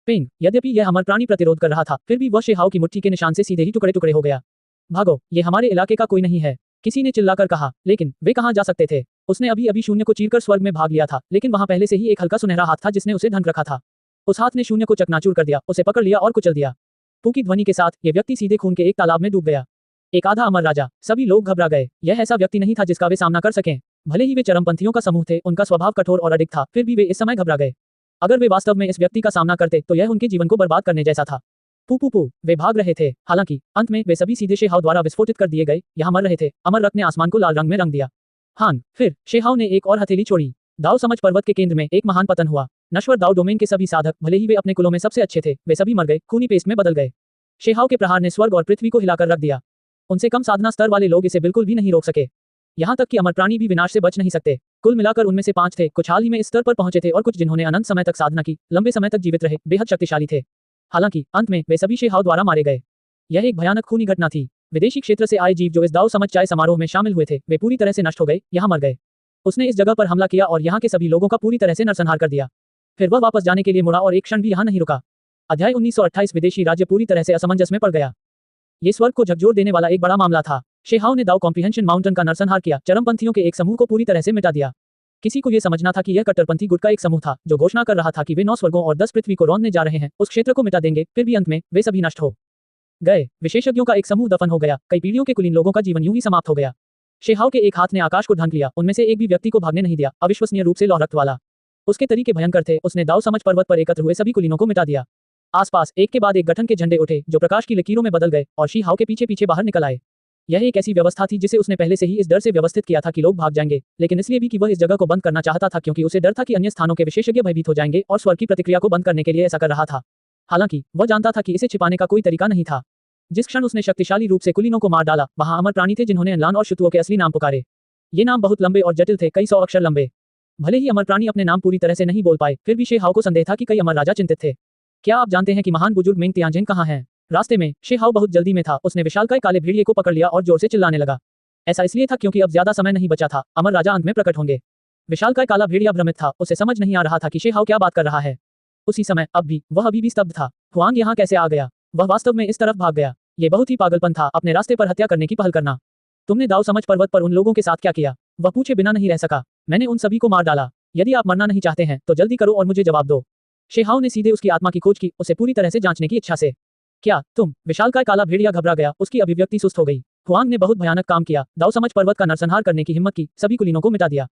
पेंग, यद्यपि यह अमर प्राणी प्रतिरोध कर रहा था, फिर भी वह शेहाओ की मुट्ठी के निशान से सीधे ही टुकड़े टुकड़े हो गया। भागो, ये हमारे इलाके का कोई नहीं है, किसी ने चिल्लाकर कहा। लेकिन वे कहां जा सकते थे? उसने अभी अभी शून्य को चीरकर स्वर्ग में भाग लिया था, लेकिन वहां पहले से ही एक हल्का सुनहरा हाथ था जिसने उसे ढंक रखा था। उस हाथ ने शून्य को चकनाचूर कर दिया, उसे पकड़ लिया और कुचल दिया। पू की ध्वनि के साथ ये व्यक्ति सीधे खून के एक तालाब में डूब गया। एक आधा अमर राजा। सभी लोग घबरा गए। यह ऐसा व्यक्ति नहीं था जिसका वे सामना कर सकें। भले ही वे चरमपंथियों का समूह थे, उनका स्वभाव कठोर और अडिग था, फिर भी वे इस समय घबरा गए। अगर वे वास्तव में इस व्यक्ति का सामना करते तो यह उनके जीवन को बर्बाद करने जैसा था। पू, वे भाग रहे थे। हालांकि अंत में वे सभी सीधे शेहाओ द्वारा विस्फोटित कर दिए गए। यहाँ मर रहे थे। अमर रक्त ने आसमान को लाल रंग में रंग दिया। हांग, फिर शेहाओ ने एक और हथेली छोड़ी। दाव समझ पर्वत के केंद्र में एक महान पतन हुआ। नश्वर दाव डोमेन के सभी साधक, भले ही वे अपने कुलों में सबसे अच्छे थे, वे सभी मर गए, खूनी पेस्ट में बदल गए। शेहाओ के प्रहार ने स्वर्ग और पृथ्वी को हिलाकर रख दिया। उनसे कम साधना स्तर वाले लोग इसे बिल्कुल भी नहीं रोक सके। यहाँ तक कि अमर प्राणी भी विनाश से बच नहीं सकते। कुल मिलाकर उनमें से 5 थे, कुछ हाल ही में इस स्तर पर पहुंचे थे और कुछ जिन्होंने अनंत समय तक साधना की, लंबे समय तक जीवित रहे, बेहद शक्तिशाली थे। हालांकि अंत में वे सभी शेहाओ द्वारा मारे गए। यह एक भयानक खूनी घटना थी। विदेशी क्षेत्र से आए जीव जो इस दाव समझ चाय समारोह में शामिल हुए थे, वे पूरी तरह से नष्ट हो गए, यहाँ मर गए। उसने इस जगह पर हमला किया और यहाँ के सभी लोगों का पूरी तरह से नरसंहार कर दिया। फिर वह वापस जाने के लिए मुड़ा और एक क्षण भी यहाँ नहीं रुका। अध्याय 1928 विदेशी राज्य पूरी तरह से असमंजस में पड़ गया। ये स्वर्ग को झकझोर देने वाला एक बड़ा मामला था। शेहाओ ने दाव कॉम्प्रिहेंशन माउंटेन का नरसंहार किया, चरमपंथियों के एक समूह को पूरी तरह से मिटा दिया। किसी को यह समझना था कि यह कट्टरपंथी गुट का एक समूह था जो घोषणा कर रहा था कि वे 9 स्वर्गों और 10 पृथ्वी को रौंदने जा रहे हैं, उस क्षेत्र को मिटा देंगे, फिर भी अंत में वे सभी नष्ट हो गए। विशेषज्ञों का एक समूह दफन हो गया, कई पीढ़ियों के कुलीन लोगों का जीवन यूं ही समाप्त हो गया। शेहाओ के एक हाथ ने आकाश को ढंक लिया, उनमें से एक भी व्यक्ति को भागने नहीं दिया, अविश्वसनीय रूप से लौह रक्त वाला। उसके तरीके भयंकर थे। उसने दाव समझ पर्वत पर एकत्र हुए सभी कुलीनों को मिटा दिया। आसपास एक के बाद एक गठन के झंडे उठे जो प्रकाश की लकीरों में बदल गए और शीहाओ के पीछे पीछे बाहर निकल आए। यह एक ऐसी व्यवस्था थी जिसे उसने पहले से ही इस डर से व्यवस्थित किया था कि लोग भाग जाएंगे, लेकिन इसलिए भी कि वह इस जगह को बंद करना चाहता था क्योंकि उसे डर था कि अन्य स्थानों के विशेषज्ञ भयभीत हो जाएंगे और स्वर्ग की प्रतिक्रिया को बंद करने के लिए ऐसा कर रहा था। हालांकि वह जानता था कि इसे छिपाने का कोई तरीका नहीं था। जिस क्षण उसने शक्तिशाली रूप से कुलीनों को मार डाला, वहां अमर प्राणी थे जिन्होंने अनलान और शुतुओं के असली नाम पुकारे। ये नाम बहुत लंबे और जटिल थे, कई 100 अक्षर लंबे। भले ही अमर प्राणी अपने नाम पूरी तरह से नहीं बोल पाए, फिर भी शेहाओ को संदेह था कि कई अमर राजा चिंतित थे। क्या आप जानते हैं कि महान बुजुर्ग मेंग तियांजिन कहाँ हैं? रास्ते में शेहाओ बहुत जल्दी में था। उसने विशालकाय काले भेड़िए को पकड़ लिया और जोर से चिल्लाने लगा। ऐसा इसलिए था क्योंकि अब ज्यादा समय नहीं बचा था, अमर राजा अंत में प्रकट होंगे। विशालकाय काला भेड़िया भ्रमित था, उसे समझ नहीं आ रहा था कि शेहाओ क्या बात कर रहा है। उसी समय वह अभी भी स्तब्ध था। हुआंग यहाँ कैसे आ गया? वह वास्तव में इस तरफ भाग गया। ये बहुत ही पागलपन था, अपने रास्ते पर हत्या करने की पहल करना। तुमने दाव समझ पर्वत पर उन लोगों के साथ क्या किया? वह पूछे बिना नहीं रह सका। मैंने उन सभी को मार डाला। यदि आप मरना नहीं चाहते हैं तो जल्दी करो और मुझे जवाब दो। शेहाओ ने सीधे उसकी आत्मा की खोज की, उसे पूरी तरह से जांचने की इच्छा से। क्या तुम? विशालकाय काला भेड़िया घबरा गया, उसकी अभिव्यक्ति सुस्त हो गई। हुआंग ने बहुत भयानक काम किया, दाव समझ पर्वत का नरसंहार करने की हिम्मत की, सभी कुलीनों को मिटा दिया।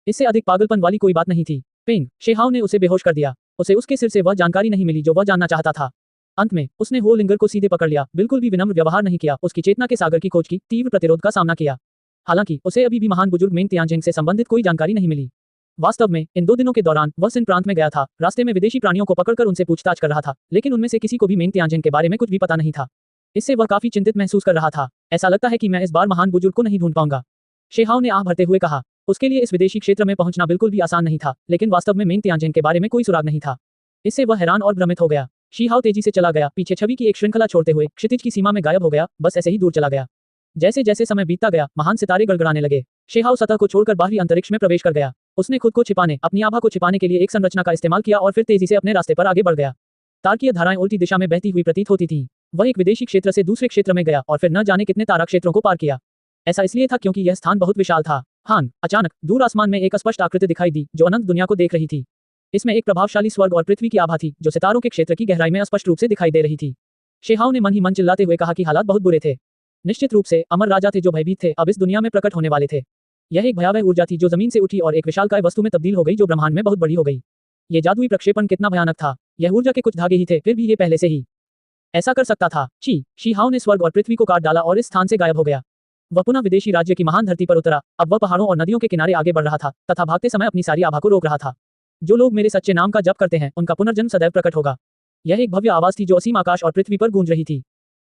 इससे अधिक पागलपन वाली कोई बात नहीं थी। पेंग, शेहाओ ने उसे बेहोश कर दिया। उसे उसके सिर से वह जानकारी नहीं मिली जो वह जानना चाहता था। अंत में उसने हो लिंगर को सीधे पकड़ लिया, बिल्कुल भी विनम्र व्यवहार नहीं किया, उसकी चेतना के सागर की खोज की, तीव्र प्रतिरोध का सामना किया। हालांकि उसे अभी भी महान बुजुर्ग मेंग तियांजिन से संबंधित कोई जानकारी नहीं मिली। वास्तव में इन 2 दिनों के दौरान वह सिन प्रांत में गया था। रास्ते में विदेशी प्राणियों को पकड़कर उनसे पूछताछ कर रहा था, लेकिन उनमें से किसी को भी मेंग तियांजिन के बारे में कुछ भी पता नहीं था। इससे वह काफी चिंतित महसूस कर रहा था। ऐसा लगता है कि मैं इस बार महान बुजुर्ग को नहीं ढूंढ पाऊंगा, शेहाओ ने आह भरते हुए कहा। उसके लिए इस विदेशी क्षेत्र में पहुंचना बिल्कुल भी आसान नहीं था, लेकिन वास्तव में मेंग तियांजिन के बारे में कोई सुराग नहीं था। इससे वह हैरान और भ्रमित हो गया। शीहाओ तेजी से चला गया, पीछे छवि की एक श्रृंखला छोड़ते हुए क्षितिज की सीमा में गायब हो गया, बस ऐसे ही दूर चला गया। जैसे जैसे समय बीतता गया, महान सितारे गड़गड़ाने लगे। शेहाओ सतह को छोड़कर बाहरी अंतरिक्ष में प्रवेश कर गया। उसने खुद को छिपाने, अपनी आभा को छिपाने के लिए एक संरचना का इस्तेमाल किया और फिर तेजी से अपने रास्ते पर आगे बढ़ गया। तारकीय धाराएं उल्टी दिशा में बहती हुई प्रतीत होती थीं। वह एक विदेशी क्षेत्र से दूसरे क्षेत्र में गया और फिर न जाने कितने तारा क्षेत्रों को पार किया। ऐसा इसलिए था क्योंकि यह स्थान बहुत विशाल था। हान, अचानक दूर आसमान में एक अस्पष्ट आकृति दिखाई दी जो अनंत दुनिया को देख रही थी। इसमें एक प्रभावशाली स्वर्ग और पृथ्वी की आभा थी जो सितारों के क्षेत्र की गहराई में स्पष्ट रूप से दिखाई दे रही थी। शेहाओ ने मन ही मन चिल्लाते हुए कहा कि हालात बहुत बुरे थे। निश्चित रूप से अमर राजा थे जो भयभीत थे, अब इस दुनिया में प्रकट होने वाले थे। यह एक भयावह ऊर्जा थी जो जमीन से उठी और एक विशालकाय वस्तु में तब्दील हो गई जो ब्रह्मांड में बहुत बड़ी हो गई। ये जादुई प्रक्षेपण कितना भयानक था। यह ऊर्जा के कुछ धागे ही थे, फिर भी ये पहले से ही ऐसा कर सकता था। शीहाओ ने स्वर्ग और पृथ्वी को काट डाला और इस स्थान से गायब हो गया। वह पुनः विदेशी राज्य की महान धरती पर उतरा। अब वह पहाड़ों और नदियों के किनारे आगे बढ़ रहा था तथा भागते समय अपनी सारी आभा को रोक रहा था। जो लोग मेरे सच्चे नाम का जप करते हैं उनका पुनर्जन्म सदैव प्रकट होगा। यह एक भव्य आवाज थी जो असीम आकाश और पृथ्वी पर गूंज रही थी।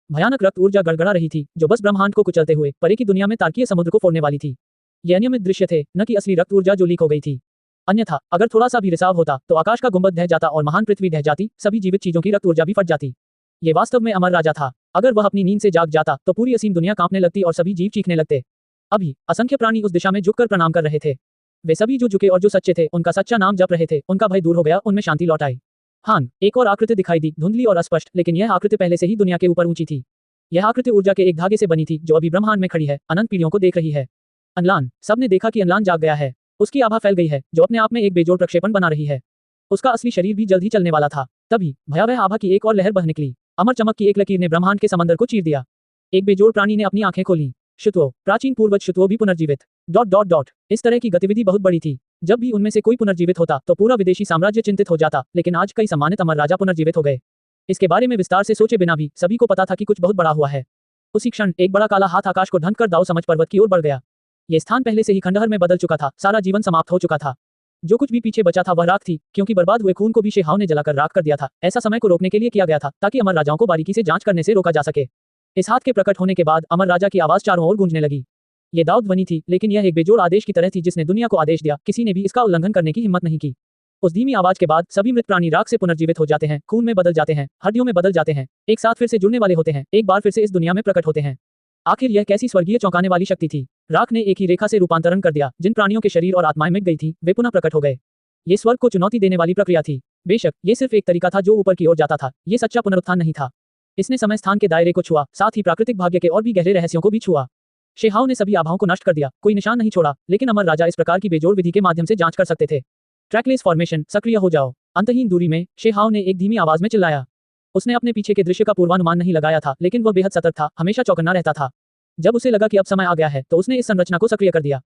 भयानक रक्त ऊर्जा गड़गड़ा रही थी जो बस ब्रह्मांड को कुचलते हुए परे की दुनिया में तारकीय समुद्र को फोड़ने वाली थी। ये अनियमित दृश्य थे, न कि असली रक्त ऊर्जा जो लीक हो गई थी। अन्यथा अगर थोड़ा सा भी रिसाव होता तो आकाश का गुंबद ढह जाता और महान पृथ्वी ढह जाती, सभी जीवित चीजों की रक्त ऊर्जा भी फट जाती। ये वास्तव में अमर राजा था। अगर वह अपनी नींद से जाग जाता तो पूरी असीम दुनिया कांपने लगती और सभी जीव चीखने लगते। अभी असंख्य प्राणी उस दिशा में झुककर प्रणाम कर रहे थे। वे सभी जो झुके और जो सच्चे थे, उनका सच्चा नाम जप रहे थे। उनका भय दूर हो गया, उनमें शांति लौट आई। हान, एक और आकृति दिखाई दी, धुंधली और अस्पष्ट, लेकिन यह आकृति पहले से ही दुनिया के ऊपर ऊंची थी। यह आकृति ऊर्जा के एक धागे से बनी थी जो अभी ब्रह्मांड में खड़ी है, अनंत पीढ़ियों को देख रही है। अनलान, सबने देखा कि अनलान जाग गया है। उसकी आभा फैल गई है जो अपने आप में एक बेजोड़ प्रक्षेपण बना रही है। उसका असली शरीर भी जल्द ही चलने वाला था। तभी भयावह आभा की एक और लहर बह निकली। अमर चमक की एक लकीर ने ब्रह्मांड के समंदर को चीर दिया। एक बेजोड़ प्राणी ने अपनी आंखें खोली। शुतुओं, प्राचीन पूर्वज शुतुओं भी पुनर्जीवित। ... इस तरह की गतिविधि बहुत बड़ी थी। जब भी उनमें से कोई पुनर्जीवित होता तो पूरा विदेशी साम्राज्य चिंतित हो जाता, लेकिन आज कई सम्मानित अमर राजा पुनर्जीवित हो गए। इसके बारे में विस्तार से सोचे बिना भी सभी को पता था कि कुछ बहुत बड़ा हुआ है। उसी क्षण एक बड़ा काला हाथ आकाश को ढंक कर दाऊ समझ पर्वत की ओर बढ़ गया। यह स्थान पहले से ही खंडहर में बदल चुका था, सारा जीवन समाप्त हो चुका था। जो कुछ भी पीछे बचा था वह राख थी, क्योंकि बर्बाद हुए खून को भी शेहाओ ने जलाकर राख कर दिया था। ऐसा समय को रोकने के लिए किया गया था ताकि अमर राजाओं को बारीकी से जांच करने से रोका जा सके। इस हाथ के प्रकट होने के बाद अमर राजा की आवाज चारों ओर गूंजने लगी। ये दाऊद ध्वनि थी, लेकिन यह एक बेजोड़ आदेश की तरह थी जिसने दुनिया को आदेश दिया। किसी ने भी इसका उल्लंघन करने की हिम्मत नहीं की। उस धीमी आवाज के बाद सभी मृत प्राणी राख से पुनर्जीवित हो जाते हैं, खून में बदल जाते हैं, हड्डियों में बदल जाते हैं, एक साथ फिर से जुड़ने वाले होते हैं, एक बार फिर से इस दुनिया में प्रकट होते हैं। आखिर यह कैसी स्वर्गीय चौंकाने वाली शक्ति थी। राख ने एक ही रेखा से रूपांतरण कर दिया। जिन प्राणियों के शरीर और आत्माएं मिट गई थी वे पुनः प्रकट हो गए। ये स्वर्ग को चुनौती देने वाली प्रक्रिया थी। बेशक ये सिर्फ एक तरीका था जो ऊपर की ओर जाता था, ये सच्चा पुनरुत्थान नहीं था। इसने समय स्थान के दायरे को छुआ, साथ ही प्राकृतिक भाग्य के और भी गहरे रहस्यों को भी छुआ। शेहाओ ने सभी आभाओं को नष्ट कर दिया, कोई निशान नहीं छोड़ा, लेकिन अमर राजा इस प्रकार की बेजोड़ विधि के माध्यम से जांच कर सकते थे। ट्रैकलेस फॉर्मेशन, सक्रिय हो जाओ। अंतहीन दूरी में शेहाओ ने एक धीमी आवाज में चिल्लाया। उसने अपने पीछे के दृश्य का पूर्वानुमान नहीं लगाया था, लेकिन वह बेहद सतर्क था, हमेशा चौकन्ना रहता था। जब उसे लगा कि अब समय आ गया है तो उसने इस संरचना को सक्रिय कर दिया।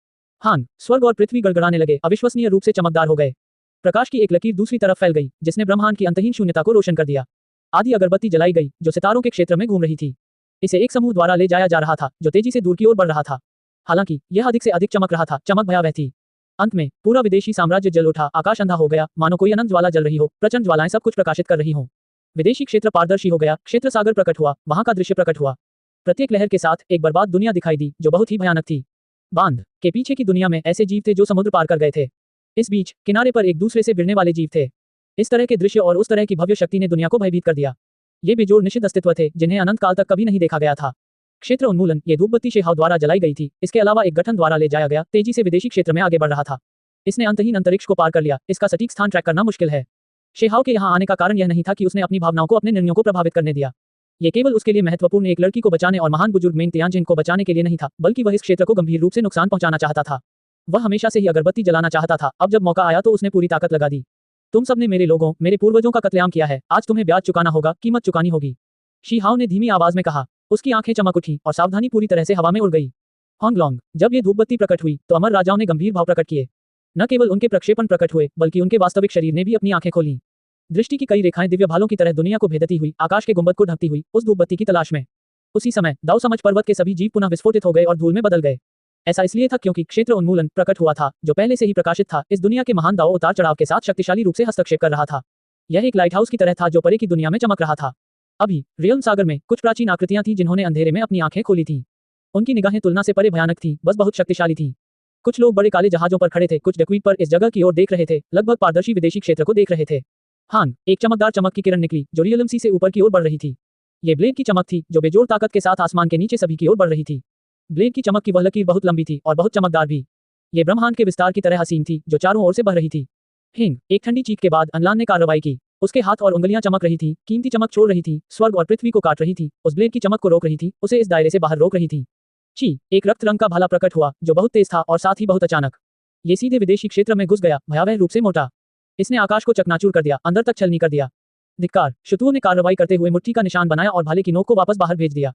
हान, स्वर्ग और पृथ्वी गड़गड़ाने लगे, अविश्वसनीय रूप से चमकदार हो गए। प्रकाश की एक लकीर दूसरी तरफ फैल गई, जिसने ब्रह्मांड की अंतहीन शून्यता को रोशन कर दिया। आधी अगरबत्ती जलाई गई जो सितारों के क्षेत्र में घूम रही थी। इसे एक समूह द्वारा ले जाया जा रहा था जो तेजी से दूर की ओर बढ़ रहा था। हालांकि यह अधिक से अधिक चमक रहा था, चमक भयावह थी। अंत में पूरा विदेशी साम्राज्य जल उठा, आकाश अंधा हो गया, मानो कोई अनंत ज्वाला जल रही हो, प्रचंड ज्वालाएं सब कुछ प्रकाशित कर रही हों। विदेशी क्षेत्र पारदर्शी हो गया, क्षेत्र सागर प्रकट हुआ, वहां का दृश्य प्रकट हुआ। प्रत्येक लहर के साथ एक बर्बाद दुनिया दिखाई दी जो बहुत ही भयानक थी। बांध के पीछे की दुनिया में ऐसे जीव थे जो समुद्र पार कर गए थे। इस बीच किनारे पर एक दूसरे से भिड़ने वाले जीव थे। इस तरह के दृश्य और उस तरह की भव्य शक्ति ने दुनिया को भयभीत कर दिया। ये बेजोड़ निषिद्ध अस्तित्व थे जिन्हें अनंत काल तक कभी नहीं देखा गया था। क्षेत्र उन्मूलन, ये धूपबत्ती शेहाओ द्वारा जलाई गई थी। इसके अलावा एक गठन द्वारा ले जाया गया, तेजी से विदेशी क्षेत्र में आगे बढ़ रहा था। इसने अंतहीन अंतरिक्ष को पार कर लिया, इसका सटीक स्थान ट्रैक करना मुश्किल है। शेहाओ के यहाँ आने का कारण यह नहीं था कि उसने अपनी भावनाओं को अपने निर्णयों को प्रभावित करने दिया। ये केवल उसके लिए महत्वपूर्ण एक लड़की को बचाने और महान बुजुर्ग मेंग तियांजिन को बचाने के लिए नहीं था, बल्कि वह इस क्षेत्र को गंभीर रूप से नुकसान पहुंचाना चाहता था। वह हमेशा से ही अगरबत्ती जलाना चाहता था, अब जब मौका आया तो उसने पूरी ताकत लगा दी। तुम सबने मेरे लोगों, मेरे पूर्वजों का कत्लेआम किया है, आज तुम्हें ब्याज चुकाना होगा, कीमत चुकानी होगी। शीहाओ ने धीमी आवाज में कहा। उसकी आंखें चमक उठी और सावधानी पूरी तरह से हवा में उड़ गई। होंगलोंग, जब ये धूपबत्ती प्रकट हुई तो अमर राजाओं ने गंभीर भाव प्रकट किए। न केवल उनके प्रक्षेपण प्रकट हुए, बल्कि उनके वास्तविक शरीर ने भी अपनी आंखें खोली। दृष्टि की कई रेखाएं दिव्य भालों की तरह दुनिया को भेदती हुई, आकाश के गुंबद को ढकती हुई, उस धूपबत्ती की तलाश में। उसी समय दाऊ समझ पर्वत के सभी जीव पुनः विस्फोटित हो गए और धूल में बदल गए। ऐसा इसलिए था क्योंकि क्षेत्र उन्मूलन प्रकट हुआ था, जो पहले से ही प्रकाशित था, इस दुनिया के महान दाव उतार चढ़ाव के साथ शक्तिशाली रूप से हस्तक्षेप कर रहा था। यह एक लाइटहाउस की तरह था जो परे की दुनिया में चमक रहा था। अभी रियल्म सागर में कुछ प्राचीन आकृतियां थीं जिन्होंने अंधेरे में अपनी आंखें खोली थीं। उनकी निगाहें तुलना से परे भयानक थीं, बस बहुत शक्तिशाली थीं। कुछ लोग बड़े काले जहाजों पर खड़े थे, कुछ डक्वीट पर इस जगह की ओर देख रहे थे, लगभग पारदर्शी विदेशी क्षेत्र को देख रहे थे। हान, एक चमकदार चमक की किरण निकली जो रियल्म सी से ऊपर की ओर बढ़ रही थी। ये ब्लेड की चमक थी जो बेजोड़ ताकत के साथ आसमान के नीचे सभी की ओर बढ़ रही थी। ब्लेड की चमक की वह लकीर बहुत लंबी थी और बहुत चमकदार भी। ये ब्रह्मांड के विस्तार की तरह हसीन थी जो चारों ओर से बह रही थी। हिंग, एक ठंडी चीख के बाद अनलान ने कार्रवाई की। उसके हाथ और उंगलियां चमक रही थी, कीमती चमक छोड़ रही थी, स्वर्ग और पृथ्वी को काट रही थी, उस ब्लेड की चमक को रोक रही थी, उसे इस दायरे से बाहर रोक रही थी। ची, एक रक्त रंग का भाला प्रकट हुआ जो बहुत तेज था और साथ ही बहुत अचानक। ये सीधे विदेशी क्षेत्र में घुस गया, भयावह रूप से मोटा। इसने आकाश को चकनाचूर कर दिया, अंदर तक छलनी कर दिया। धिक्कार, शत्रुओं ने कार्रवाई करते हुए मुट्ठी का निशान बनाया और भाले की नोक को वापस बाहर भेज दिया।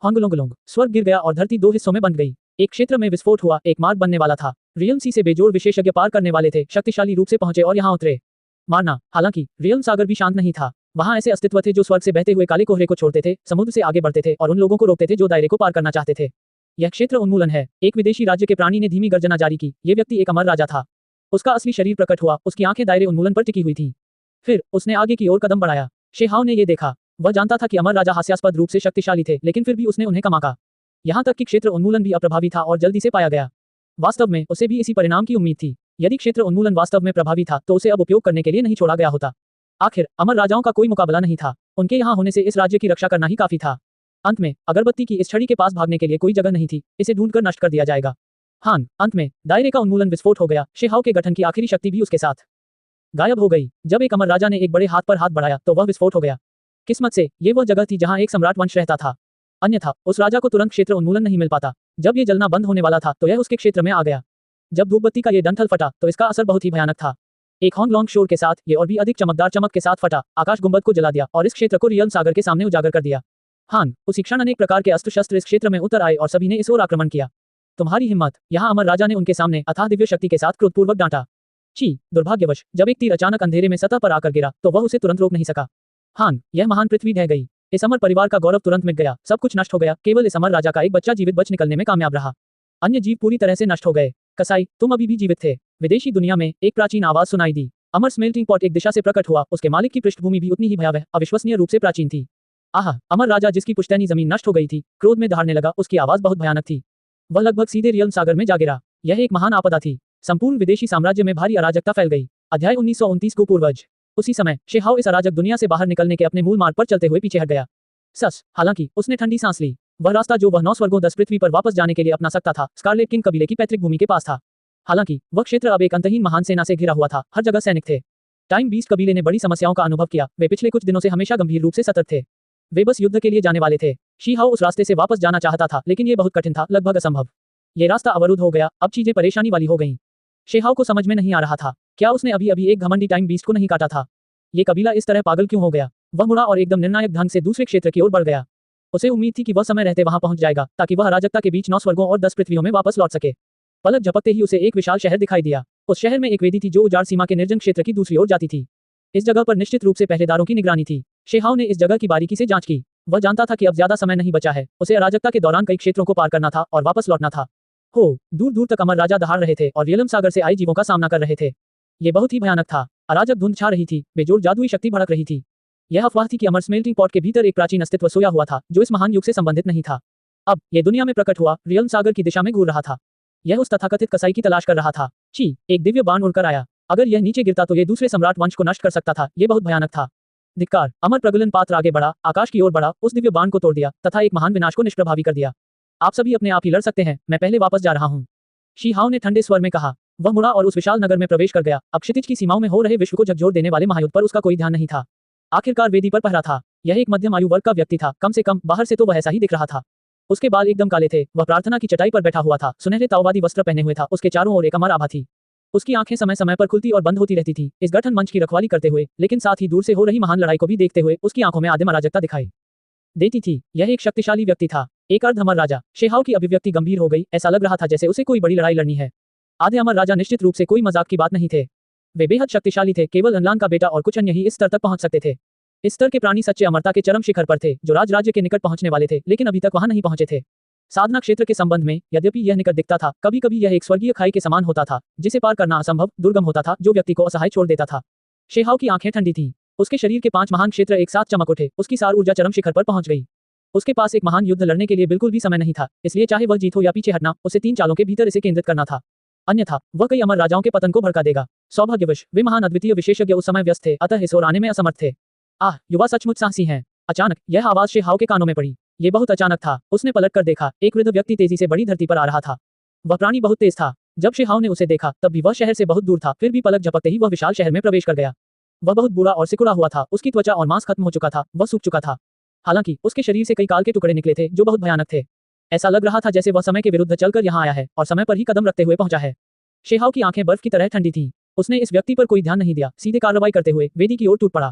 होंगलोंगलोंग, स्वर्ग गिर गया और धरती दो हिस्सों में बंट गई। एक क्षेत्र में विस्फोट हुआ, एक मार्ग बनने वाला था। रियल्म सी से बेजोड़ विशेषज्ञ पार करने वाले थे, शक्तिशाली रूप से पहुंचे और यहां उतरे। मारना, हालांकि रियल्म सागर भी शांत नहीं था। वहां ऐसे अस्तित्व थे जो स्वर्ग से बहते हुए काले कोहरे को छोड़ते थे, समुद्र से आगे बढ़ते थे और उन लोगों को रोकते थे जो दायरे को पार करना चाहते थे। यह क्षेत्र उन्मूलन है। एक विदेशी राज्य के प्राणी ने धीमी गर्जना जारी की। यह व्यक्ति एक अमर राजा था। उसका असली शरीर प्रकट हुआ, उसकी आंखें दायरे उन्मूलन पर टिकी हुई थीं। फिर उसने आगे की ओर कदम बढ़ाया। शेहाव ने यह देखा। वह जानता था कि अमर राजा हास्यास्पद रूप से शक्तिशाली थे, लेकिन फिर भी उसने उन्हें कमाका। यहां तक कि क्षेत्र उन्मूलन भी अप्रभावी था और जल्दी से पाया गया। वास्तव में उसे भी इसी परिणाम की उम्मीद थी। यदि क्षेत्र उन्मूलन वास्तव में प्रभावी था तो उसे अब उपयोग करने के लिए नहीं छोड़ा गया होता। आखिर अमर राजाओं का कोई मुकाबला नहीं था। उनके यहाँ होने से इस राज्य की रक्षा करना ही काफी था। अंत में अगरबत्ती की इस छड़ी के पास भागने के लिए कोई जगह नहीं थी। इसे ढूंढकर नष्ट कर दिया जाएगा। हान, अंत में दायरे का उन्मूलन विस्फोट हो गया। शेहाव के गठन की आखिरी शक्ति भी उसके साथ गायब हो गई। जब एक अमर राजा ने एक बड़े हाथ पर हाथ बढ़ाया तो वह विस्फोट हो गया। किस्मत से ये वह जगह थी जहां एक सम्राट वंश रहता था। अन्यथा उस राजा को तुरंत क्षेत्र उन्मूलन नहीं मिल पाता। जब ये जलना बंद होने वाला था तो यह उसके क्षेत्र में आ गया। जब धूपबत्ती का ये डंठल फटा तो इसका असर बहुत ही भयानक था। एक होंगलोंग शोर के साथ ये और भी अधिक चमकदार चमक के साथ फटा, आकाश गुंबद को जला दिया और इस क्षेत्र को रियल्म सागर के सामने उजागर कर दिया। हान, उसी क्षण अनेक प्रकार के अस्त्र शस्त्र इस क्षेत्र में उतर आए और सभी ने इस ओर आक्रमण किया। तुम्हारी हिम्मत, यहाँ अमर राजा ने उनके सामने अथाह दिव्य शक्ति के साथ क्रोधपूर्वक डांटा। ची, दुर्भाग्यवश जब एक तीर अचानक अंधेरे में सतह पर आकर गिरा तो वह उसे तुरंत रोक नहीं सका। हान, यह महान पृथ्वी ढह गई। इस अमर परिवार का गौरव तुरंत मिट गया, सब कुछ नष्ट हो गया। केवल इस अमर राजा का एक बच्चा जीवित बच निकलने में कामयाब रहा। अन्य जीव पूरी तरह से नष्ट हो गए। कसाई, तुम अभी भी जीवित थे। विदेशी दुनिया में एक प्राचीन आवाज सुनाई दी। अमर स्मेल्टिंग पॉट एक दिशा से प्रकट हुआ, उसके मालिक की पृष्ठभूमि भी उतनी ही भयावह, अविश्वसनीय रूप से प्राचीन थी। आह, अमर राजा जिसकी पुश्तैनी जमीन नष्ट हो गई थी, क्रोध में दहाड़ने लगा। उसकी आवाज बहुत भयानक थी। वह लगभग सीधे रियल्म सागर में जा गिरा। यह एक महान आपदा थी। संपूर्ण विदेशी साम्राज्य में भारी अराजकता फैल गई। अध्याय 1929 को पूर्वज। उसी समय शेहाव इस अराजक दुनिया से बाहर निकलने के अपने मूल मार्ग पर चलते हुए पीछे हट गया। हालांकि उसने ठंडी सांस ली। वह रास्ता जो वह 9 स्वर्गों 10 पृथ्वी पर वापस जाने के लिए अपना सकता था, स्कारलेट किंग कबीले की पैतृक भूमि के पास था। हालांकि वह क्षेत्र अब एक अंतहीन महान सेना से घिरा हुआ था, हर जगह सैनिक थे। टाइम बीस्ट कबीले ने बड़ी समस्याओं का अनुभव किया। वे पिछले कुछ दिनों से हमेशा गंभीर रूप से सतर्क थे। वे बस युद्ध के लिए जाने वाले थे। शीहाओ उस रास्ते से वापस जाना चाहता था, लेकिन ये बहुत कठिन था, लगभग असंभव। ये रास्ता अवरुद्ध हो गया। अब चीजें परेशानी वाली हो गईं। शेहाओ को समझ में नहीं आ रहा था, क्या उसने अभी अभी एक घमंडी टाइम बीस्ट को नहीं काटा था? ये कबीला इस तरह पागल क्यों हो गया? वह मुड़ा और एकदम निर्णायक ढंग से दूसरे क्षेत्र की ओर बढ़ गया। उसे उम्मीद थी कि वह समय रहते वहां पहुंच जाएगा, ताकि वह अराजकता के बीच 9 स्वर्गों और 10 पृथ्वियों में वापस लौट सके। पलक झपकते ही उसे एक विशाल शहर दिखाई दिया। उस शहर में एक वेदी थी जो उजाड़ सीमा के निर्जन क्षेत्र की दूसरी ओर जाती थी। इस जगह पर निश्चित रूप से पहरेदारों की निगरानी थी। शेहाव ने इस जगह की बारीकी से जांच की। वह जानता था कि अब ज्यादा समय नहीं बचा है। उसे अराजकता के दौरान कई क्षेत्रों को पार करना था और वापस लौटना था। दूर दूर तक अमर राजा दहाड़ रहे थे और रियल्म सागर से आए जीवों का सामना कर रहे थे। ये बहुत ही भयानक था। अराजक धुंध छा रही थी, बेजोड़ जादुई शक्ति भड़क रही थी। यह अफवाह थी कि अमर स्मेल्टिंग पॉट के भीतर एक प्राचीन अस्तित्व सोया हुआ था, जो इस महान युग से संबंधित नहीं था। अब यह दुनिया में प्रकट हुआ, रियल्म सागर की दिशा में घूर रहा था। यह उस तथाकथित कसाई की तलाश कर रहा था। एक दिव्य बाण उड़कर आया। अगर यह नीचे गिरता तो यह दूसरे सम्राट वंश को नष्ट कर सकता था। यह बहुत भयानक था। धिक्कार, अमर प्रगलन पात्र आगे बढ़ा, आकाश की ओर बढ़ा, उस दिव्य बाण को तोड़ दिया तथा एक महान विनाश को निष्प्रभावी कर दिया। आप सभी अपने आप ही लड़ सकते हैं, मैं पहले वापस जा रहा हूँ, शीहाव ने ठंडे स्वर में कहा। वह मुड़ा और उस विशाल नगर में प्रवेश कर गया। अब क्षितिज की सीमाओं में हो रहे विश्व को झकझोर देने वाले महायुद्ध पर उसका कोई ध्यान नहीं था। आखिरकार वेदी पर पहरा था। यह एक मध्यम आयु वर्ग का व्यक्ति था, कम से कम बाहर से तो वह ऐसा ही दिख रहा था। उसके बाल एकदम काले थे। वह प्रार्थना की चटाई पर बैठा हुआ था, सुनहरे ताओवादी वस्त्र पहने हुए था। उसके चारों ओर एक अमर आभा थी। उसकी आंखें समय समय पर खुलती और बंद होती रहती थी, इस गठन मंच की रखवाली करते हुए, लेकिन साथ ही दूर से हो रही महान लड़ाई को भी देखते हुए उसकी आंखों में आदिम अराजकता दिखाई देती थी। यह एक शक्तिशाली व्यक्ति था, एक अर्ध अमर राजा। शेहाव की अभिव्यक्ति गंभीर हो गई। ऐसा लग रहा था जैसे उसे कोई बड़ी लड़ाई लड़नी है। आधे अमर राजा निश्चित रूप से कोई मजाक की बात नहीं थे। वे बेहद शक्तिशाली थे। केवल अनलान का बेटा और कुछ अन्य ही इस स्तर तक पहुंच सकते थे। इस स्तर के प्राणी सच्चे अमरता के चरम शिखर पर थे, जो राज्य के निकट पहुंचने वाले थे, लेकिन अभी तक वहां नहीं पहुंचे थे। साधना क्षेत्र के संबंध में यद्यपि यह निकट दिखता था, कभी कभी यह एक स्वर्गीय खाई के समान होता था, जिसे पार करना असंभव, दुर्गम होता था, जो व्यक्ति को असहाय छोड़ देता था। शेहाओ की आंखें ठंडी थीं। उसके शरीर के 5 महान क्षेत्र एक साथ चमक उठे, उसकी सार ऊर्जा चरम शिखर पर पहुंच गई। उसके पास एक महान युद्ध लड़ने के लिए बिल्कुल भी समय नहीं था, इसलिए चाहे वह जीत हो या पीछे हटना, उसे 3 चालों के भीतर इसे केंद्रित करना था। अन्यथा वह कई अमर राजाओं के पतन को भड़का देगा। सौभाग्यवश वे महान अद्वितीय विशेषज्ञ उस समय व्यस्त थे, अतः इस ओर आने में असमर्थ थे। आह, युवा सचमुच साहसी हैं। अचानक यह आवाज शेहाओ के कानों में पड़ी। ये बहुत अचानक था। उसने पलट कर देखा, एक वृद्ध व्यक्ति तेजी से बड़ी धरती पर आ रहा था। वह प्राणी बहुत तेज था। जब शेहाओ ने उसे देखा तब भी वह शहर से बहुत दूर था, फिर भी पलक झपकते ही वह विशाल शहर में प्रवेश कर गया। वह बहुत बूढ़ा और सिकुड़ा हुआ था, उसकी त्वचा और मांस खत्म हो चुका था, वह सूख चुका था। हालांकि उसके शरीर से कई काल के टुकड़े निकले थे जो बहुत भयानक थे। ऐसा लग रहा था जैसे वह समय के विरुद्ध चलकर यहाँ आया है और समय पर ही कदम रखते हुए पहुंचा है। शेहाओ की आंखें बर्फ की तरह ठंडी थीं। उसने इस व्यक्ति पर कोई ध्यान नहीं दिया, सीधे कार्रवाई करते हुए वेदी की ओर टूट पड़ा।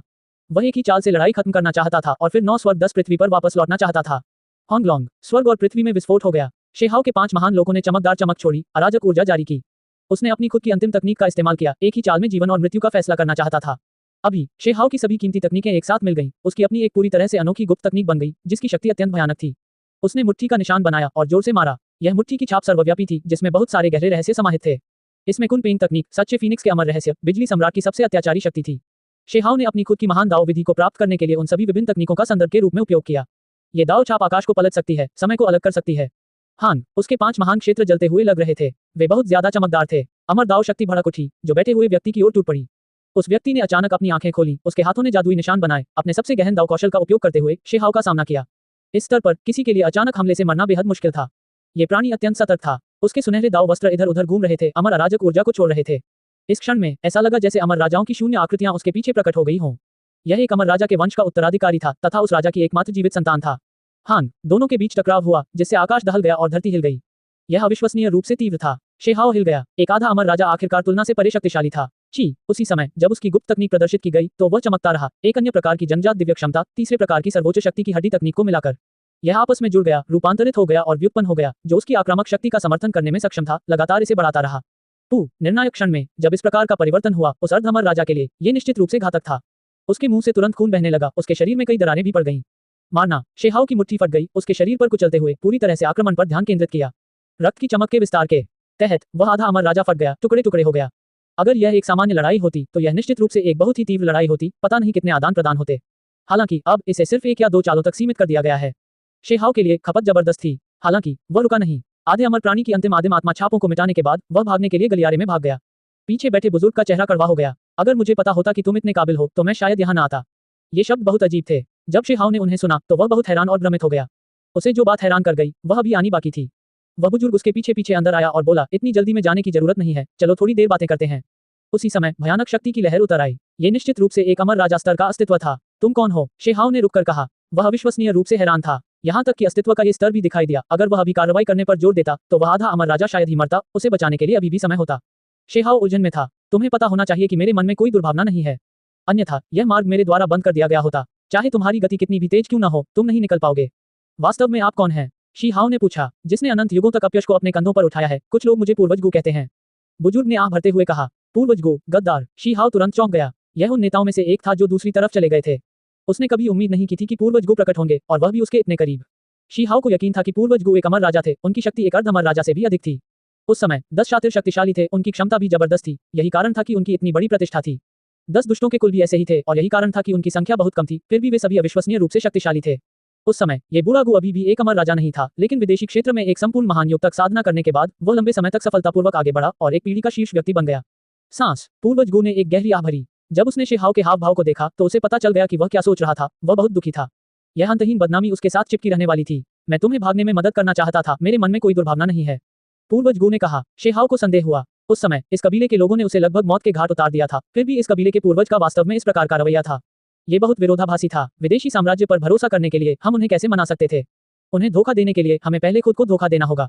वह एक ही चाल से लड़ाई खत्म करना चाहता था और फिर 9 स्वर्ग 10 पृथ्वी पर वापस लौटना चाहता था। होंगलोंग, स्वर्ग और पृथ्वी में विस्फोट हो गया। शेहाओ के 5 महान लोगों ने चमकदार चमक छोड़ी, अराजक ऊर्जा जारी की। उसने अपनी खुद की अंतिम तकनीक का इस्तेमाल किया, एक ही चाल में जीवन और मृत्यु का फैसला करना चाहता था। अभी शेहाओ की सभी कीमती तकनीकें एक साथ मिल गईं, उसकी अपनी एक पूरी तरह से अनोखी गुप्त तकनीक बन गई, जिसकी शक्ति अत्यंत भयानक थी। उसने मुट्ठी का निशान बनाया और जोर से मारा। यह मुट्ठी की छाप सर्वव्यापी थी, जिसमें बहुत सारे गहरे रहस्य समाहित थे। इसमें कुनपेंग तकनीक, सच्चे फीनिक्स के अमर रहस्य, बिजली सम्राट की सबसे अत्याचारी शक्ति थी। शेहाओ ने अपनी खुद की महान दाव विधि को प्राप्त करने के लिए उन सभी विभिन्न तकनीकों का संदर्भ के रूप में उपयोग किया। ये दाव छाप आकाश को पलट सकती है, समय को अलग कर सकती है। हान, उसके 5 महान क्षेत्र जलते हुए लग रहे थे। वे बहुत ज्यादा चमकदार थे। अमर दाव शक्ति भड़क उठी, जो बैठे हुए व्यक्ति की ओर टूट पड़ी। उस व्यक्ति ने अचानक अपनी आंखें खोली, उसके हाथों ने जादुई निशान बनाए, अपने सबसे गहन दाव कौशल का उपयोग करते हुए शेहाओ का सामना किया। इस स्तर पर किसी के लिए अचानक हमले से मरना बेहद मुश्किल था। ये प्राणी अत्यंत सतर्क था। उसके सुनहरे दाव वस्त्र इधर उधर घूम रहे थे, अमर अराजक ऊर्जा को छोड़ रहे थे। इस क्षण में ऐसा लगा जैसे अमर राजाओं की शून्य आकृतियां उसके पीछे प्रकट हो गई हों। यह एक अमर राजा के वंश का उत्तराधिकारी था तथा उस राजा की एकमात्र जीवित संतान था। हान, दोनों के बीच टकराव हुआ, जिससे आकाश दहल गया और धरती हिल गई। यह अविश्वसनीय रूप से तीव्र था। शेहाओ हिल गया। एक आधा अमर राजा आखिरकार तुलना से परे शक्तिशाली था। उसी समय जब उसकी गुप्त तकनीक प्रदर्शित की गई तो वह चमकता रहा, एक अन्य प्रकार की जन्मजात दिव्य क्षमता, तीसरे प्रकार की सर्वोच्च शक्ति की हड्डी तकनीक को मिलाकर। यह आपस में जुड़ गया, रूपांतरित हो गया और व्युत्पन्न हो गया, जो उसकी आक्रामक शक्ति का समर्थन करने में सक्षम था, लगातार इसे बढ़ाता रहा। निर्णायक क्षण में जब इस प्रकार का परिवर्तन हुआ, उस अर्ध अमर राजा के लिए यह निश्चित रूप से घातक था। उसके मुंह से तुरंत खून बहने लगा, उसके शरीर में कई दरारें भी पड़ गईं। मारना, शेहाओ की मुट्ठी फट गई, उसके शरीर पर कुचलते हुए पूरी तरह से आक्रमण पर ध्यान केंद्रित किया। रक्त की चमक के विस्तार के तहत वह आधा अमर राजा फट गया, टुकड़े टुकड़े हो गया। अगर यह एक सामान्य लड़ाई होती तो यह निश्चित रूप से एक बहुत ही तीव्र लड़ाई होती, पता नहीं कितने आदान प्रदान होते। हालांकि अब इसे सिर्फ 1 या 2 चालों तक सीमित कर दिया गया है। शेहाओ के लिए खपत जबरदस्त थी, हालांकि वह रुका नहीं। आधे अमर प्राणी की अंतिम आदिम आत्मा छापों को मिटाने के बाद वह भागने के लिए गलियारे में भाग गया। पीछे बैठे बुजुर्ग का चेहरा कड़वा हो गया। अगर मुझे पता होता कि तुम इतने काबिल हो तो मैं शायद यहाँ न आता। ये शब्द बहुत अजीब थे। जब शेहाओ ने उन्हें सुना तो वह बहुत हैरान और भ्रमित हो गया। उसे जो बात हैरान कर गई वह अभी आनी बाकी थी। वह बुजुर्ग उसके पीछे पीछे अंदर आया और बोला, इतनी जल्दी में जाने की जरूरत नहीं है, चलो थोड़ी देर बातें करते हैं। उसी समय भयानक शक्ति की लहर उतर आई। ये निश्चित रूप से एक अमर राजा स्तर का अस्तित्व था। तुम कौन हो? शेहाओ ने रुककर कहा। वह अविश्वसनीय रूप से हैरान था। यहाँ तक कि अस्तित्व का ये स्तर भी दिखाई दिया। अगर वह अभी कार्रवाई करने पर जोर देता तो वह आधा अमर राजा शायद ही मरता, उसे बचाने के लिए अभी भी समय होता। शेहाओ उलझन में था। तुम्हें पता होना चाहिए कि मेरे मन में कोई दुर्भावना नहीं है, अन्यथा यह मार्ग मेरे द्वारा बंद कर दिया गया होता। चाहे तुम्हारी गति कितनी भी तेज क्यों न हो, तुम नहीं निकल पाओगे। वास्तव में आप कौन हैं? शेहाओ ने पूछा। जिसने अनंत युगों तक अपयश को अपने कंधों पर उठाया है। कुछ लोग मुझे पूर्वज गु कहते हैं। बुजुर्ग ने आह भरते हुए कहा। पूर्वज गु, गद्दार। शेहाओ तुरंत चौंक गया। यह उन नेताओं में से एक था जो दूसरी तरफ चले गए थे। उसने कभी उम्मीद नहीं की थी कि पूर्वज गु प्रकट होंगे, और वह भी उसके इतने करीब। शेहाओ को यकीन था कि पूर्वज गु एक अमर राजा थे, उनकी शक्ति एक अर्ध अमर राजा से भी अधिक थी। उस समय 10 शातिर शक्तिशाली थे, उनकी क्षमता भी जबरदस्त थी, यही कारण था कि उनकी इतनी बड़ी प्रतिष्ठा थी। 10 दुष्टों के कुल भी ऐसे ही थे, और यही कारण था कि उनकी संख्या बहुत कम थी, फिर भी वे सभी अविश्वसनीय रूप से शक्तिशाली थे। उस समय ये बूढ़ा गु अभी भी एक अमर राजा नहीं था, लेकिन विदेशी क्षेत्र में एक संपूर्ण महान युग तक साधना करने के बाद वह लंबे समय तक सफलतापूर्वक आगे बढ़ा और एक पीढ़ी का शीर्ष व्यक्ति बन गया। सांस, पूर्वज गु ने एक गहरी आह भरी। जब उसने शेहाओ के हाव भाव को देखा तो उसे पता चल गया कि वह क्या सोच रहा था। वह बहुत दुखी था। यह अंतहीन बदनामी उसके साथ चिपकी रहने वाली थी। मैं तुम्हें भागने में मदद करना चाहता था, मेरे मन में कोई दुर्भावना नहीं है, पूर्वज गु ने कहा। शेहाओ को संदेह हुआ। उस समय इस कबीले के लोगों ने उसे लगभग मौत के घाट उतार दिया था, फिर भी इस कबीले के पूर्वज का वास्तव में इस प्रकार का रवैया था। ये बहुत विरोधाभासी था। विदेशी साम्राज्य पर भरोसा करने के लिए हम उन्हें कैसे मना सकते थे? उन्हें धोखा देने के लिए हमें पहले खुद को धोखा देना होगा,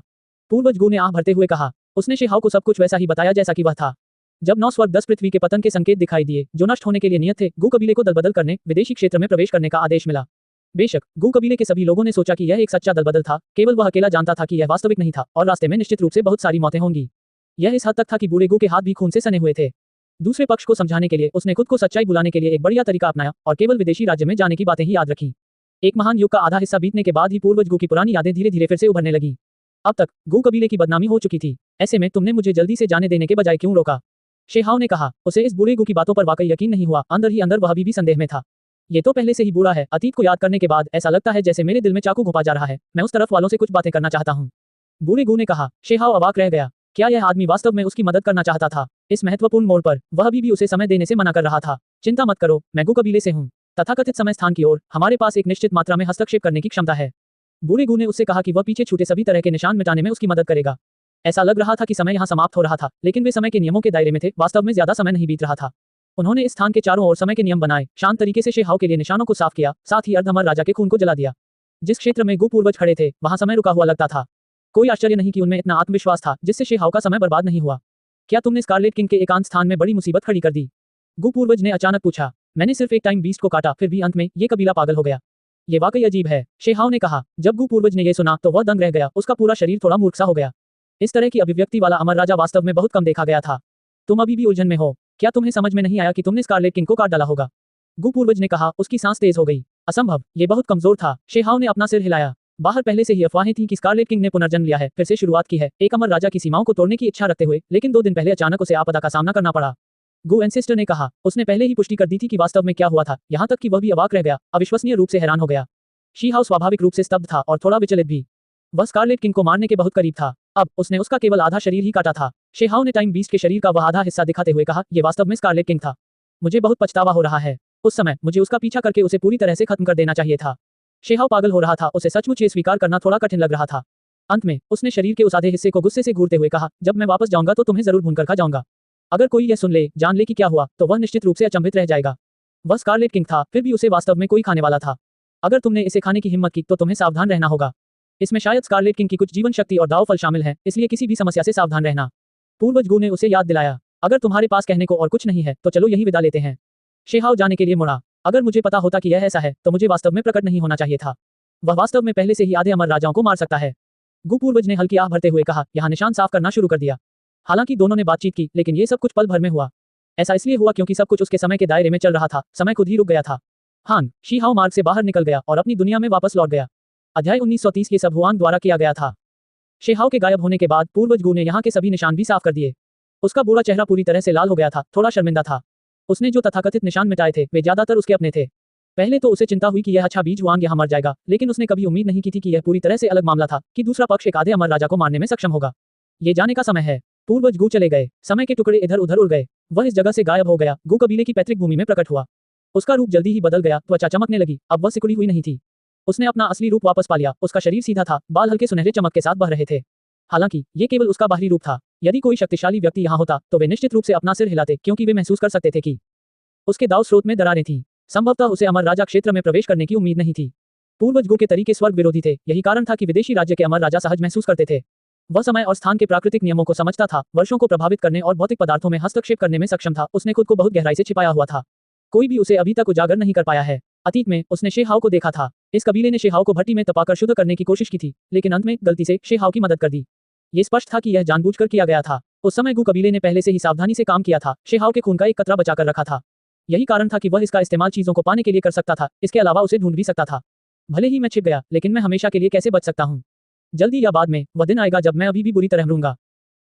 पूर्वज गु ने आह भरते हुए कहा। उसने शेहाओ को सब कुछ वैसा ही बताया जैसा कि वह था। जब 9 स्वर्ग 10 पृथ्वी के पतन के संकेत दिखाई दिए जो नष्ट होने के लिए नियत थे, गु कबीले को दलबदल करने विदेशी क्षेत्र में प्रवेश करने का आदेश मिला। बेशक गु कबीले के सभी लोगों ने सोचा कि यह एक सच्चा दलबदल था, केवल वह अकेला जानता था कि यह वास्तविक नहीं था, और रास्ते में निश्चित रूप से बहुत सारी मौतें होंगी। यह इस हद तक था कि बूढ़े गु के हाथ भी खून से सने हुए थे। दूसरे पक्ष को समझाने के लिए उसने खुद को सच्चाई बुलाने के लिए एक बढ़िया तरीका अपनाया और केवल विदेशी राज्य में जाने की बातें ही याद रखी। एक महान युग का आधा हिस्सा बीतने के बाद ही पूर्वज गु की पुरानी यादें धीरे धीरे फिर से उभरने लगी। अब तक गु कबीले की बदनामी हो चुकी थी, ऐसे में तुमने मुझे जल्दी से जाने देने के बजाय क्यों रोका? शेहाओ ने कहा। उसे इस बूढ़े गु की बातों पर वाकई यकीन नहीं हुआ। अंदर ही अंदर वह अभी भी संदेह में था। ये तो पहले से ही बूढ़ा है। अतीत को याद करने के बाद ऐसा लगता है जैसे मेरे दिल में चाकू घुपा जा रहा है। मैं उस तरफ वालों से कुछ बातें करना चाहता हूँ। बूढ़े गु ने कहा। शेहाओ अवाक रह गया। क्या यह आदमी वास्तव में उसकी मदद करना चाहता था? इस महत्वपूर्ण मोड़ पर वह अभी भी उसे समय देने से मना कर रहा था। चिंता मत करो, मैं गु कबीले से हूँ। तथाकथित समय स्थान की ओर हमारे पास एक निश्चित मात्रा में हस्तक्षेप करने की क्षमता है। बूढ़े गु ने उससे कहा कि वह पीछे छूटे सभी तरह के निशान मिटाने में उसकी मदद करेगा। ऐसा लग रहा था कि समय यहाँ समाप्त हो रहा था, लेकिन वे समय के नियमों के दायरे में थे। वास्तव में ज्यादा समय नहीं बीत रहा था। उन्होंने इस स्थान के चारों ओर समय के नियम बनाए, शांत तरीके से शेहाओ के लिए निशानों को साफ किया, साथ ही अर्धअमर राजा के खून को जला दिया। जिस क्षेत्र में गु पूर्वज खड़े थे वहां समय रुका हुआ लगता था। कोई आश्चर्य नहीं कि उनमें इतना आत्मविश्वास था जिससे शेहाओ का समय बर्बाद नहीं हुआ। क्या तुमने स्कारलेट किंग के एकांत स्थान में बड़ी मुसीबत खड़ी कर दी? गु पूर्वज ने अचानक पूछा। मैंने सिर्फ एक टाइम बीस्ट को काटा, फिर भी अंत में ये कबीला पागल हो गया। ये वाकई अजीब है, शेहाओ ने कहा। जब गु पूर्वज ने यह सुना तो वह दंग रह गया। उसका पूरा शरीर थोड़ा मूर्ख सा हो गया। इस तरह की अभिव्यक्ति वाला अमर राजा वास्तव में बहुत कम देखा गया था। तुम अभी भी उलझन में हो। क्या तुम्हें समझ में नहीं आया कि तुमने स्कारलेट किंग को काट डाला होगा? गु पूर्वज ने कहा। उसकी सांस तेज हो गई। असंभव, ये बहुत कमजोर था। शेहाओ ने अपना सिर हिलाया। बाहर पहले से ही अफवाहें थीं कि स्कारलेट किंग ने पुनर्जन्म लिया है, फिर से शुरुआत की है, एक अमर राजा की सीमाओं को तोड़ने की इच्छा रखते हुए। लेकिन 2 दिन पहले अचानक उसे आपदा का सामना करना पड़ा। गु एंसेस्टर ने कहा। उसने पहले ही पुष्टि कर दी थी कि वास्तव में क्या हुआ था, यहाँ तक कि वह भी अवाक रह गया, अविश्वसनीय रूप से हैरान हो गया। शीहाओ स्वाभाविक रूप से स्तब्ध था और थोड़ा विचलित भी। वह स्कारलेट किंग को मारने के बहुत करीब था। अब उसने उसका केवल आधा शरीर ही काटा था। शेहाओ ने टाइम बीस्ट के शरीर का वह आधा हिस्सा दिखाते हुए कहा, यह वास्तव में स्कारलेट किंग था। मुझे बहुत पछतावा हो रहा है। उस समय मुझे उसका पीछा करके उसे पूरी तरह से खत्म कर देना चाहिए था। शेहाओ पागल हो रहा था। उसे सचमुच ये स्वीकार करना थोड़ा कठिन लग रहा था। अंत में उसने शरीर के उस आधे हिस्से को गुस्से से घूरते हुए कहा, जब मैं वापस जाऊंगा तो तुम्हें जरूर भूनकर खा जाऊंगा। अगर कोई यह सुन ले, जान ले कि क्या हुआ, तो वह निश्चित रूप से अचंभित रह जाएगा। वह स्कारलेट किंग था, फिर भी उसे वास्तव में कोई खाने वाला था। अगर तुमने इसे खाने की हिम्मत की तो तुम्हें सावधान रहना होगा। इसमें शायद स्कारलेट किंग की कुछ जीवन शक्ति और दाव फल शामिल है, इसलिए किसी भी समस्या से सावधान रहना। पूर्वज गु ने उसे याद दिलाया। अगर तुम्हारे पास कहने को और कुछ नहीं है तो चलो यही विदा लेते हैं। शेहाओ जाने के लिए मुड़ा। अगर मुझे पता होता कि यह ऐसा है तो मुझे वास्तव में प्रकट नहीं होना चाहिए था। वह वास्तव में पहले से ही आधे अमर राजाओं को मार सकता है। गु पूर्वज ने हल्की आह भरते हुए कहा, यहाँ निशान साफ करना शुरू कर दिया। हालांकि दोनों ने बातचीत की, लेकिन ये सब कुछ पल भर में हुआ। ऐसा इसलिए हुआ क्योंकि सब कुछ उसके समय के दायरे में चल रहा था। समय खुद ही रुक गया था। हान शीहाओ मार्ग से बाहर निकल गया और अपनी दुनिया में वापस लौट गया। अध्याय 1930 ये सब हुआंग द्वारा किया गया था। शेहाओ के गायब होने के बाद पूर्वज गु ने यहाँ के सभी निशान भी साफ कर दिए। उसका बूढ़ा चेहरा पूरी तरह से लाल हो गया था, थोड़ा शर्मिंदा था। उसने जो तथाकथित निशान मिटाए थे वे ज्यादातर उसके अपने थे। पहले तो उसे चिंता हुई कि यह अच्छा बीज हुआंग यहाँ मर जाएगा, लेकिन उसने कभी उम्मीद नहीं की थी कि यह पूरी तरह से अलग मामला था, कि दूसरा पक्ष एक आधे अमर राजा को मारने में सक्षम होगा। ये जाने का समय है। पूर्वज गु चले गए। समय के टुकड़े इधर उधर उड़ गए। वह इस जगह से गायब हो गया। गु कबीले की पैतृक भूमि में प्रकट हुआ। उसका रूप जल्दी ही बदल गया। त्वचा चमकने लगी। अब वह सिकुड़ी हुई नहीं थी। उसने अपना असली रूप वापस पा लिया। उसका शरीर सीधा था, बाल हल्के सुनहरे चमक के साथ बह रहे थे। हालांकि ये केवल उसका बाहरी रूप था। यदि कोई शक्तिशाली व्यक्ति यहाँ होता तो वे निश्चित रूप से अपना सिर हिलाते, क्योंकि वे महसूस कर सकते थे कि उसके दाव स्रोत में दरारें थीं। संभवतः उसे अमर राजा क्षेत्र में प्रवेश करने की उम्मीद नहीं थी। पूर्वज गु के तरीके स्वर्ग विरोधी थे। यही कारण था कि विदेशी राज्य के अमर राजा सहज महसूस करते थे। वह समय और स्थान के प्राकृतिक नियमों को समझता था, वर्षों को प्रभावित करने और भौतिक पदार्थों में हस्तक्षेप करने में सक्षम था। उसने खुद को बहुत गहराई से छिपाया हुआ था। कोई भी उसे अभी तक उजागर नहीं कर पाया है। अतीत में उसने शेहाओ को देखा था। इस कबीले ने शेहाओ को भट्टी में तपाकर शुद्ध करने की कोशिश की थी, लेकिन अंत में गलती से शेहाओ की मदद कर दी। ये स्पष्ट था कि यह जानबूझकर किया गया था। उस समय गु कबीले ने पहले से ही सावधानी से काम किया था, शेहाओ के खून का एक कतरा बचाकर रखा था। यही कारण था कि वह इसका इस्तेमाल चीजों को पाने के लिए कर सकता था। इसके अलावा उसे ढूंढ भी सकता था। भले ही मैं छिप गया, लेकिन मैं हमेशा के लिए कैसे बच सकता हूँ? जल्दी या बाद में वह दिन आएगा जब मैं अभी भी बुरी तरह मरूंगा।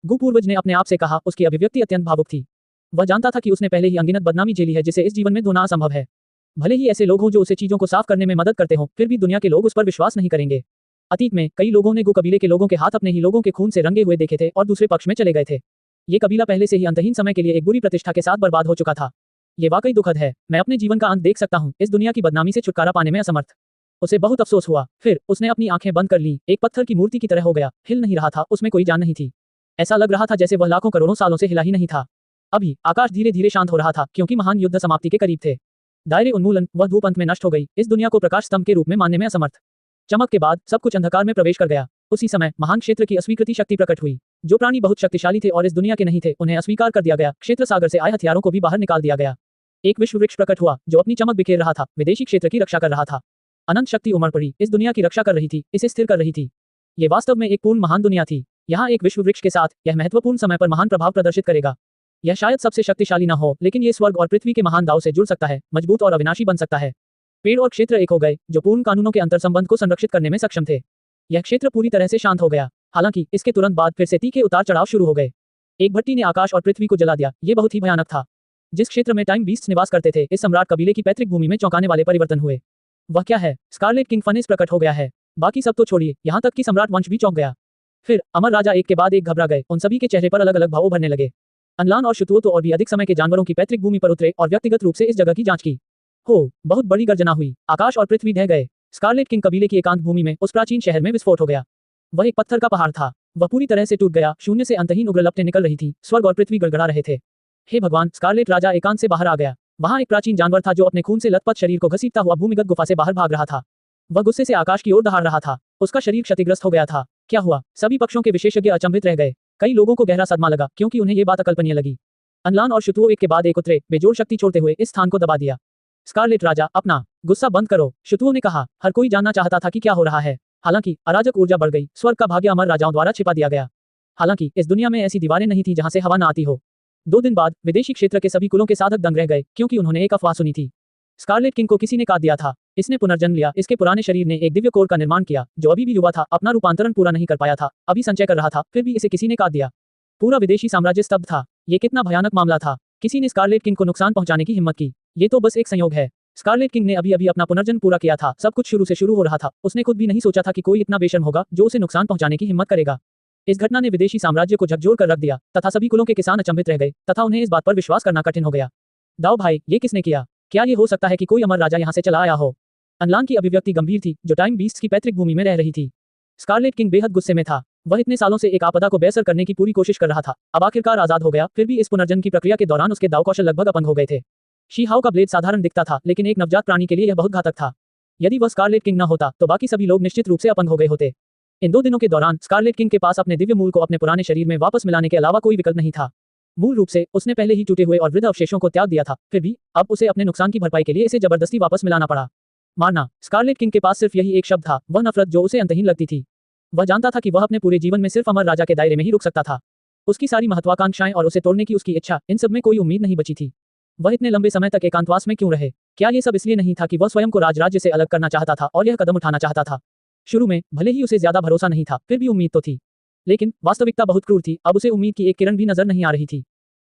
गु पूर्वज ने अपने आप से कहा। उसकी अभिव्यक्ति अत्यंत भावुक थी। वह जानता था कि उसने पहले ही अनगिनत बदनामी झेली है जिसे इस जीवन में धोना असंभव है। भले ही ऐसे लोग हों जो उसे चीजों को साफ करने में मदद करते हों, फिर भी दुनिया के लोग उस पर विश्वास नहीं करेंगे। अतीत में कई लोगों ने गु कबीले के लोगों के हाथ अपने ही लोगों के खून से रंगे हुए देखे थे और दूसरे पक्ष में चले गए थे। ये कबीला पहले से ही अंतहीन समय के लिए एक बुरी प्रतिष्ठा के साथ बर्बाद हो चुका था। ये वाकई दुखद है। मैं अपने जीवन का अंत देख सकता हूँ, इस दुनिया की बदनामी से छुटकारा पाने में असमर्थ। उसे बहुत अफसोस हुआ। फिर उसने अपनी आंखें बंद कर ली। एक पत्थर की मूर्ति की तरह हो गया, हिल नहीं रहा था, उसमें कोई जान नहीं थी। ऐसा लग रहा था जैसे वह लाखों करोड़ों सालों से हिला ही नहीं था। अभी आकाश धीरे धीरे शांत हो रहा था, क्योंकि महान युद्ध समाप्ति के करीब थे। दायरे उन्मूलन, वह धूप अंत में नष्ट हो गई, इस दुनिया को प्रकाश स्तंभ के रूप में मानने में असमर्थ। चमक के बाद सब कुछ अंधकार में प्रवेश कर गया। उसी समय महान क्षेत्र की अस्वीकृति शक्ति प्रकट हुई। जो प्राणी बहुत शक्तिशाली थे और इस दुनिया के नहीं थे, उन्हें अस्वीकार कर दिया गया। क्षेत्र सागर से आए हथियारों को भी बाहर निकाल दिया गया। एक विश्व वृक्ष प्रकट हुआ जो अपनी चमक बिखेर रहा था, विदेशी क्षेत्र की रक्षा कर रहा था। अनंत शक्ति उमड़ पड़ी, इस दुनिया की रक्षा कर रही थी, इसे स्थिर कर रही थी। ये वास्तव में एक पूर्ण महान दुनिया थी। यहाँ एक विश्व वृक्ष के साथ यह महत्वपूर्ण समय पर महान प्रभाव प्रदर्शित करेगा। यह शायद सबसे शक्तिशाली न हो, लेकिन ये स्वर्ग और पृथ्वी के महान दाव से जुड़ सकता है, मजबूत और अविनाशी बन सकता है। पेड़ और क्षेत्र एक हो गए, जो पूर्ण कानूनों के अंतर्संबंध को संरक्षित करने में सक्षम थे। यह क्षेत्र पूरी तरह से शांत हो गया। हालांकि इसके तुरंत बाद फिर से तीखे उतार चढ़ाव शुरू हो गए। एक भट्टी ने आकाश और पृथ्वी को जला दिया। ये बहुत ही भयानक था। जिस क्षेत्र में टाइम बीस्ट्स निवास करते थे, इस सम्राट कबीले की पैतृक भूमि में चौंकाने वाले परिवर्तन हुए। वह क्या है? स्कारलेट किंग फनेस प्रकट हो गया है। बाकी सब तो छोड़िए, यहाँ तक कि सम्राट वंश भी चौंक गया। फिर अमर राजा एक के बाद एक घबरा गए। उन सभी के चेहरे पर अलग अलग भाव उभरने लगे। अनलान और शुतुओ तो और भी अधिक समय के जानवरों की पैतृक भूमि पर उतरे और व्यक्तिगत रूप से इस जगह की जांच की। हो, बहुत बड़ी गर्जना हुई। आकाश और पृथ्वी ढह गए। स्कारलेट किंग कबीले की एकांत भूमि में उस प्राचीन शहर में विस्फोट हो गया। वह एक पत्थर का पहाड़ था। वह पूरी तरह से टूट गया। शून्य से अंतहीन उग्र लपटें निकल रही थी। स्वर्ग और पृथ्वी गड़गड़ा रहे थे। हे भगवान! स्कारलेट राजा एकांत से बाहर आ गया। वहां एक प्राचीन जानवर था जो अपने खून से लथपथ शरीर को घसीटता हुआ भूमिगत गुफा से बाहर भाग रहा था। वह गुस्से से आकाश की ओर दहाड़ रहा था। उसका शरीर क्षतिग्रस्त हो गया था। क्या हुआ? सभी पक्षों के विशेषज्ञ अचंभित रह गए। कई लोगों को गहरा सदमा लगा, क्योंकि उन्हें ये बात अकल्पनीय लगी। अनलान और शुतुओ एक के बाद एक उतरे, बेजोड़ शक्ति छोड़ते हुए इस स्थान को दबा दिया। स्कारलेट राजा, अपना गुस्सा बंद करो, शुतुओ ने कहा। हर कोई जानना चाहता था कि क्या हो रहा है। हालांकि अराजक ऊर्जा बढ़ गई। स्वर्ग का भाग्य अमर राजाओं द्वारा छिपा दिया गया। हालांकि इस दुनिया में ऐसी दीवारें नहीं थी जहां से हवा न आती हो। 2 दिन बाद विदेशी क्षेत्र के सभी कुलों के साधक दंग रह गए, क्योंकि उन्होंने एक अफवाह सुनी थी। स्कारलेट किंग को किसी ने काट दिया था। इसने पुनर्जन्म लिया। इसके पुराने शरीर ने एक दिव्य कोर का निर्माण किया, जो अभी भी युवा था, अपना रूपांतरण पूरा नहीं कर पाया था, अभी संचय कर रहा था, फिर भी इसे किसी ने काट दिया। पूरा विदेशी साम्राज्य स्तब्ध था। ये कितना भयानक मामला था। किसी ने स्कारलेट किंग को नुकसान पहुंचाने की हिम्मत की। ये तो बस एक संयोग है। स्कारलेट किंग ने अभी अभी अपना पुनर्जन्म पूरा किया था। सब कुछ शुरू से शुरू हो रहा था। उसने खुद भी नहीं सोचा था कि कोई इतना बेशर्म होगा जो उसे नुकसान पहुंचाने की हिम्मत करेगा। इस घटना ने विदेशी साम्राज्य को झकझोर कर रख दिया, तथा सभी कुलों के किसान अचंभित रह गए, तथा उन्हें इस बात पर विश्वास करना कठिन हो गया। दाऊ भाई, ये किसने किया? क्या ये हो सकता है कि कोई अमर राजा यहाँ से चला आया हो? अनलान की अभिव्यक्ति गंभीर थी, जो टाइम बीस्ट्स की पैतृक भूमि में रह रही थी। स्कारलेट किंग बेहद गुस्से में था। वह इतने सालों से एक आपदा को बेअसर करने की पूरी कोशिश कर रहा था। अब आखिरकार आजाद हो गया। फिर भी इस पुनर्जन्म की प्रक्रिया के दौरान उसके दाव कौशल लगभग अपंग हो गए थे। शीहाओ का ब्लेड साधारण दिखता था, लेकिन एक नवजात प्राणी के लिए यह बहुत घातक था। यदि वह स्कारलेट किंग न होता, तो बाकी सभी लोग निश्चित रूप से अपंग हो गए होते। इन 2 दिनों के दौरान स्कारलेट किंग के पास अपने दिव्य मूल को अपने पुराने शरीर में वापस मिलाने के अलावा कोई विकल्प नहीं था। मूल रूप से उसने पहले ही टूटे हुए और वृद्ध अवशेषों को त्याग दिया था। फिर भी अब उसे अपने नुकसान की भरपाई के लिए इसे जबरदस्ती वापस मिलाना पड़ा। मारना। स्कारलेट किंग के पास सिर्फ यही एक शब्द था, वह नफरत, जो उसे अंतहीन लगती थी। वह जानता था कि वह अपने पूरे जीवन में सिर्फ अमर राजा के दायरे में ही रुक सकता था। उसकी सारी महत्वाकांक्षाएं और उसे तोड़ने की उसकी इच्छा, इन सब में कोई उम्मीद नहीं बची थी। वह इतने लंबे समय तक एकांतवास में क्यों रहे? क्या ये सब इसलिए नहीं था कि वह स्वयं को राज्य से अलग करना चाहता था और यह कदम उठाना चाहता था? शुरू में भले ही उसे ज्यादा भरोसा नहीं था, फिर भी उम्मीद तो थी। लेकिन वास्तविकता बहुत क्रूर थी। अब उसे उम्मीद की एक किरण भी नजर नहीं आ रही थी।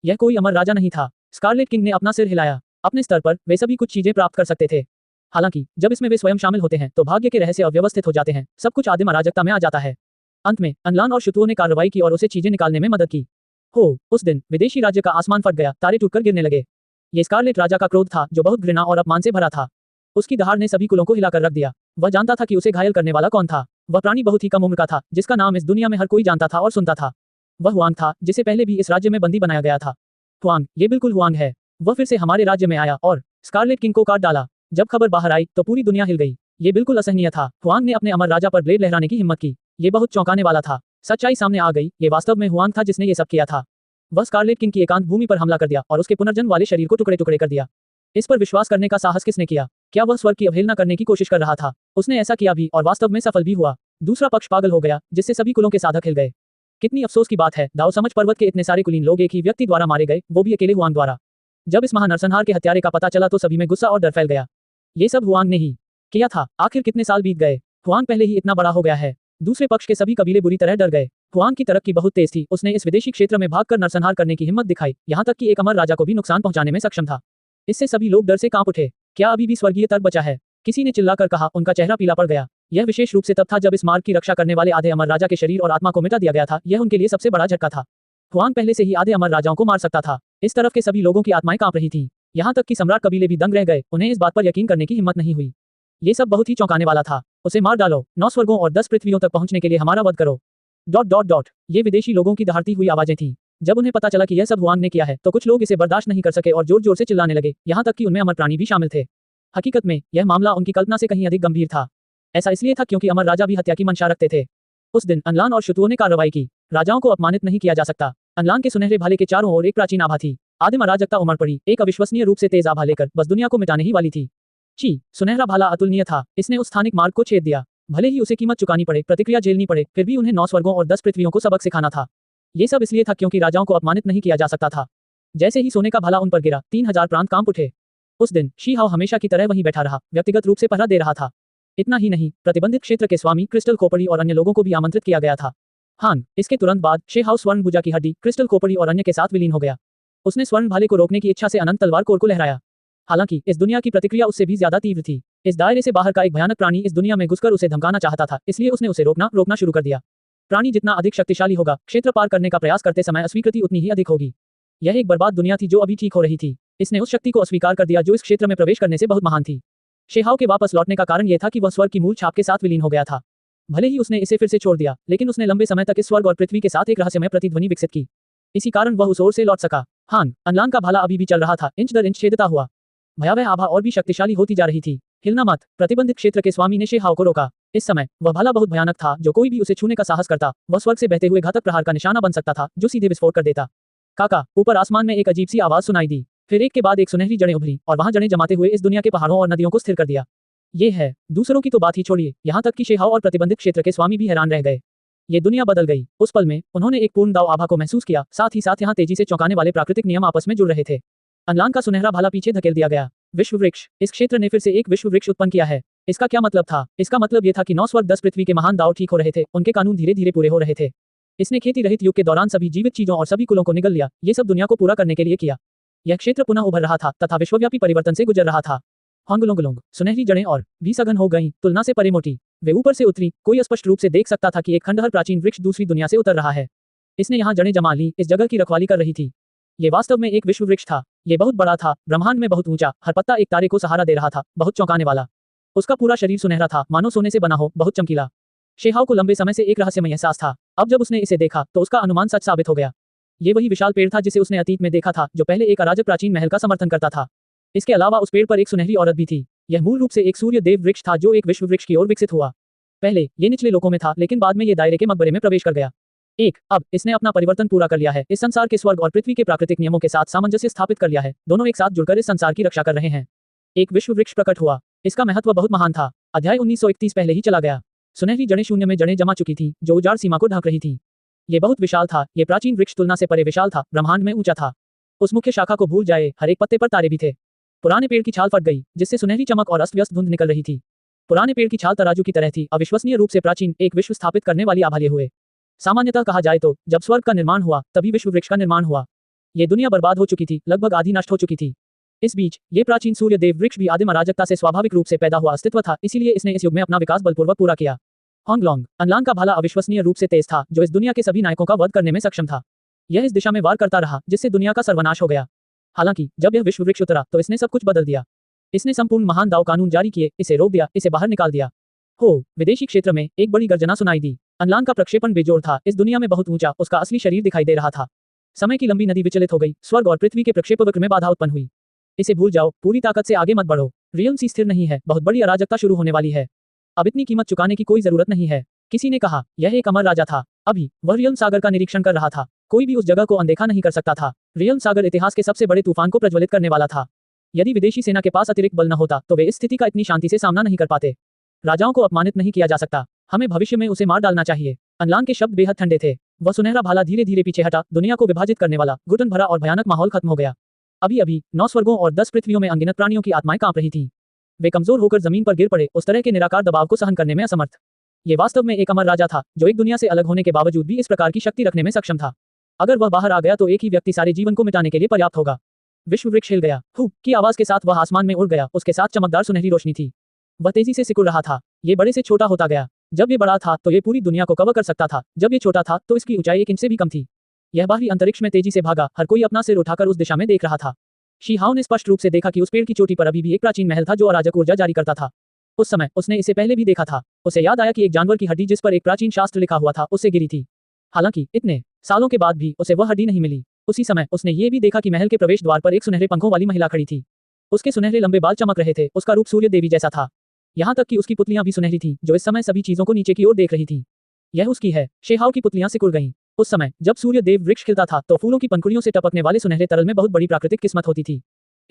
यह कोई अमर राजा नहीं था। स्कारलेट किंग ने अपना सिर हिलाया। अपने स्तर पर वे सभी कुछ चीजें प्राप्त कर सकते थे। हालांकि जब इसमें वे स्वयं शामिल होते हैं, तो भाग्य के रहस्य अव्यवस्थित हो जाते हैं। सब कुछ आदिम अराजकता में आ जाता है। अंत में अनलान और शुतुओं ने कार्रवाई की और उसे चीजें निकालने में मदद की। हो, उस दिन विदेशी राज्य का आसमान फट गया। तारे टूटकर गिरने लगे। ये स्कारलेट राजा का क्रोध था, जो बहुत घृणा और अपमान से भरा था। उसकी दहाड़ ने सभी कुलों को हिलाकर रख दिया। वह जानता था कि उसे घायल करने वाला कौन था। वह प्राणी बहुत ही कम उम्र का था, जिसका नाम इस दुनिया में हर कोई जानता था और सुनता था। वह हुआंग था, जिसे पहले भी इस राज्य में बंदी बनाया गया था। हुआंग, ये बिल्कुल हुआंग है। वह फिर से हमारे राज्य में आया और स्कारलेट किंग को काट डाला। जब खबर बाहर आई तो पूरी दुनिया हिल गई। ये बिल्कुल असहनीय था। हुआंग ने अपने अमर राजा पर ब्लेड लहराने की हिम्मत की। ये बहुत चौंकाने वाला था। सच्चाई सामने आ गई। ये वास्तव में हुआंग था जिसने ये सब किया था। वह स्कारलेट किंग की एकांत भूमि पर हमला कर दिया और उसके पुनर्जन्म वाले शरीर को टुकड़े टुकड़े कर दिया। इस पर विश्वास करने का साहस किसने किया? क्या वह स्वर्ग की अवहेलना करने की कोशिश कर रहा था? उसने ऐसा किया भी और वास्तव में सफल भी हुआ। दूसरा पक्ष पागल हो गया, जिससे सभी कुलों के साधक हिल गए। कितनी अफसोस की बात है, दाव समझ पर्वत के इतने सारे कुलीन लोग एक ही व्यक्ति द्वारा मारे गए, वो भी अकेले हुआंग द्वारा। जब इस महानरसंहार के हत्यारे का पता चला तो सभी में गुस्सा और डर फैल गया। ये सब हुआंग ने ही किया था। आखिर कितने साल बीत गए। हुआंग पहले ही इतना बड़ा हो गया है। दूसरे पक्ष के सभी कबीले बुरी तरह डर गए। हुआंग की तरक्की बहुत तेज थी। उसने इस विदेशी क्षेत्र में भागकर नरसंहार करने की हिम्मत दिखाई, यहाँ तक कि एक अमर राजा को भी नुकसान पहुंचाने में सक्षम था। इससे सभी लोग डर से कांप उठे। क्या अभी भी स्वर्गीय तर्क बचा है? किसी ने चिल्लाकर कहा। उनका चेहरा पीला पड़ गया। यह विशेष रूप से तब था जब इस मार्ग की रक्षा करने वाले आधे अमर राजा के शरीर और आत्मा को मिटा दिया गया था। यह उनके लिए सबसे बड़ा झटका था। हुआंग पहले से ही आधे अमर राजाओं को मार सकता था। इस तरफ के सभी लोगों की आत्माएं कांप रही थी। यहाँ तक कि सम्राट कबीले भी दंग रह गए। उन्हें इस बात पर यकीन करने की हिम्मत नहीं हुई। ये सब बहुत ही चौंकाने वाला था। उसे मार डालो। 9 स्वर्गों और 10 पृथ्वियों तक पहुंचने के लिए हमारा वध करो। ... ये विदेशी लोगों की दहाड़ती हुई आवाजें थीं। जब उन्हें पता चला कि यह सब हुआंग ने किया है, तो कुछ लोग इसे बर्दाश्त नहीं कर सके और जोर जोर से चिल्लाने लगे, यहाँ तक कि उनमें अमर प्राणी भी शामिल थे। हकीकत में यह मामला उनकी कल्पना से कहीं अधिक गंभीर था। ऐसा इसलिए था क्योंकि अमर राजा भी हत्या की मंशा रखते थे। उस दिन अनलान और शुतुओं ने कार्रवाई की। राजाओं को अपमानित नहीं किया जा सकता। अनलान के सुनहरे भाले के चारों ओर एक प्राचीन आभा थी। आदिम अराजकता उमड़ पड़ी, एक अविश्वसनीय रूप से तेज आभा लेकर, बस दुनिया को मिटाने ही वाली थी। ची, सुनहरा भाला अतुलनीय था। इसने उस स्थानिक मार्ग को छेद दिया। भले ही उसे कीमत चुकानी पड़े, प्रतिक्रिया झेलनी पड़े, फिर भी उन्हें 9 स्वर्गों और 10 पृथ्वियों को सबक सिखाना था। ये सब इसलिए था क्योंकि राजाओं को अपमानित नहीं किया जा सकता था। जैसे ही सोने का भाला उन पर गिरा, 3000 प्रांत कांप उठे। उस दिन शी हाओ हमेशा की तरह वहीं बैठा रहा, व्यक्तिगत रूप से पहरा दे रहा था। इतना ही नहीं, प्रतिबंधित क्षेत्र के स्वामी क्रिस्टल खोपड़ी और अन्य लोगों को भी आमंत्रित किया गया था। हान, इसके तुरंत बाद शे हाओ स्वर्ण भुजा की हड्डी, क्रिस्टल खोपड़ी और अन्य के साथ विलीन हो गया। उसने स्वर्ण भाले को रोकने की इच्छा से अनंत तलवार कोर को लहराया। हालांकि इस दुनिया की प्रतिक्रिया उससे भी ज्यादा तीव्र थी। इस दायरे से बाहर का एक भयानक प्राणी इस दुनिया में घुसकर उसे धमकाना चाहता था, इसलिए उसने उसे रोकना शुरू कर दिया। प्राणी जितना अधिक शक्तिशाली होगा, क्षेत्र पार करने का प्रयास करते समय अस्वीकृति उतनी ही अधिक होगी। यह एक बर्बाद दुनिया थी जो अभी ठीक हो रही थी। इसने उस शक्ति को अस्वीकार कर दिया जो इस क्षेत्र में प्रवेश करने से बहुत महान थी। शे हाओ के वापस लौटने का कारण यह था कि वह स्वर्ग की मूल छाप के साथ विलीन हो गया था। भले ही उसने इसे फिर से छोड़ दिया, लेकिन उसने लंबे समय तक इस स्वर्ग और पृथ्वी के साथ एक रहस्यमय प्रतिध्वनि विकसित की। इसी कारण वह उस ओर से लौट सका। हान, अनलान का भाला अभी भी चल रहा था, इंच दर इंच छेदता हुआ। भयावह आभा और भी शक्तिशाली होती जा रही थी। हिलना मत, प्रतिबंधित क्षेत्र के स्वामी ने शे हाओ को रोका। इस समय वह भाला बहुत भयानक था, जो कोई भी उसे छूने का साहस करता, वह स्वर्ग से बहते हुए घातक प्रहार का निशाना बन सकता था, जो सीधे विस्फोट कर देता। काका, ऊपर आसमान में एक अजीब सी आवाज सुनाई दी। फिर एक के बाद एक सुनहरी जड़ें उभरी और वहां जड़ें जमाते हुए इस दुनिया के पहाड़ों और नदियों को स्थिर कर दिया। ये है, दूसरों की तो बात ही छोड़िए, यहाँ तक कि शे हाओ और प्रतिबंधित क्षेत्र के स्वामी भी हैरान रह गए। ये दुनिया बदल गई। उस पल में उन्होंने एक पूर्ण दाव आभा को महसूस किया, साथ ही साथ यहाँ तेजी से चौंकाने वाले प्राकृतिक नियम आपस में जुड़ रहे थे। अनलान का सुनहरा भाला पीछे धकेल दिया गया। विश्व वृक्ष, इस क्षेत्र ने फिर से एक विश्व वृक्ष उत्पन्न किया है। इसका क्या मतलब था? इसका मतलब यह था कि 9 स्वर्ग 10 पृथ्वी के महान दाव ठीक हो रहे थे, उनके कानून धीरे धीरे पूरे हो रहे थे। इसने खेती रहित युग के दौरान सभी जीवित चीजों और सभी कुलों को निगल लिया, ये सब दुनिया को पूरा करने के लिए किया। यह क्षेत्र पुनः उभर रहा था तथा विश्वव्यापी परिवर्तन से गुजर रहा था। होंगलोंगलोंग, सुनहरी जड़ें और भी सघन हो गईं, तुलना से परे मोटी। वे ऊपर से उतरी, कोई स्पष्ट रूप से देख सकता था कि एक खंडहर प्राचीन वृक्ष दूसरी दुनिया से उतर रहा है। इसने यहाँ जड़ें जमा ली, इस जगह की रखवाली कर रही थी। ये वास्तव में एक विश्व वृक्ष था। ये बहुत बड़ा था, ब्रह्मांड में बहुत ऊंचा, हर पत्ता एक तारे को सहारा दे रहा था, बहुत चौंकाने वाला। उसका पूरा शरीर सुनहरा था, मानो सोने से बना हो, बहुत चमकीला। शे हाओ को लंबे समय से एक रहस्यमय एहसास था। अब जब उसने इसे देखा तो उसका अनुमान सच साबित हो गया। ये वही विशाल पेड़ था जिसे उसने अतीत में देखा था, जो पहले एक अराजक प्राचीन महल का समर्थन करता था। इसके अलावा उस पेड़ पर एक सुनहरी औरत भी थी। यह मूल रूप से एक सूर्य देव वृक्ष था जो एक विश्व वृक्ष की ओर विकसित हुआ। पहले ये निचले लोकों में था, लेकिन बाद में ये दायरे के मकबरे में प्रवेश कर गया। अब इसने अपना परिवर्तन पूरा कर लिया है। इस संसार के स्वर्ग और पृथ्वी के प्राकृतिक नियमों के साथ सामंजस्य स्थापित कर लिया है। दोनों एक साथ जुड़कर इस संसार की रक्षा कर रहे हैं। एक विश्व वृक्ष प्रकट हुआ। इसका महत्व बहुत महान था। अध्याय 1931 पहले ही चला गया। सुनहरी जड़ें शून्य में जड़ें जमा चुकी थी, जो उजाड़ सीमा को ढक रही थी। ये बहुत विशाल था। ये प्राचीन वृक्ष तुलना से परे विशाल था, ब्रह्मांड में ऊंचा था। उस मुख्य शाखा को भूल जाए, हर एक पत्ते पर तारे भी थे। पुराने पेड़ की छाल फट गई, जिससे सुनहरी चमक और अस्त व्यस्त धुंध निकल रही थी। पुराने पेड़ की छाल तराजू की तरह थी, अविश्वसनीय रूप से प्राचीन, एक विश्व स्थापित करने वाली आभा लिए हुए। सामान्यतः कहा जाए तो जब स्वर्ग का निर्माण हुआ तभी विश्व वृक्ष का निर्माण हुआ। ये दुनिया बर्बाद हो चुकी थी, लगभग आधी नष्ट हो चुकी थी। इस बीच ये प्राचीन सूर्य देव वृक्ष भी आदिम अराजकता से स्वाभाविक रूप से पैदा हुआ अस्तित्व था, इसीलिए इसने इस युग में अपना विकास बलपूर्वक पूरा किया। होंगलोंग, अनलान का भाला अविश्वसनीय रूप से तेज था, जो इस दुनिया के सभी नायकों का वध करने में सक्षम था। यह इस दिशा में वार करता रहा, जिससे दुनिया का सर्वनाश हो गया। हालांकि जब यह विश्व वृक्ष उतरा तो इसने सब कुछ बदल दिया। इसने संपूर्ण महान दाव कानून जारी किए, इसे रोक दिया, इसे बाहर निकाल दिया। हो, विदेशी क्षेत्र में एक बड़ी गर्जना सुनाई दी। अनलान का प्रक्षेपण बेजोड़ था, इस दुनिया में बहुत ऊंचा, उसका असली शरीर दिखाई दे रहा था। समय की लंबी नदी विचलित हो गई, स्वर्ग और पृथ्वी के प्रक्षेपवक्र में बाधा उत्पन्न हुई। इसे भूल जाओ, पूरी ताकत से आगे मत बढ़ो। रियम सी स्थिर नहीं है, बहुत बड़ी अराजकता शुरू होने वाली है। अब इतनी कीमत चुकाने की कोई जरूरत नहीं है। किसी ने कहा, यह एक अमर राजा था। अभी वह रियम सागर का निरीक्षण कर रहा था। कोई भी उस जगह को अनदेखा नहीं कर सकता था। रियम सागर इतिहास के सबसे बड़े तूफान को प्रज्वलित करने वाला था। यदि विदेशी सेना के पास अतिरिक्त बल न होता तो वे इस स्थिति का इतनी शांति से सामना नहीं कर पाते। राजाओं को अपमानित नहीं किया जा सकता, हमें भविष्य में उसे मार डालना चाहिए। अनलान के शब्द बेहद ठंडे थे। वह सुनहरा भाला धीरे धीरे पीछे हटा, दुनिया को विभाजित करने वाला घुटन भरा और भयानक माहौल खत्म हो गया। अभी अभी 9 स्वर्गों और 10 पृथ्वियों में अनगिनत प्राणियों की आत्माएं कांप रही थीं। वे कमजोर होकर जमीन पर गिर पड़े, उस तरह के निराकार दबाव को सहन करने में असमर्थ। ये वास्तव में एक अमर राजा था, जो एक दुनिया से अलग होने के बावजूद भी इस प्रकार की शक्ति रखने में सक्षम था। अगर वह बाहर आ गया तो एक ही व्यक्ति सारे जीवन को मिटाने के लिए पर्याप्त होगा। विश्व वृक्ष हिल गया, हु की आवाज के साथ वह आसमान में उड़ गया। उसके साथ चमकदार सुनहरी रोशनी थी। वह तेजी से सिकुड़ रहा था। ये बड़े से छोटा होता गया। जब ये बड़ा था तो ये पूरी दुनिया को कवर कर सकता था, जब ये छोटा था तो इसकी ऊंचाई 1 इंच से भी कम थी। यह बाहरी अंतरिक्ष में तेजी से भागा, हर कोई अपना सिर उठाकर उस दिशा में देख रहा था। शी हाओ ने स्पष्ट रूप से देखा कि उस पेड़ की चोटी पर अभी भी एक प्राचीन महल था जो अराजक ऊर्जा जारी करता था। उस समय उसने इसे पहले भी देखा था। उसे याद आया कि एक जानवर की हड्डी जिस पर एक प्राचीन शास्त्र लिखा हुआ था उससे गिरी थी। हालांकि इतने सालों के बाद भी उसे वह हड्डी नहीं मिली। उसी समय उसने ये भी देखा कि महल के प्रवेश द्वार पर एक सुनहरे पंखों वाली महिला खड़ी थी। उसके सुनहरे लंबे बाल चमक रहे थे, उसका रूप सूर्य देवी जैसा था। यहाँ तक कि उसकी पुतलियां भी सुनहरी थीं, जो इस समय सभी चीजों को नीचे की ओर देख रही थीं। यह उसकी है। शे हाओ की पुतलियां सिकुड़ गईं। उस समय जब सूर्य देव वृक्ष खिलता था तो फूलों की पंखुड़ियों से टपकने वाले सुनहरे तरल में बहुत बड़ी प्राकृतिक किस्मत होती थी।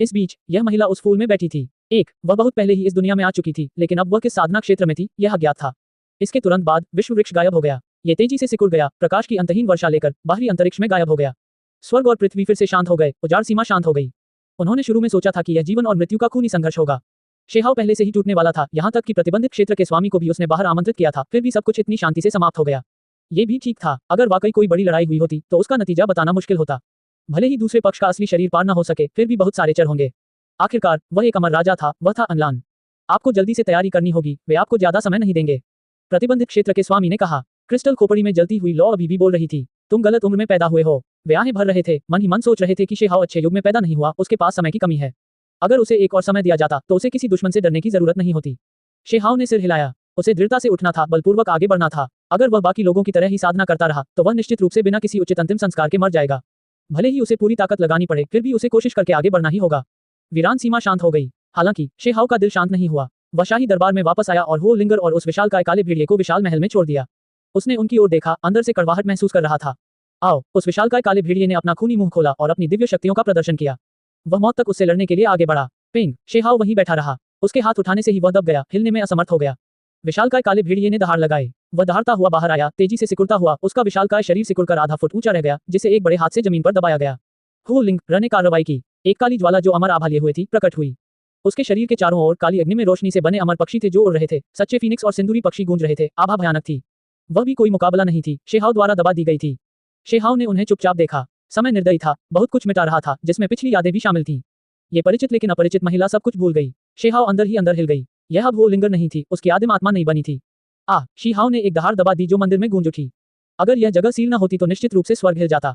इस बीच यह महिला उस फूल में बैठी थी। वह बहुत पहले ही इस दुनिया में आ चुकी थी, लेकिन अब वह किस साधना क्षेत्र में थी यह अज्ञात था। इसके तुरंत बाद विश्व वृक्ष गायब हो गया। ये तेजी से सिकुड़ गया, प्रकाश की अंतहीन वर्षा लेकर बाहरी अंतरिक्ष में गायब हो गया। स्वर्ग और पृथ्वी फिर से शांत हो गए, उजाड़ सीमा शांत हो गई। उन्होंने शुरू में सोचा था कि यह जीवन और मृत्यु का खूनी संघर्ष होगा। शेहाव पहले से ही टूटने वाला था, यहाँ तक कि प्रतिबंधित क्षेत्र के स्वामी को भी उसने बाहर आमंत्रित किया था, फिर भी सब कुछ इतनी शांति से समाप्त हो गया। ये भी ठीक था, अगर वाकई कोई बड़ी लड़ाई हुई होती तो उसका नतीजा बताना मुश्किल होता। भले ही दूसरे पक्ष का असली शरीर पार न हो सके, फिर भी बहुत सारे चर होंगे। आखिरकार वह एक अमर राजा था, वह था अनलान। आपको जल्दी से तैयारी करनी होगी, वे आपको ज्यादा समय नहीं देंगे। प्रतिबंधित क्षेत्र के स्वामी ने कहा। क्रिस्टल खोपड़ी में जलती हुई लौ अभी भी बोल रही थी। तुम गलत उम्र में पैदा हुए हो। वे आहें भर रहे थे, मन ही मन सोच रहे थे कि शेहाव अच्छे युग में पैदा नहीं हुआ, उसके पास समय की कमी है। अगर उसे एक और समय दिया जाता तो उसे किसी दुश्मन से डरने की जरूरत नहीं होती। शेहाव ने सिर हिलाया। उसे दृढ़ता से उठना था, बलपूर्वक आगे बढ़ना था। अगर वह बाकी लोगों की तरह ही साधना करता रहा तो वह निश्चित रूप से बिना किसी उचित अंतिम संस्कार के मर जाएगा। भले ही उसे पूरी ताकत लगानी पड़े, फिर भी उसे कोशिश करके आगे बढ़ना ही होगा। वीरान सीमा शांत हो गई। हालांकि शेहाव का दिल शांत नहीं हुआ। वह शाही दरबार में वापस आया और होलिंगर और उस विशालकाय काले भेड़िए को विशाल महल में छोड़ दिया। उसने उनकी ओर देखा, अंदर से कड़वाहट महसूस कर रहा था। आओ, उस विशालकाय काले भेड़िए ने अपना खूनी मुंह खोला और अपनी दिव्य शक्तियों का प्रदर्शन किया। वह मौत तक उससे लड़ने के लिए आगे बढ़ा। पिंग, शेहाव वहीं बैठा रहा। उसके हाथ उठाने से ही वह दब गया, हिलने में असमर्थ हो गया। विशालकाय काले भेड़िए ने दहाड़ लगाए। वह दहाड़ता हुआ बाहर आया, तेजी से सिकुड़ता हुआ। उसका विशालकाय शरीर सिकुड़कर आधा फुट ऊंचा रह गया, जिसे एक बड़े हाथ से जमीन पर दबाया गया। हुलिंग ने कार्रवाई की। एक काली ज्वाला जो अमर आभा लिए हुए थी प्रकट हुई। उसके शरीर के चारों ओर काली अग्नि में रोशनी से बने अमर पक्षी थे जो उड़ रहे थे। सच्चे फीनिक्स और सिंदूरी पक्षी गूंज रहे थे। आभा भयानक थी। वह भी कोई मुकाबला नहीं थी, शेहाव द्वारा दबा दी गई थी। शेहाव ने उन्हें चुपचाप देखा। समय निर्दयी था, बहुत कुछ मिटा रहा था, जिसमें पिछली यादें भी शामिल थीं। ये परिचित लेकिन अपरिचित महिला सब कुछ भूल गई। शेहाव अंदर ही अंदर हिल गई। यह अब वो लिंगर नहीं थी, उसकी आदिम आत्मा नहीं बनी थी। शेहाव ने एक दहाड़ दबा दी जो मंदिर में गूंज उठी। अगर यह जगह सील न होती तो निश्चित रूप से स्वर्ग हिल जाता।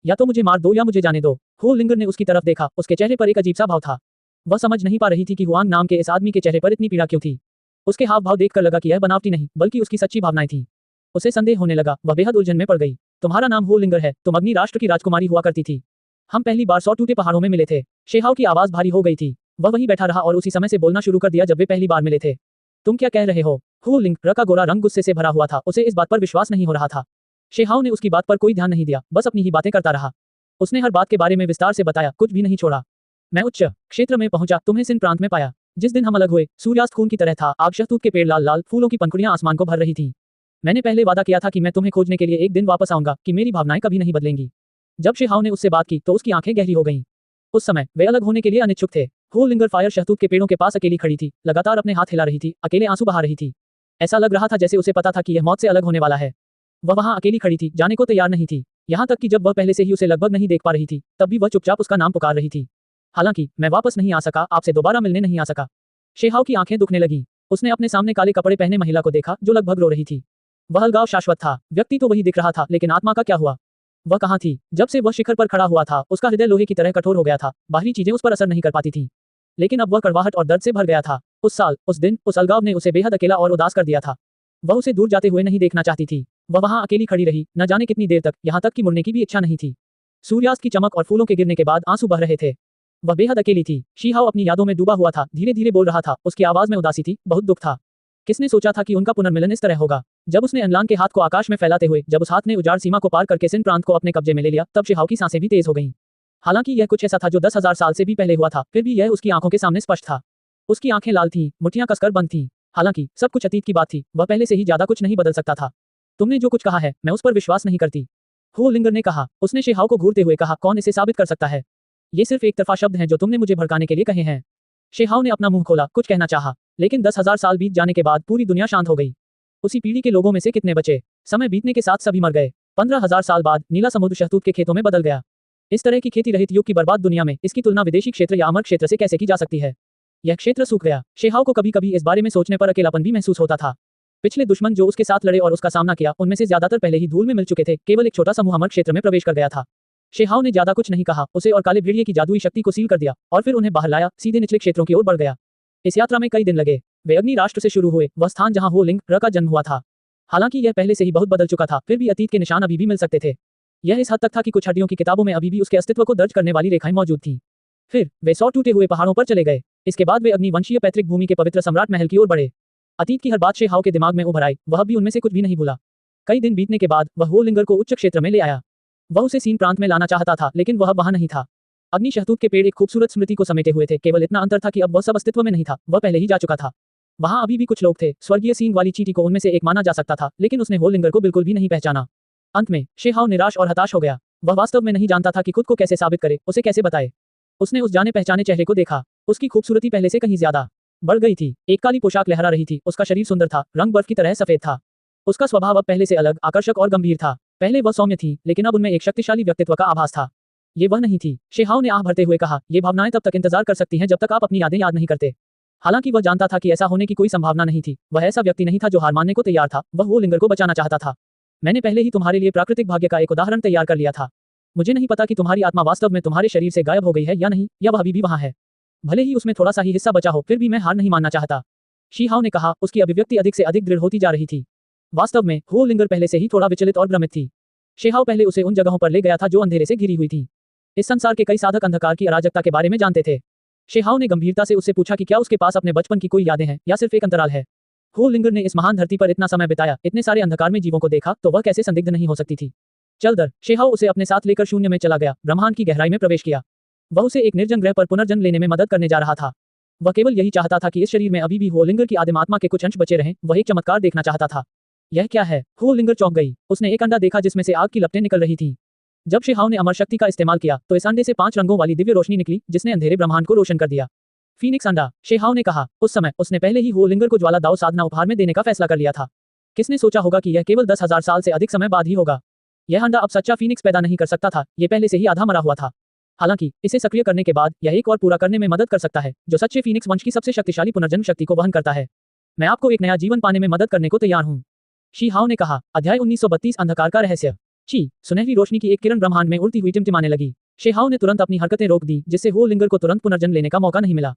या तो मुझे मार दो या मुझे जाने दो। होलिंगर ने उसकी तरफ देखा, उसके चेहरे पर एक अजीब सा भाव था। वह समझ नहीं पा रही थी कि हुआंग नाम के इस आदमी के चेहरे पर इतनी पीड़ा क्यों थी। उसके हाव भाव देखकर लगा कि यह बनावटी नहीं, बल्कि उसकी सच्ची भावनाएं थीं। उसे संदेह होने लगा, वह बेहद उलझन में पड़ गई। तुम्हारा नाम होलिंगर है, तुम अग्नि राष्ट्र की राजकुमारी हुआ करती थी। हम पहली बार 100 टूटे पहाड़ों में मिले थे। शेहाव की आवाज भारी हो गई थी। वह वहीं बैठा रहा और उसी समय से बोलना शुरू कर दिया जब वे पहली बार मिले थे। तुम क्या कह रहे हो? होलिंगर का गोरा रंग गुस्से से भरा हुआ था, उसे इस बात पर विश्वास नहीं हो रहा था। शेहाव ने उसकी बात पर कोई ध्यान नहीं दिया, बस अपनी ही बातें करता रहा। उसने हर बात के बारे में विस्तार से बताया, कुछ भी नहीं छोड़ा। मैं उच्च क्षेत्र में पहुंचा, तुम्हें सिन प्रांत में पाया। जिस दिन हम अलग हुए, सूर्यास्त खून की तरह था, आग शहतूत के पेड़ लाल लाल, फूलों की पंखुड़ियां आसमान को भर रही थीं। मैंने पहले वादा किया था कि मैं तुम्हें खोजने के लिए एक दिन वापस आऊंगा, कि मेरी भावनाएं कभी नहीं बदलेंगी। जब शेहाव ने उससे बात की तो उसकी आंखें गहरी हो गईं। उस समय वे अलग होने के लिए अनिच्छुक थे। होलिंगर फायर शहतूत के पेड़ों के पास अकेली खड़ी थी, लगातार अपने हाथ हिला रही थी, अकेले आंसू बहा रही थी। ऐसा लग रहा था जैसे उसे पता था कि यह मौत से अलग होने वाला है। वह वहां अकेली खड़ी थी, जाने को तैयार नहीं थी। यहाँ तक कि जब वह पहले से ही उसे लगभग नहीं देख पा रही थी, तब भी वह चुपचाप उसका नाम पुकार रही थी। हालांकि मैं वापस नहीं आ सका, आपसे दोबारा मिलने नहीं आ सका। शेहाव की आंखें दुखने लगीं। उसने अपने सामने काले कपड़े पहने महिला को देखा जो लगभग रो रही थी। वह अलगाव शाश्वत था, व्यक्ति तो वही दिख रहा था, लेकिन आत्मा का क्या हुआ? वह कहाँ थी? जब से वह शिखर पर खड़ा हुआ था, उसका हृदय लोहे की तरह कठोर हो गया था। बाहरी चीजें उस पर असर नहीं कर पाती थीं। लेकिन अब वह कड़वाहट और दर्द से भर गया था। उस साल, उस दिन, उस अलगाव ने उसे बेहद अकेला और उदास कर दिया था। वह उसे दूर जाते हुए नहीं देखना चाहती थी। वह वहां अकेली खड़ी रही, न जाने कितनी देर तक, यहाँ तक कि मुड़ने की भी इच्छा नहीं थी। सूर्यास्त की चमक और फूलों के गिरने के बाद आंसू बह रहे थे। वह बेहद अकेली थी। शेहाव अपनी यादों में डूबा हुआ था, धीरे धीरे बोल रहा था, उसकी आवाज में उदासी थी, बहुत दुख था। किसने सोचा था कि उनका पुनर्मिलन इस तरह होगा? जब उसने अनलान के हाथ को आकाश में फैलाते हुए, जब उस हाथ ने उजाड़ सीमा को पार करके सिन प्रांत को अपने कब्जे में ले लिया, तब शेहाव की सांसें भी तेज हो गईं। हालांकि यह कुछ ऐसा था जो 10,000 साल से भी पहले हुआ था, फिर भी यह उसकी आंखों के सामने स्पष्ट था। उसकी आंखें लाल थीं, मुट्ठियां कसकर बंद थीं। हालांकि सब कुछ अतीत की बात थी, वह पहले से ही ज्यादा कुछ नहीं बदल सकता था। तुमने जो कुछ कहा है, मैं उस पर विश्वास नहीं करती, होलिंगर ने कहा। उसने शेहाव को घूरते हुए कहा, कौन इसे साबित कर सकता है? ये सिर्फ एक तरफा शब्द हैं जो तुमने मुझे भड़काने के लिए कहे हैं। शेहाव ने अपना मुंह खोला, कुछ कहना चाहा, लेकिन 10,000 साल बीत जाने के बाद पूरी दुनिया शांत हो गई। उसी पीढ़ी के लोगों में से कितने बचे? समय बीतने के साथ सभी मर गए। 15,000 साल बाद नीला समुद्र शहतूत के खेतों में बदल गया। इस तरह की खेती रहित युग की बर्बाद दुनिया में इसकी तुलना विदेशी क्षेत्र या अमर क्षेत्र से कैसे की जा सकती है? यह क्षेत्र सूख गया। शेहाव को कभी कभी इस बारे में सोचने पर अकेलापन भी महसूस होता था। पिछले दुश्मन जो उसके साथ लड़े और उसका सामना किया, उनमें से ज्यादातर पहले ही धूल में मिल चुके थे, केवल एक छोटा समूह अमर क्षेत्र में प्रवेश कर गया था। शेहाव ने ज्यादा कुछ नहीं कहा, उसे और काले भेड़िए की जादुई शक्ति को सील कर दिया और फिर उन्हें बाहर लाया, सीधे निचले क्षेत्रों की ओर बढ़ गया। इस यात्रा में कई दिन लगे। वे अग्नि राष्ट्र से शुरू हुए, वह स्थान जहां होलिंगर का जन्म हुआ था। हालांकि यह पहले से ही बहुत बदल चुका था, फिर भी अतीत के निशान अभी भी मिल सकते थे। यह इस हद तक था कि कुछ हड्डियों की किताबों में अभी भी उसके अस्तित्व को दर्ज करने वाली रेखाएं मौजूद थीं। फिर वे 100 टूटे हुए पहाड़ों पर चले गए। इसके बाद वे अग्निवंशीय पैतृक भूमि के पवित्र सम्राट महल की ओर बढ़े। अतीत की हर बात शेहाव के दिमाग में उभर आई, वह भी उनमें से कुछ भी नहीं भूला। कई दिन बीतने के बाद वह होलिंगर को उच्च क्षेत्र में ले आया। वह उसे सीन प्रांत में लाना चाहता था, लेकिन वह वहां नहीं था। अग्नि शहतूत के पेड़ एक खूबसूरत स्मृति को समेटे हुए थे, केवल इतना अंतर था कि अब वह सब अस्तित्व में नहीं था, वह पहले ही जा चुका था। वहां अभी भी कुछ लोग थे। स्वर्गीय सींग वाली चींटी को उनमें से एक माना जा सकता था, लेकिन उसने होलिंगर को बिल्कुल भी नहीं पहचाना। अंत में शेहाव निराश और हताश हो गया। वह वास्तव में नहीं जानता था कि खुद को कैसे साबित करे, उसे कैसे बताए। उसने उस जाने पहचाने चेहरे को देखा। उसकी खूबसूरती पहले से कहीं ज्यादा बढ़ गई थी। एक काली पोशाक लहरा रही थी, उसका शरीर सुंदर था, रंग बर्फ की तरह सफेद था। उसका स्वभाव अब पहले से अलग, आकर्षक और गंभीर था। पहले वह सौम्य थी, लेकिन अब उनमें एक शक्तिशाली व्यक्तित्व का आभास था। ये वह नहीं थी। शेहाओ ने आह भरते हुए कहा, ये भावनाएं तब तक इंतजार कर सकती हैं जब तक आप अपनी यादें याद नहीं करते। हालांकि वह जानता था कि ऐसा होने की कोई संभावना नहीं थी। वह ऐसा व्यक्ति नहीं था जो हार मानने को तैयार था, वह वो लिंगर को बचाना चाहता था। मैंने पहले ही तुम्हारे लिए प्राकृतिक भाग्य का एक उदाहरण तैयार कर लिया था। मुझे नहीं पता कि तुम्हारी आत्मा वास्तव में तुम्हारे शरीर से गायब हो गई है या नहीं, या वह अभी भी वहां है। भले ही उसमें थोड़ा सा ही हिस्सा बचा हो, फिर भी मैं हार नहीं मानना चाहता। शीहाओ ने कहा, उसकी अभिव्यक्ति अधिक से अधिक दृढ़ होती जा रही थी। वास्तव में हो लिंगर पहले से ही थोड़ा विचलित और भ्रमित थी। शेहाओ पहले उसे उन जगहों पर ले गया था जो अंधेरे से घिरी हुई थी। इस संसार के कई साधक अंधकार की अराजकता के बारे में जानते थे। शेहाओ ने गंभीरता से उससे पूछा कि क्या उसके पास अपने बचपन की कोई यादें हैं या सिर्फ एक अंतराल है। हो लिंगर ने इस महान धरती पर इतना समय बिताया, इतने सारे अंधकार में जीवों को देखा, तो वह कैसे संदिग्ध नहीं हो सकती थी। चल दर, शेहाओ उसे अपने साथ लेकर शून्य में चला गया, ब्रह्मांड की गहराई में प्रवेश किया। वह उसे एक निर्जन ग्रह पर पुनर्जन्म लेने में मदद करने जा रहा था। वह केवल यही चाहता था कि इस शरीर में अभी भी हो लिंगर की आदिम आत्मा के कुछ अंश बचे रहें। वह एक चमत्कार देखना चाहता था। यह क्या है? हो लिंगर चौंक गई। उसने एक अंडा देखा जिसमें से आग की लपटें निकल रही थीं। जब शेहाओ ने अमर शक्ति का इस्तेमाल किया तो इस अंडे से 5 रंगों वाली दिव्य रोशनी निकली, जिसने अंधेरे ब्रह्मांड को रोशन कर दिया। फीनिक्स अंडा, शेहाओ ने कहा। उस समय उसने पहले ही हो लिंगर को ज्वाला दाव साधना उपहार में देने का फैसला कर लिया था। किसने सोचा होगा कि यह केवल 10,000 साल से अधिक समय बाद ही होगा। यह अंडा अब सच्चा फीनिक्स पैदा नहीं कर सकता था, ये पहले से ही आधा मरा हुआ था। हालांकि इसे सक्रिय करने के बाद यह एक और पूरा करने में मदद कर सकता है, जो सच्चे फीनिक्स वंश की सबसे शक्तिशाली पुनर्जन्म शक्ति को वहन करता है। मैं आपको एक नया जीवन पाने में मदद करने को तैयार हूँ, शीहाओ ने कहा। अध्याय 1932 अंधकार का रहस्य। ची, सुनहरी रोशनी की एक किरण ब्रह्मांड में उड़ती हुई टिमटिमाने लगी। शेहाओ ने तुरंत अपनी हरकतें रोक दी, जिससे हो लिंगर को तुरंत पुनर्जन्म लेने का मौका नहीं मिला।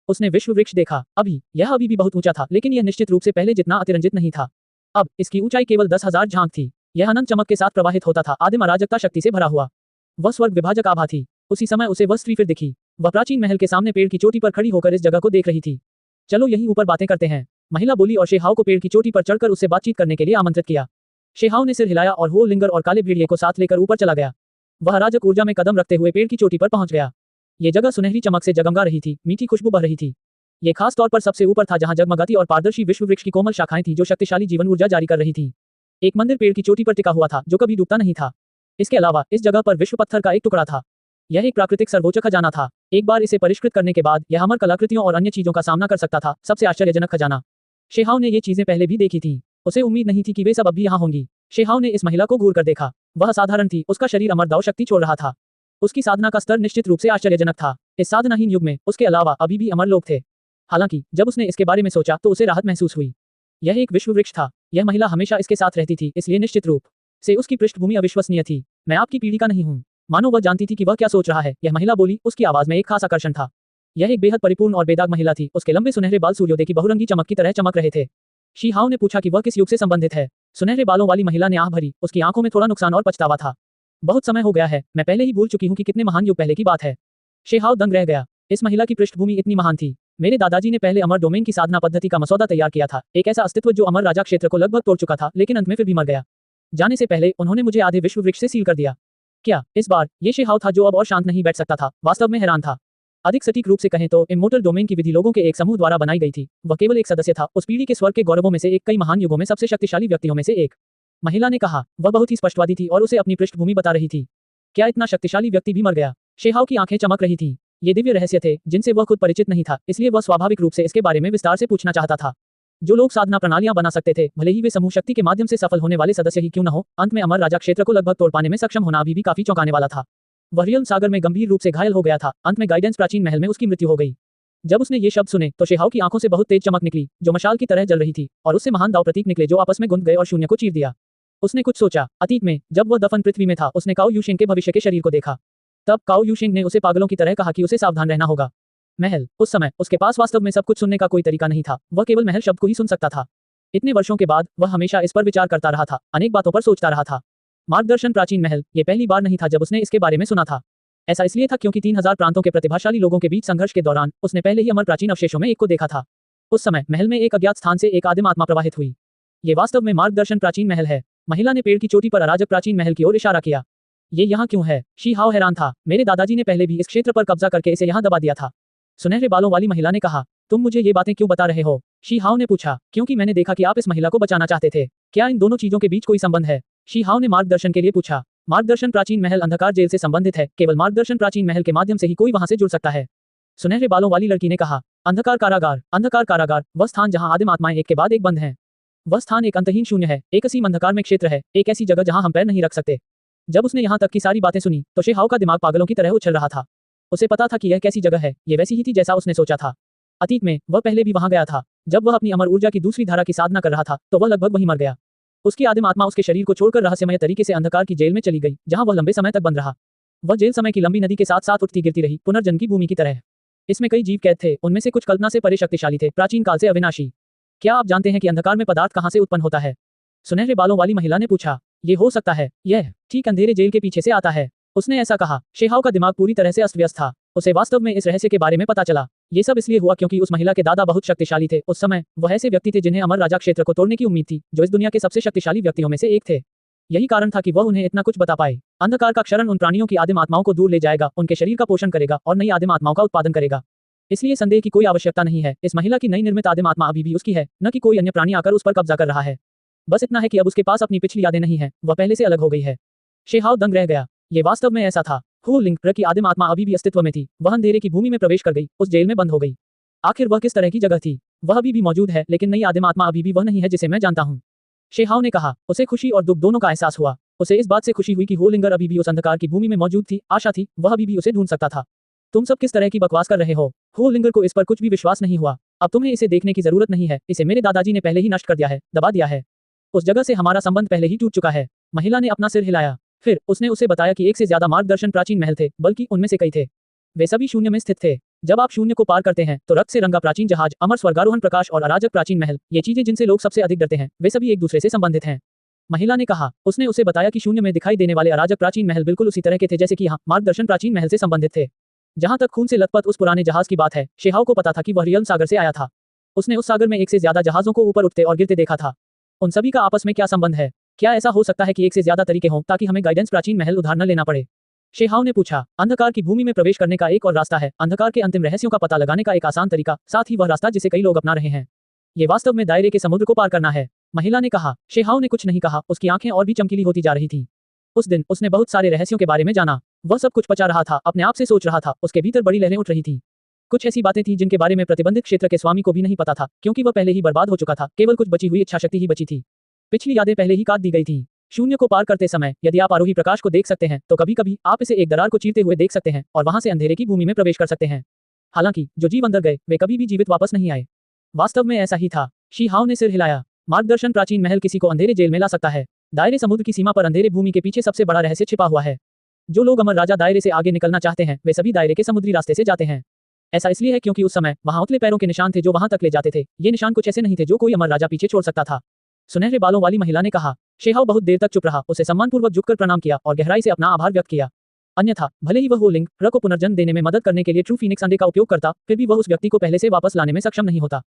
उसने विश्व वृक्ष देखा। यह अभी भी बहुत ऊंचा था, लेकिन यह निश्चित रूप से पहले जितना अतिरंजित नहीं था। अब इसकी ऊंचाई केवल 10,000 झांक थी। यह अनंत चमक के साथ प्रवाहित होता था, आदिम अराजकता शक्ति से भरा हुआ। वह स्वर्ग विभाजक आभा थी। उसी समय उसे वह स्त्री फिर दिखी। वह प्राचीन महल के सामने पेड़ की चोटी पर खड़ी होकर इस जगह को देख रही थी। चलो यहीं ऊपर बातें करते हैं, महिला बोली और शेहाओ को पेड़ की चोटी पर चढ़कर उससे बातचीत करने के लिए आमंत्रित किया। शेहाओ ने सिर हिलाया और हो लिंगर और काले भेड़िए को साथ लेकर ऊपर चला गया। वह अराजक ऊर्जा में कदम रखते हुए पेड़ की चोटी पर पहुंच गया। ये जगह सुनहरी चमक से जगमगा रही थी, मीठी खुशबू बह रही थी। ये खास तौर पर सबसे ऊपर था, जहां जगमगाती और पारदर्शी विश्व वृक्ष की कोमल शाखाएं थी जो शक्तिशाली जीवन ऊर्जा जारी कर रही थी। एक मंदिर पेड़ की चोटी पर टिका हुआ था, जो कभी डूबता नहीं था। इसके अलावा इस जगह पर विश्व पत्थर का एक टुकड़ा था। यह एक प्राकृतिक सर्वोच्च खजाना था। एक बार इसे परिष्कृत करने के बाद यह अमर कलाकृतियों और अन्य चीजों का सामना कर सकता था। सबसे आश्चर्यजनक खजाना। शेहाओ ने ये चीजें पहले भी देखी थी। उसे उम्मीद नहीं थी कि वे सब अब भी यहाँ होंगी। शेहाओ ने इस महिला को घूर कर देखा। वह असाधारण थी, उसका शरीर अमर दाव शक्ति छोड़ रहा था। उसकी साधना का स्तर निश्चित रूप से आश्चर्यजनक था। इस साधनाहीन युग में उसके अलावा अभी भी अमर लोग थे। हालांकि जब उसने इसके बारे में सोचा तो उसे राहत महसूस हुई। यह एक विश्व वृक्ष था। यह महिला हमेशा इसके साथ रहती थी, इसलिए निश्चित रूप से उसकी पृष्ठभूमि अविश्वसनीय थी। मैं आपकी पीढ़ी का नहीं हूँ। मानो वह जानती थी कि वह क्या सोच रहा है, यह महिला बोली। उसकी आवाज में एक खास आकर्षण था। यह एक बेहद परिपूर्ण और बेदाग महिला थी। उसके लंबे सुनहरे बाल सूर्योदय की बहुरंगी चमक की तरह चमक रहे थे। शीहाओ ने पूछा कि वह किस युग से संबंधित है। सुनहरे बालों वाली महिला ने आह भरी। उसकी आंखों में थोड़ा नुकसान और पछतावा था। बहुत समय हो गया है, मैं पहले ही भूल चुकी हूँ कि कितने महान युग पहले की बात है। शेहाओ दंग रह गया। इस महिला की पृष्ठभूमि इतनी महान थी। मेरे दादाजी ने पहले अमर डोमेन की साधना पद्धति का मसौदा तैयार किया था। एक ऐसा अस्तित्व जो अमर राजा क्षेत्र को लगभग तोड़ चुका था, लेकिन अंत में फिर भी मर गया। जाने से पहले उन्होंने मुझे आधे विश्व वृक्ष से सील कर दिया। क्या इस बार ये शेहाओ था जो अब और शांत नहीं बैठ सकता था, वास्तव में हैरान था। अधिक सटीक रूप से कहें तो इमोर्टल डोमेन की विधि लोगों के एक समूह द्वारा बनाई गई थी। वह केवल एक सदस्य था, उस पीढ़ी के स्वर्ग के गौरवों में से एक, कई महान युगों में सबसे शक्तिशाली व्यक्तियों में से एक। महिला ने कहा। वह बहुत ही स्पष्टवादी थी और उसे अपनी पृष्ठभूमि बता रही थी। क्या इतना शक्तिशाली व्यक्ति भी मर गया? शेहाओ की आंखें चमक रही थीं। ये दिव्य रहस्य थे जिनसे वह खुद परिचित नहीं था, इसलिए वह स्वाभाविक रूप से इसके बारे में विस्तार से पूछना चाहता था। जो लोग साधना प्रणालियां बना सकते थे, भले ही वे समूह शक्ति के माध्यम से सफल होने वाले सदस्य ही क्यों न हो, अंत में अमर राजा क्षेत्र को लगभग तोड़ पाने में सक्षम होना अभी भी काफी चौंकाने वाला था। वह रियल सागर में गंभीर रूप से घायल हो गया था। अंत में गाइडेंस प्राचीन महल में उसकी मृत्यु हो गई। जब उसने ये शब्द सुने तो शेहाओ की आंखों से बहुत तेज चमक निकली, जो मशाल की तरह जल रही थी, और उससे महान दाव प्रतीक निकले जो आपस में गुंथ गए और शून्य को चीर दिया। उसने कुछ सोचा। अतीत में जब वह दफन पृथ्वी में था, उसने काओ यूशेंग के भविष्य के शरीर को देखा। तब काओ यूशेंग ने उसे पागलों की तरह कहा कि उसे सावधान रहना होगा। महल। उस समय उसके पास वास्तव में सब कुछ सुनने का कोई तरीका नहीं था। वह केवल महल शब्द को ही सुन सकता था। इतने वर्षों के बाद वह हमेशा इस पर विचार करता रहा था, अनेक बातों पर सोचता रहा था। मार्गदर्शन प्राचीन महल। ये पहली बार नहीं था जब उसने इसके बारे में सुना था। ऐसा इसलिए था क्योंकि 3000 प्रांतों के प्रतिभाशाली लोगों के बीच संघर्ष के दौरान उसने पहले ही अमर प्राचीन अवशेषों में एक को देखा था। उस समय महल में एक अज्ञात स्थान से एक आदिम आत्मा प्रवाहित हुई। ये वास्तव में मार्गदर्शन प्राचीन महल है। महिला ने पेड़ की चोटी पर अराजक प्राचीन महल की ओर इशारा किया। ये यहाँ क्यों है? शीहाओ हैरान था। मेरे दादाजी ने पहले भी इस क्षेत्र पर कब्जा करके इसे यहाँ दबा दिया था। सुनहरे बालों वाली महिला ने कहा। तुम मुझे ये बातें क्यों बता रहे हो? शीहाओ ने पूछा। क्योंकि मैंने देखा कि आप इस महिला को बचाना चाहते थे। क्या इन दोनों चीजों के बीच कोई संबंध है? शीहाओ ने मार्गदर्शन के लिए पूछा। मार्गदर्शन प्राचीन महल अंधकार जेल से संबंधित है, केवल मार्गदर्शन प्राचीन महल के माध्यम से ही कोई वहां से जुड़ सकता है। सुनहरे बालों वाली लड़की ने कहा। अंधकार कारागार, वह स्थान जहां आदिम आत्माएं एक के बाद एक बंद हैं। वह स्थान एक अंतहीन शून्य है, एक असीम अंधकार में क्षेत्र है, एक ऐसी जगह जहां हम पैर नहीं रख सकते। जब उसने यहाँ तक की सारी बातें सुनी तो शेहाओ का दिमाग पागलों की तरह उछल रहा था। उसे पता था कि यह कैसी जगह है, ये वैसी ही थी जैसा उसने सोचा था। अतीत में वह पहले भी वहां गया था। जब वह अपनी अमर ऊर्जा की दूसरी धारा की साधना कर रहा था तो वह लगभग वहीं मर गया। उसकी आदिम आत्मा उसके शरीर को छोड़कर रहस्यमय तरीके से अंधकार की जेल में चली गई, जहां वह लंबे समय तक बंद रहा। वह जेल समय की लंबी नदी के साथ साथ उठती गिरती रही, पुनर्जन्म की भूमि की तरह। इसमें कई जीव कैद थे, उनमें से कुछ कल्पना से परे शक्तिशाली थे, प्राचीन काल से अविनाशी। क्या आप जानते हैं कि अंधकार में पदार्थ कहां से उत्पन्न होता है? सुनहरे बालों वाली महिला ने पूछा। ये हो सकता है, यह ठीक अंधेरे जेल के पीछे से आता है। उसने ऐसा कहा। शेहाओ का दिमाग पूरी तरह से अस्त व्यस्त था। उसे वास्तव में इस रहस्य के बारे में पता चला। ये सब इसलिए हुआ क्योंकि उस महिला के दादा बहुत शक्तिशाली थे। उस समय वह ऐसे व्यक्ति थे जिन्हें अमर राजा क्षेत्र को तोड़ने की उम्मीद थी, जो इस दुनिया के सबसे शक्तिशाली व्यक्तियों में से एक थे। यही कारण था कि वह उन्हें इतना कुछ बता पाए। अंधकार का क्षरण उन प्राणियों की आदिम आत्माओं को दूर ले जाएगा, उनके शरीर का पोषण करेगा और नई आदिम आत्माओं का उत्पादन करेगा। इसलिए संदेह की कोई आवश्यकता नहीं है। इस महिला की नई निर्मित आदिम आत्मा अभी भी उसकी है, न कि कोई अन्य प्राणी आकर उस पर कब्जा कर रहा है। बस इतना है कि अब उसके पास अपनी पिछली यादें नहीं है, वह पहले से अलग हो गई है। शेहाओ दंग रह गया। ये वास्तव में ऐसा था। हु लिंग की आदिम आत्मा अभी भी अस्तित्व में थी। वह अंधेरे की भूमि में प्रवेश कर गई, उस जेल में बंद हो गई। आखिर वह किस तरह की जगह थी? वह अभी भी मौजूद है, लेकिन नई आदिम आत्मा अभी भी वह नहीं है जिसे मैं जानता हूँ। शेहाओ ने कहा। उसे खुशी और दुख दोनों का एहसास हुआ। उसे इस बात से खुशी हुई कि हो लिंगर अभी भी उस अंधकार की भूमि में मौजूद थी, आशा थी, वह अभी भी उसे ढूंढ सकता था। तुम सब किस तरह की बकवास कर रहे हो? हो लिंगर को इस पर कुछ भी विश्वास नहीं हुआ। अब तुम्हें इसे देखने की जरूरत नहीं है, इसे मेरे दादाजी ने पहले ही नष्ट कर दिया है, दबा दिया है। उस जगह से हमारा संबंध पहले ही टूट चुका है। महिला ने अपना सिर हिलाया। फिर उसने उसे बताया कि एक से ज्यादा मार्गदर्शन प्राचीन महल थे, बल्कि उनमें से कई थे। वे सभी शून्य में स्थित थे। जब आप शून्य को पार करते हैं तो रक्त से रंगा प्राचीन जहाज, अमर स्वर्गारोहण प्रकाश और अराजक प्राचीन महल, ये चीजें जिनसे लोग सबसे अधिक डरते हैं, वे सभी एक दूसरे से संबंधित हैं। महिला ने कहा। उसने उसे बताया कि शून्य में दिखाई देने वाले अराजक प्राचीन महल बिल्कुल उसी तरह के थे जैसे कि यहाँ मार्गदर्शन प्राचीन महल से संबंधित थे। जहां तक खून से लथपथ उस पुराने जहाज की बात है, शेहाओ को पता था कि वह रियल सागर से आया था। उसने उस सागर में एक से ज्यादा जहाजों को ऊपर उठते और गिरते देखा था। उन सभी का आपस में क्या संबंध है? क्या ऐसा हो सकता है कि एक से ज्यादा तरीके हों ताकि हमें गाइडेंस प्राचीन महल उधार न लेना पड़े? शेहाओ ने पूछा। अंधकार की भूमि में प्रवेश करने का एक और रास्ता है, अंधकार के अंतिम रहस्यों का पता लगाने का एक आसान तरीका, साथ ही वह रास्ता जिसे कई लोग अपना रहे हैं। ये वास्तव में दायरे के समुद्र को पार करना है, महिला ने कहा। शेहाओ ने कुछ नहीं कहा, उसकी आंखें और भी चमकीली होती जा रही थीं। उस दिन उसने बहुत सारे रहस्यों के बारे में जाना। वह सब कुछ पचा रहा था, अपने आप से सोच रहा था, उसके भीतर बड़ी लहरें उठ रही थीं। कुछ ऐसी बातें थीं जिनके बारे में प्रतिबंधित क्षेत्र के स्वामी को भी नहीं पता था, क्योंकि वह पहले ही बर्बाद हो चुका था, केवल कुछ बची हुई इच्छाशक्ति ही बची थी। पिछली यादें पहले ही काट दी गई थीं। शून्य को पार करते समय यदि आप आरोही प्रकाश को देख सकते हैं तो कभी कभी आप इसे एक दरार को चीरते हुए देख सकते हैं और वहां से अंधेरे की भूमि में प्रवेश कर सकते हैं। हालांकि जो जीव अंदर गए वे कभी भी जीवित वापस नहीं आए। वास्तव में ऐसा ही था। शेहाओ ने सिर हिलाया। मार्गदर्शन प्राचीन महल किसी को अंधेरे जेल में ला सकता है। दायरे समुद्र की सीमा पर अंधेरे भूमि के पीछे सबसे बड़ा रहस्य छिपा हुआ है। जो लोग अमर राजा दायरे से आगे निकलना चाहते हैं वे सभी दायरे के समुद्री रास्ते से जाते हैं। ऐसा इसलिए है क्योंकि उस समय वहां उतले पैरों के निशान थे जो वहां तक ले जाते थे। ये निशान कुछ ऐसे नहीं थे जो कोई अमर राजा पीछे छोड़ सकता था। सुनहरे बालों वाली महिला ने कहा। शेहाओ बहुत देर तक चुप रहा, उसे सम्मानपूर्वक झुककर प्रणाम किया और गहराई से अपना आभार व्यक्त किया। अन्यथा भले ही वह हो लिंग को पुनर्जन्म देने में मदद करने के लिए ट्रू फीनिक्स अंडे का उपयोग करता, फिर भी वह उस व्यक्ति को पहले से वापस लाने में सक्षम नहीं होता।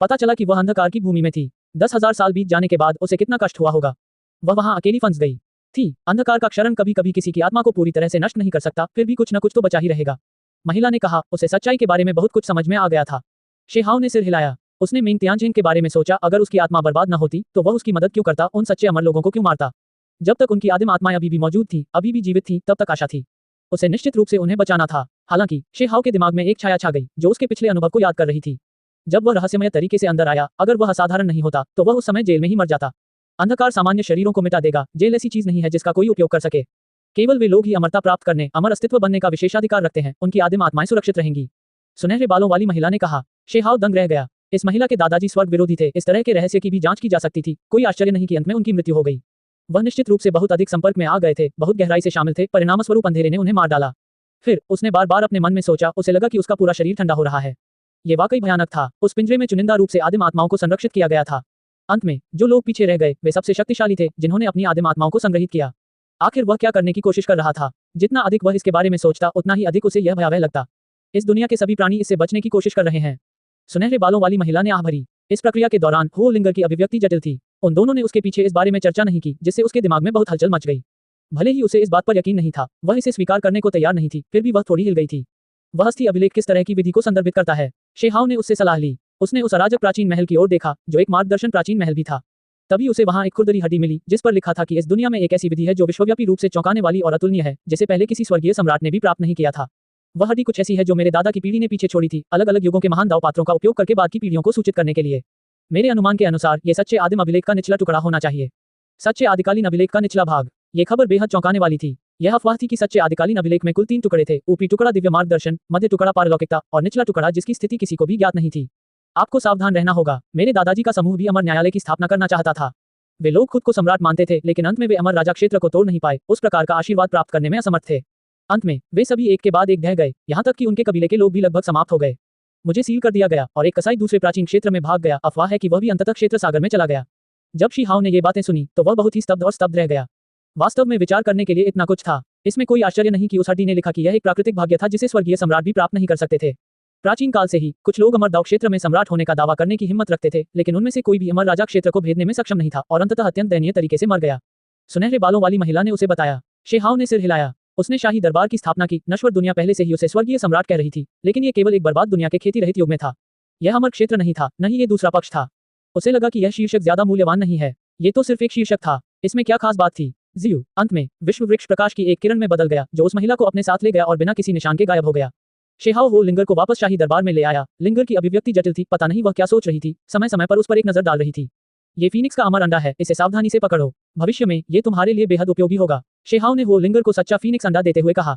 पता चला कि वह अंधकार की भूमि में थी। 10,000 साल बीत जाने के बाद उसे कितना कष्ट हुआ होगा। वह वहां अकेली फंस गई थी। अंधकार का क्षरण कभी कभी किसी की आत्मा को पूरी तरह से नष्ट नहीं कर सकता, फिर भी कुछ न कुछ तो बचा ही रहेगा। महिला ने कहा। उसे सच्चाई के बारे में बहुत कुछ समझ में आ गया था। शेहाओ ने सिर हिलाया। उसने मिंग तियांजिन के बारे में सोचा, अगर उसकी आत्मा बर्बाद न होती तो वह उसकी मदद क्यों करता, उन सच्चे अमर लोगों को क्यों मारता? जब तक उनकी आदिम आत्माएं अभी भी मौजूद थी, अभी भी जीवित थी, तब तक आशा थी। उसे निश्चित रूप से उन्हें बचाना था। हालांकि शेहाओ के दिमाग में एक छाया छा गई जो उसके पिछले अनुभव को याद कर रही थी। जब वह रहस्यमय तरीके से अंदर आया, अगर वह असाधारण नहीं होता तो वह उस समय जेल में ही मर जाता। अंधकार सामान्य शरीरों को मिटा देगा, जेल ऐसी चीज नहीं है जिसका कोई उपयोग कर सके। केवल वे लोग ही अमरता प्राप्त करने, अमर अस्तित्व बनने का विशेषाधिकार रखते हैं, उनकी आदिम आत्माएं सुरक्षित रहेंगी। सुनहरे बालों वाली महिला ने कहा। शेहाओ दंग रह गया। इस महिला के दादाजी स्वर्ग विरोधी थे, इस तरह के रहस्य की भी जांच की जा सकती थी। कोई आश्चर्य नहीं कि अंत में उनकी मृत्यु हो गई। वह निश्चित रूप से बहुत अधिक संपर्क में आ गए थे, बहुत गहराई से शामिल थे, परिणामस्वरूप अंधेरे ने उन्हें मार डाला। फिर उसने बार बार अपने मन में सोचा, उसे लगा कि उसका पूरा शरीर ठंडा हो रहा है। ये वाकई भयानक था। उस पिंजरे में चुनिंदा रूप से आदिम आत्माओं को संरक्षित किया गया था। अंत में जो लोग पीछे रह गए वे सबसे शक्तिशाली थे जिन्होंने अपनी आदिम आत्माओं को संग्रहित किया। आखिर वह क्या करने की कोशिश कर रहा था? जितना अधिक वह इसके बारे में सोचता उतना ही अधिक उसे यह भयावह लगता। इस दुनिया के सभी प्राणी इससे बचने की कोशिश कर रहे हैं। सुनहरे बालों वाली महिला ने आह भरी। इस प्रक्रिया के दौरान हो लिंगर की अभिव्यक्ति जटिल थी। उन दोनों ने उसके पीछे इस बारे में चर्चा नहीं की, जिससे उसके दिमाग में बहुत हलचल मच गई। भले ही उसे इस बात पर यकीन नहीं था, वह इसे स्वीकार करने को तैयार नहीं थी, फिर भी वह थोड़ी हिल गई थी। वह अस्थि अभिलेख किस तरह की विधि को संदर्भित करता है? शेहाओ ने उससे सलाह ली। उसने उस अराजक प्राचीन महल की ओर देखा जो एक मार्गदर्शन प्राचीन महल भी था। तभी उसे वहां एक खुरदरी हड्डी मिली जिस पर लिखा था कि इस दुनिया में एक ऐसी विधि है जो विश्वव्यापी रूप से चौंकाने वाली और अतुलनीय है, जिसे पहले किसी स्वर्गीय सम्राट ने भी प्राप्त नहीं किया था। वह हड्डी कुछ ऐसी है जो मेरे दादा की पीढ़ी ने पीछे छोड़ी थी, अलग अलग युगों के महान दाव पात्रों का उपयोग करके बाद की पीढ़ियों को सूचित करने के लिए। मेरे अनुमान के अनुसार ये सच्चे आदिम अभिलेख का निचला टुकड़ा होना चाहिए। सच्चे आदिकालीन अभिलेख का निचला भाग। ये खबर बेहद चौंकाने वाली थी। यह अफवाह थी कि सच्चे आदिकालीन अभिलेख में कुल 3 टुकड़े थे, ऊपरी टुकड़ा दिव्य मार्गदर्शन, मध्य टुकड़ा पारलौकिकता और निचला टुकड़ा जिसकी स्थिति किसी को भी ज्ञात नहीं थी। आपको सावधान रहना होगा। मेरे दादाजी का समूह भी अमर न्यायालय की स्थापना करना चाहता था। वे लोग खुद को सम्राट मानते थे, लेकिन अंत में वे अमर राजा क्षेत्र को तोड़ नहीं पाए, उस प्रकार का आशीर्वाद प्राप्त करने में असमर्थ थे। अंत में वे सभी एक के बाद एक ढह गए, यहाँ तक कि उनके कबीले के लोग भी लगभग समाप्त हो गए। मुझे सील कर दिया गया और एक कसाई दूसरे प्राचीन क्षेत्र में भाग गया। अफवाह है कि वह भी अंततः क्षेत्र सागर में चला गया। जब शी हाओ ने ये बातें सुनी तो वह बहुत ही स्तब्ध और स्तब्ध रह गया। वास्तव में विचार करने के लिए इतना कुछ था। इसमें कोई आश्चर्य नहीं कि उस हड्डी ने लिखा कि यह एक प्राकृतिक भाग्य था जिसे स्वर्गीय सम्राट भी प्राप्त नहीं कर सकते थे। प्राचीन काल से ही कुछ लोग अमर दाव क्षेत्र में सम्राट होने का दावा करने की हिम्मत रखते थे, लेकिन उनमें से कोई भी अमर राजा क्षेत्र को भेदने में सक्षम नहीं था और अंततः अत्यंत दयनीय तरीके से मर गया। सुनहरे बालों वाली महिला ने उसे बताया। शेहाओ ने सिर हिलाया। उसने शाही दरबार की स्थापना की। नश्वर दुनिया पहले से ही उसे स्वर्गीय सम्राट कह रही थी, लेकिन ये केवल एक बर्बाद दुनिया के खेती रहित युग में था। यह अमर क्षेत्र नहीं था, न ही ये दूसरा पक्ष था। उसे लगा कि यह शीर्षक ज्यादा मूल्यवान नहीं है। ये तो सिर्फ एक शीर्षक था, इसमें क्या खास बात थी। जीव। अंत में विश्व वृक्ष प्रकाश की एक किरण में बदल गया जो उस महिला को अपने साथ ले गया और बिना किसी निशान के गायब हो गया। शेहाओ हो लिंगर को वापस शाही दरबार में ले आया। लिंगर की अभिव्यक्ति जटिल थी, पता नहीं वह क्या सोच रही थी, समय समय पर उस पर एक नजर डाल रही थी। ये फीनिक्स का अमर अंडा है, इसे सावधानी से पकड़ो, भविष्य में ये तुम्हारे लिए बेहद उपयोगी होगा। शेहाओ ने हो लिंगर को सच्चा फीनिक्स अंडा देते हुए कहा।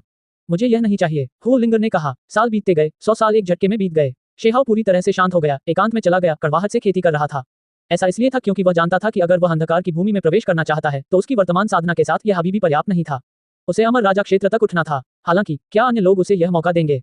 मुझे यह नहीं चाहिए, हो लिंगर ने कहा। साल बीतते गए, 100 साल एक झटके में बीत गए। शेहाओ पूरी तरह से शांत हो गया, एकांत में चला गया, कड़वाहट से खेती कर रहा था। ऐसा इसलिए था क्योंकि वह जानता था कि अगर वह अंधकार की भूमि में प्रवेश करना चाहता है तो उसकी वर्तमान साधना के साथ यह अभी भी पर्याप्त नहीं था। उसे अमर राजा क्षेत्र तक उठना था। हालांकि क्या अन्य लोग उसे यह मौका देंगे?